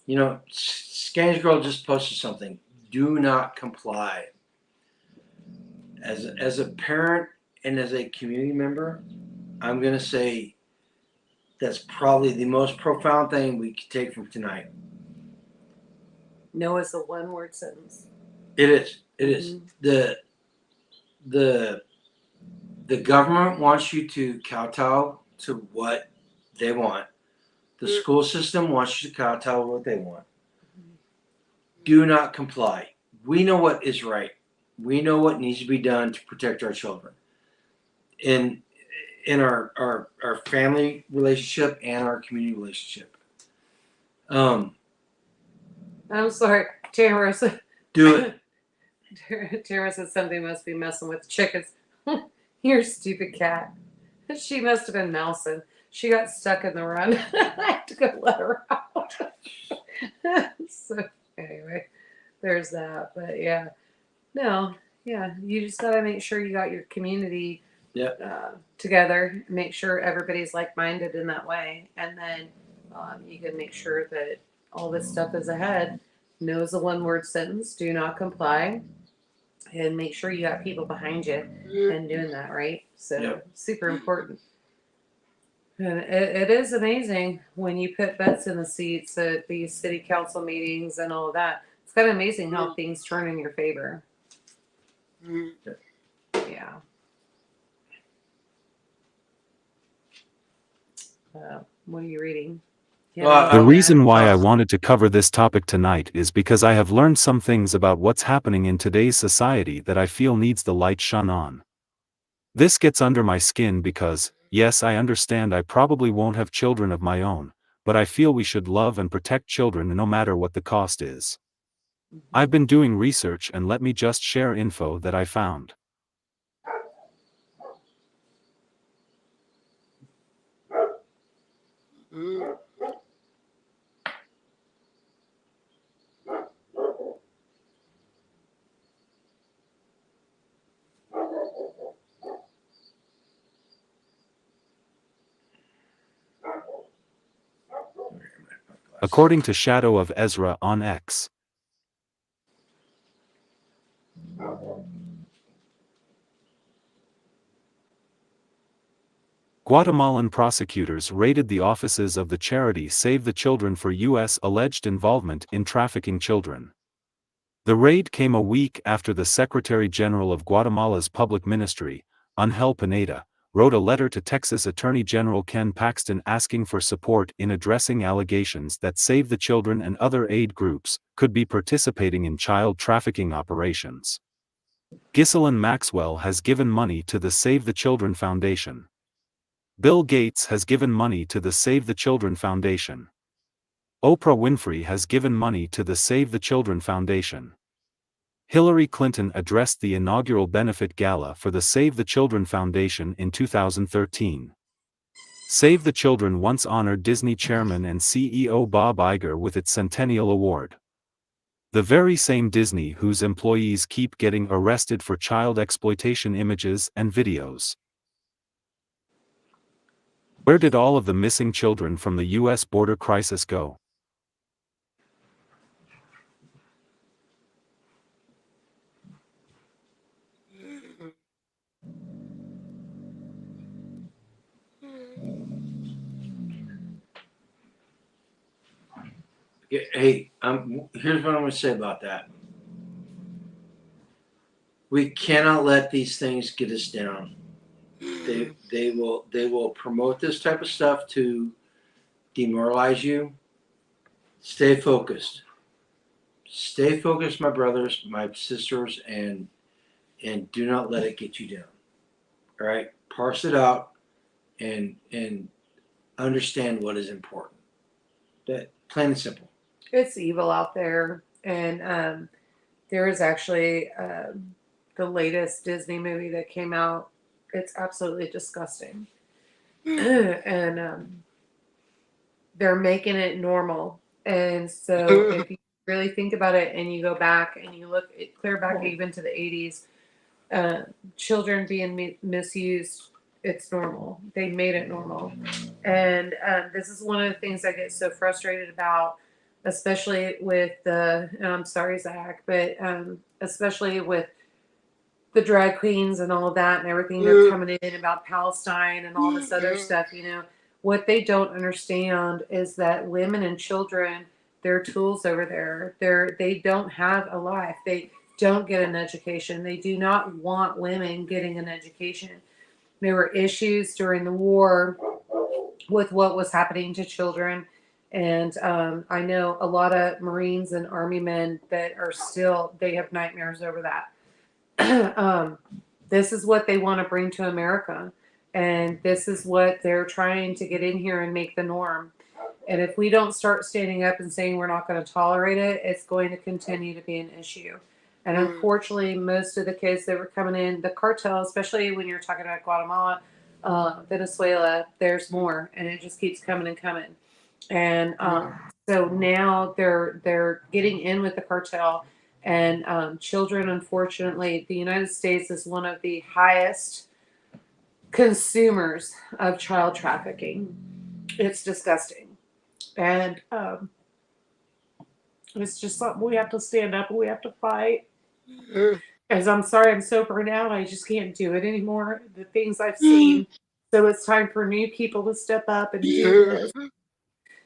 You know, Scans Girl just posted something. Do not comply. As a parent and as a community member, I'm going to say that's probably the most profound thing we could take from tonight. No is a one-word sentence. It is. It is. The government wants you to kowtow to what they want. The school system wants you to kowtow to what they want. Do not comply. We know what is right. We know what needs to be done to protect our children. In our family relationship and our community relationship. I'm sorry, Tamara said. Do it. Tamara said something must be messing with the chickens. Your stupid cat. She must have been mousing. She got stuck in the run. I had to go let her out. So anyway, there's that. But yeah, no, yeah, you just gotta make sure you got your community together. Make sure everybody's like-minded in that way, and then you can make sure that all this stuff is ahead. No is a one-word sentence. Do not comply, and make sure you got people behind you and doing that right. So super important. And it is amazing when you put butts in the seats at these city council meetings and all of that. It's kind of amazing how things turn in your favor. Yeah. What are you reading? The reason why I wanted to cover this topic tonight is because I have learned some things about what's happening in today's society that I feel needs the light shone on. This gets under my skin because, yes, I understand I probably won't have children of my own, but I feel we should love and protect children no matter what the cost is. I've been doing research and let me just share info that I found. According to Shadow of Ezra on X. Guatemalan prosecutors raided the offices of the charity Save the Children for U.S. alleged involvement in trafficking children. The raid came a week after the Secretary General of Guatemala's public ministry, Ángel Pineda, wrote a letter to Texas Attorney General Ken Paxton asking for support in addressing allegations that Save the Children and other aid groups could be participating in child trafficking operations. Ghislaine Maxwell has given money to the Save the Children Foundation. Bill Gates has given money to the Save the Children Foundation. Oprah Winfrey has given money to the Save the Children Foundation. Hillary Clinton addressed the inaugural benefit gala for the Save the Children Foundation in 2013. Save the Children once honored Disney chairman and CEO Bob Iger with its Centennial Award. The very same Disney whose employees keep getting arrested for child exploitation images and videos. Where did all of the missing children from the U.S. border crisis go? Hey, here's what I'm going to say about that. We cannot let these things get us down. They will promote this type of stuff to demoralize you. Stay focused. Stay focused, my brothers, my sisters, and do not let it get you down. All right? Parse it out and understand what is important. That plain and simple. It's evil out there, and there is actually the latest Disney movie that came out. It's absolutely disgusting, and they're making it normal. And so, if you really think about it, and you go back and you look, clear back even to the 80s, children being misused. It's normal. They made it normal, and this is one of the things I get so frustrated about. Especially with I'm sorry, Zach, but especially with the drag queens and all of that and everything they're coming in about Palestine and all this other stuff, what they don't understand is that women and children, they're tools over there. They don't have a life. They don't get an education. They do not want women getting an education. There were issues during the war with what was happening to children. And I know a lot of Marines and Army men that are still, they have nightmares over that. This is what they want to bring to America. And this is what they're trying to get in here and make the norm. And if we don't start standing up and saying we're not going to tolerate it, it's going to continue to be an issue. And unfortunately, most of the kids that were coming in, the cartel, especially when you're talking about Guatemala, Venezuela, there's more. And it just keeps coming and coming. And so now they're getting in with the cartel, and children, unfortunately, the United States is one of the highest consumers of child trafficking. It's disgusting. And it's just something we have to stand up and we have to fight. As I'm sorry, I'm so burned out. I just can't do it anymore. The things I've seen. So it's time for new people to step up and do this.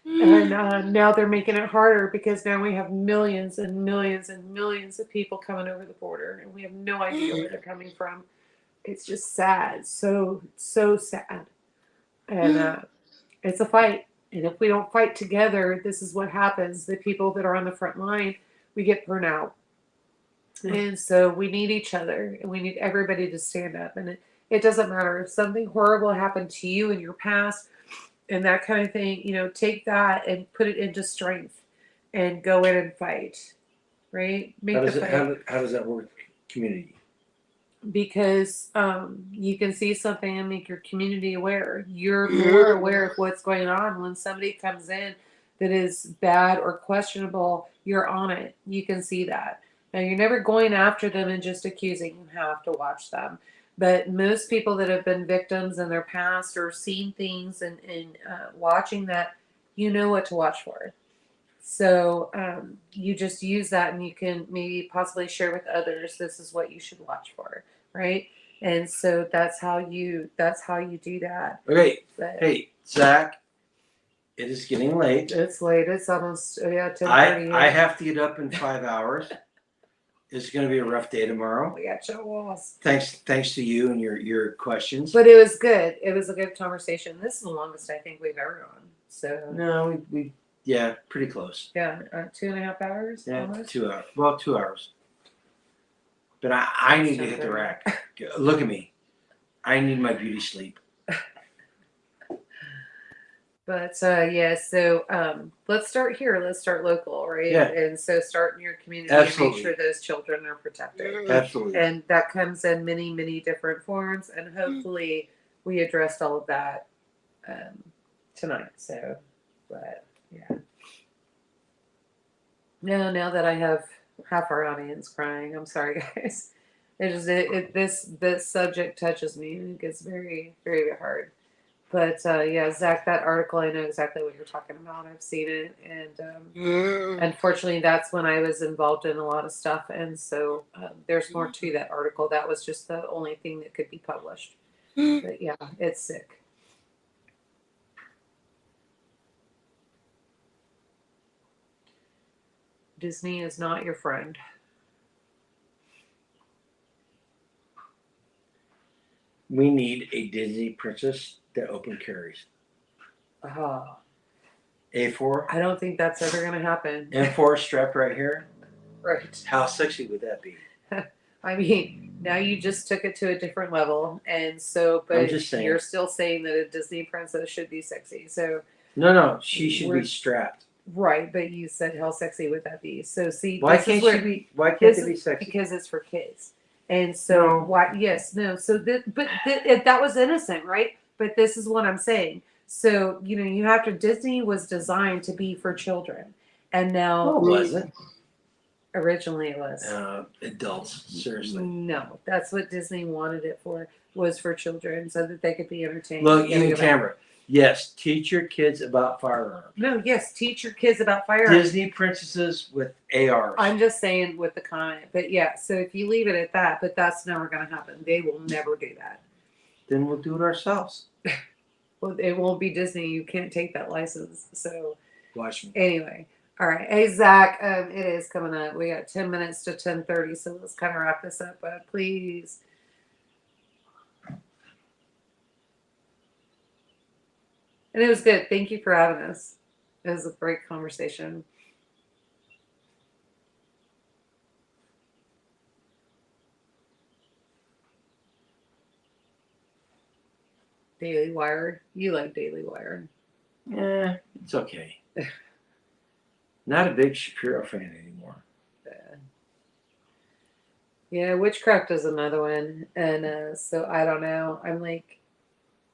And now they're making it harder because now we have millions and millions and millions of people coming over the border, and we have no idea where they're coming from. It's just sad, so sad. And it's a fight. And if we don't fight together, this is what happens. The people that are on the front line, we get burnt out. And so we need each other, and we need everybody to stand up. And it doesn't matter if something horrible happened to you in your past and that kind of thing, take that and put it into strength and go in and fight, right? How does that work with community? Because you can see something and make your community aware. You're more aware of what's going on. When somebody comes in that is bad or questionable, you're on it. You can see that. Now, you're never going after them and just accusing. You have to watch them. But most people that have been victims in their past or seen things and watching that, you know what to watch for. So you just use that, and you can maybe possibly share with others. This is what you should watch for, right? And so that's how you do that. Okay. But hey, Zach, it is getting late. It's late. It's almost 10:30. I have to get up in 5 hours. It's going to be a rough day tomorrow. We got your walls. Thanks to you and your questions. But it was good. It was a good conversation. This is the longest I think we've ever gone. So No, we yeah, pretty close. yeah, 2.5 hours. Yeah, Almost. 2 hours. Well, 2 hours. But I need to hit the rack. Look at me. I need my beauty sleep. But yeah, so let's start here. Let's start local, right? Yeah. And so start in your community Absolutely. and make sure those children are protected. Absolutely. And that comes in many, many different forms. And hopefully we addressed all of that tonight. So, but yeah. No, now that I have half our audience crying, I'm sorry, guys. This subject touches me and it gets very, very hard. But yeah, Zach, that article, I know exactly what you're talking about. I've seen it, and unfortunately, that's when I was involved in a lot of stuff, and so there's more to that article. That was just the only thing that could be published. But yeah, it's sick. Disney is not your friend. We need a Disney princess that open carries. A4, I don't think that's ever going to happen. M4 strapped right here. Right. How sexy would that be? I mean, now you just took it to a different level, and so, I'm but just saying. you're still saying that a Disney princess should be sexy. So, No, she should We're- be strapped. right, but you said how sexy would that be? So, see, Why this can't is where, she be? Why can't this they be is sexy? because it's for kids, and so No. why? Yes, no. So, that was innocent, right? But this is what I'm saying. So, you have to. Disney was designed to be for children, and now No, it wasn't. originally it was. Adults, seriously. No, that's what Disney wanted it for. Was for children so that they could be entertained. Look, Getting even about- camera. Yes, teach your kids about firearms. No, yes, teach your kids about firearms. Disney princesses with ARs. I'm just saying with the comment, but yeah. So if you leave it at that, but that's never going to happen. They will never do that. Then we'll do it ourselves. Well, it won't be Disney. You can't take that license. So Watch me. anyway, all right. Hey Zach, it is coming up. We got 10 minutes to 10:30, so let's kind of wrap this up. But please. And it was good. Thank you for having us. It was a great conversation. Daily Wire. You like Daily Wire. Yeah, it's okay. Not a big Shapiro fan anymore. Yeah, witchcraft is another one. And so I don't know. I'm like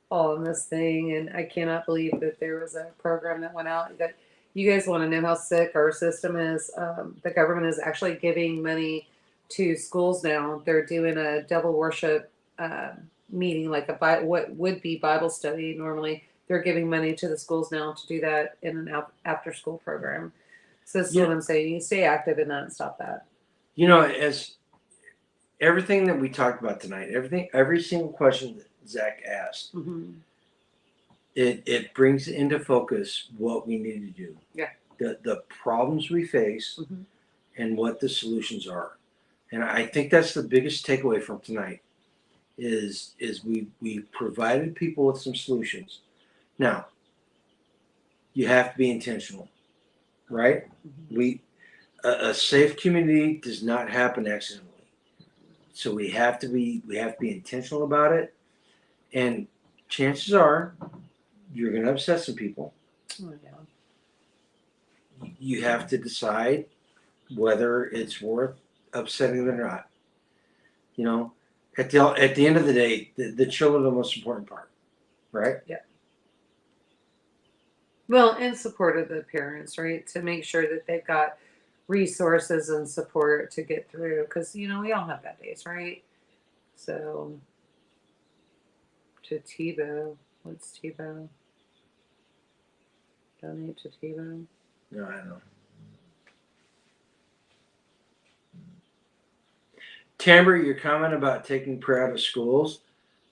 all in this thing, and I cannot believe that there was a program that went out that you guys want to know how sick our system is. The government is actually giving money to schools now. They're doing a devil worship meeting, like what would be Bible study normally. They're giving money to the schools now to do that in an after school program. So this is what I'm saying. You stay active in that and stop that. You know, as everything that we talked about tonight, every single question that Zach asked, Mm-hmm. it brings into focus what we need to do. Yeah. The problems we face Mhm. and what the solutions are. And I think that's the biggest takeaway from tonight is we provided people with some solutions. Now, you have to be intentional, right? Mhm. A safe community does not happen accidentally. So we have to be intentional about it. And chances are you're going to upset some people. Oh, yeah. You have to decide whether it's worth upsetting them or not. You know, at the end of the day, the children are the most important part, right? Well, in support of the parents, right? To make sure that they've got resources and support to get through. Because, we all have bad days, right? So, to TiVo. What's TiVo? Donate to TiVo. No, I don't know. Tamber, your comment about taking prayer out of schools,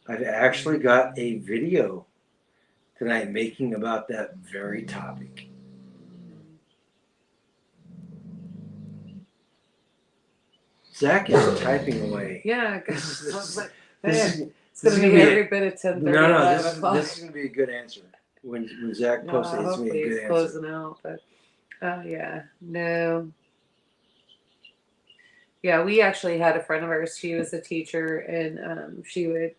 I've actually got a video tonight making about that very topic. Zach is typing away. Yeah, This is- I was like, this man, is- it's this is gonna be gonna be every bit of 10:30. No, 11 this o'clock. is going to be a good answer. When Zach No, posts it, it's going to hopefully be a he's good answer. closing out, but yeah, no. Yeah, we actually had a friend of ours. She was a teacher, and she would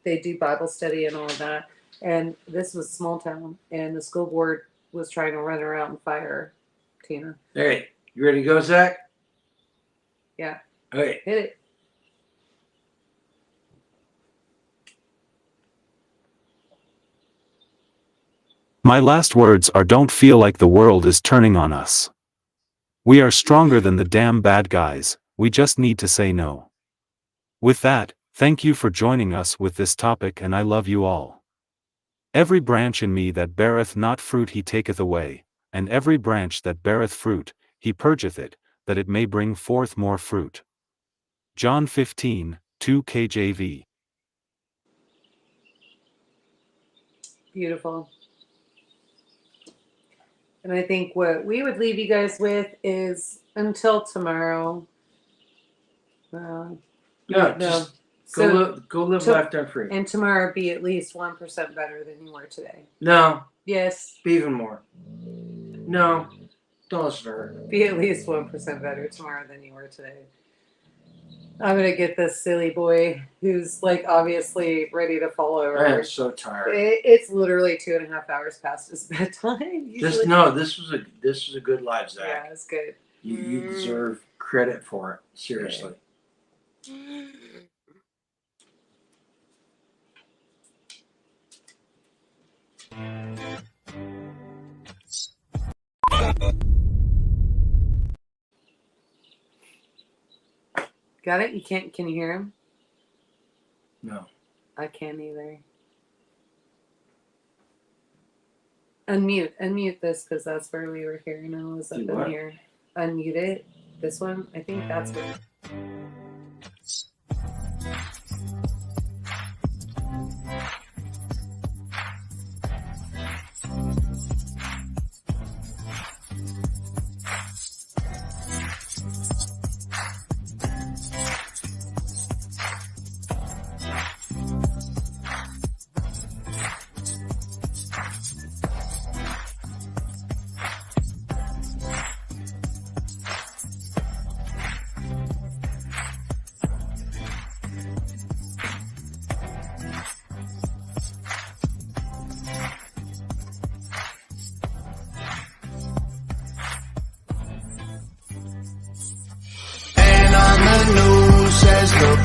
they do Bible study and all of that. And this was small town, and the school board was trying to run her out and fire Tina. Hey, you ready to go, Zach? Yeah. Okay. Hit it. My last words are don't feel like the world is turning on us. We are stronger than the damn bad guys, we just need to say no. With that, thank you for joining us with this topic and I love you all. Every branch in me that beareth not fruit he taketh away, and every branch that beareth fruit, he purgeth it, that it may bring forth more fruit. John 15, 2 KJV. Beautiful. And I think what we would leave you guys with is until tomorrow. No, no. just So, go live to- life done free. and tomorrow be at least 1% better than you were today. No, Yes, be even more. No, don't listen to her. be at least 1% better tomorrow than you were today. I'm gonna get this silly boy who's like obviously ready to fall over. I am so tired. It's literally 2.5 hours past his bedtime. This Usually. this was a good live, Zach. Yeah, it's good. You deserve credit for it. Seriously. Got it? You can't? Can you hear him? No. I can't either. Unmute this because that's where we were hearing all was up Do in what? here. Unmute it. This one. I think that's what. And on the news says the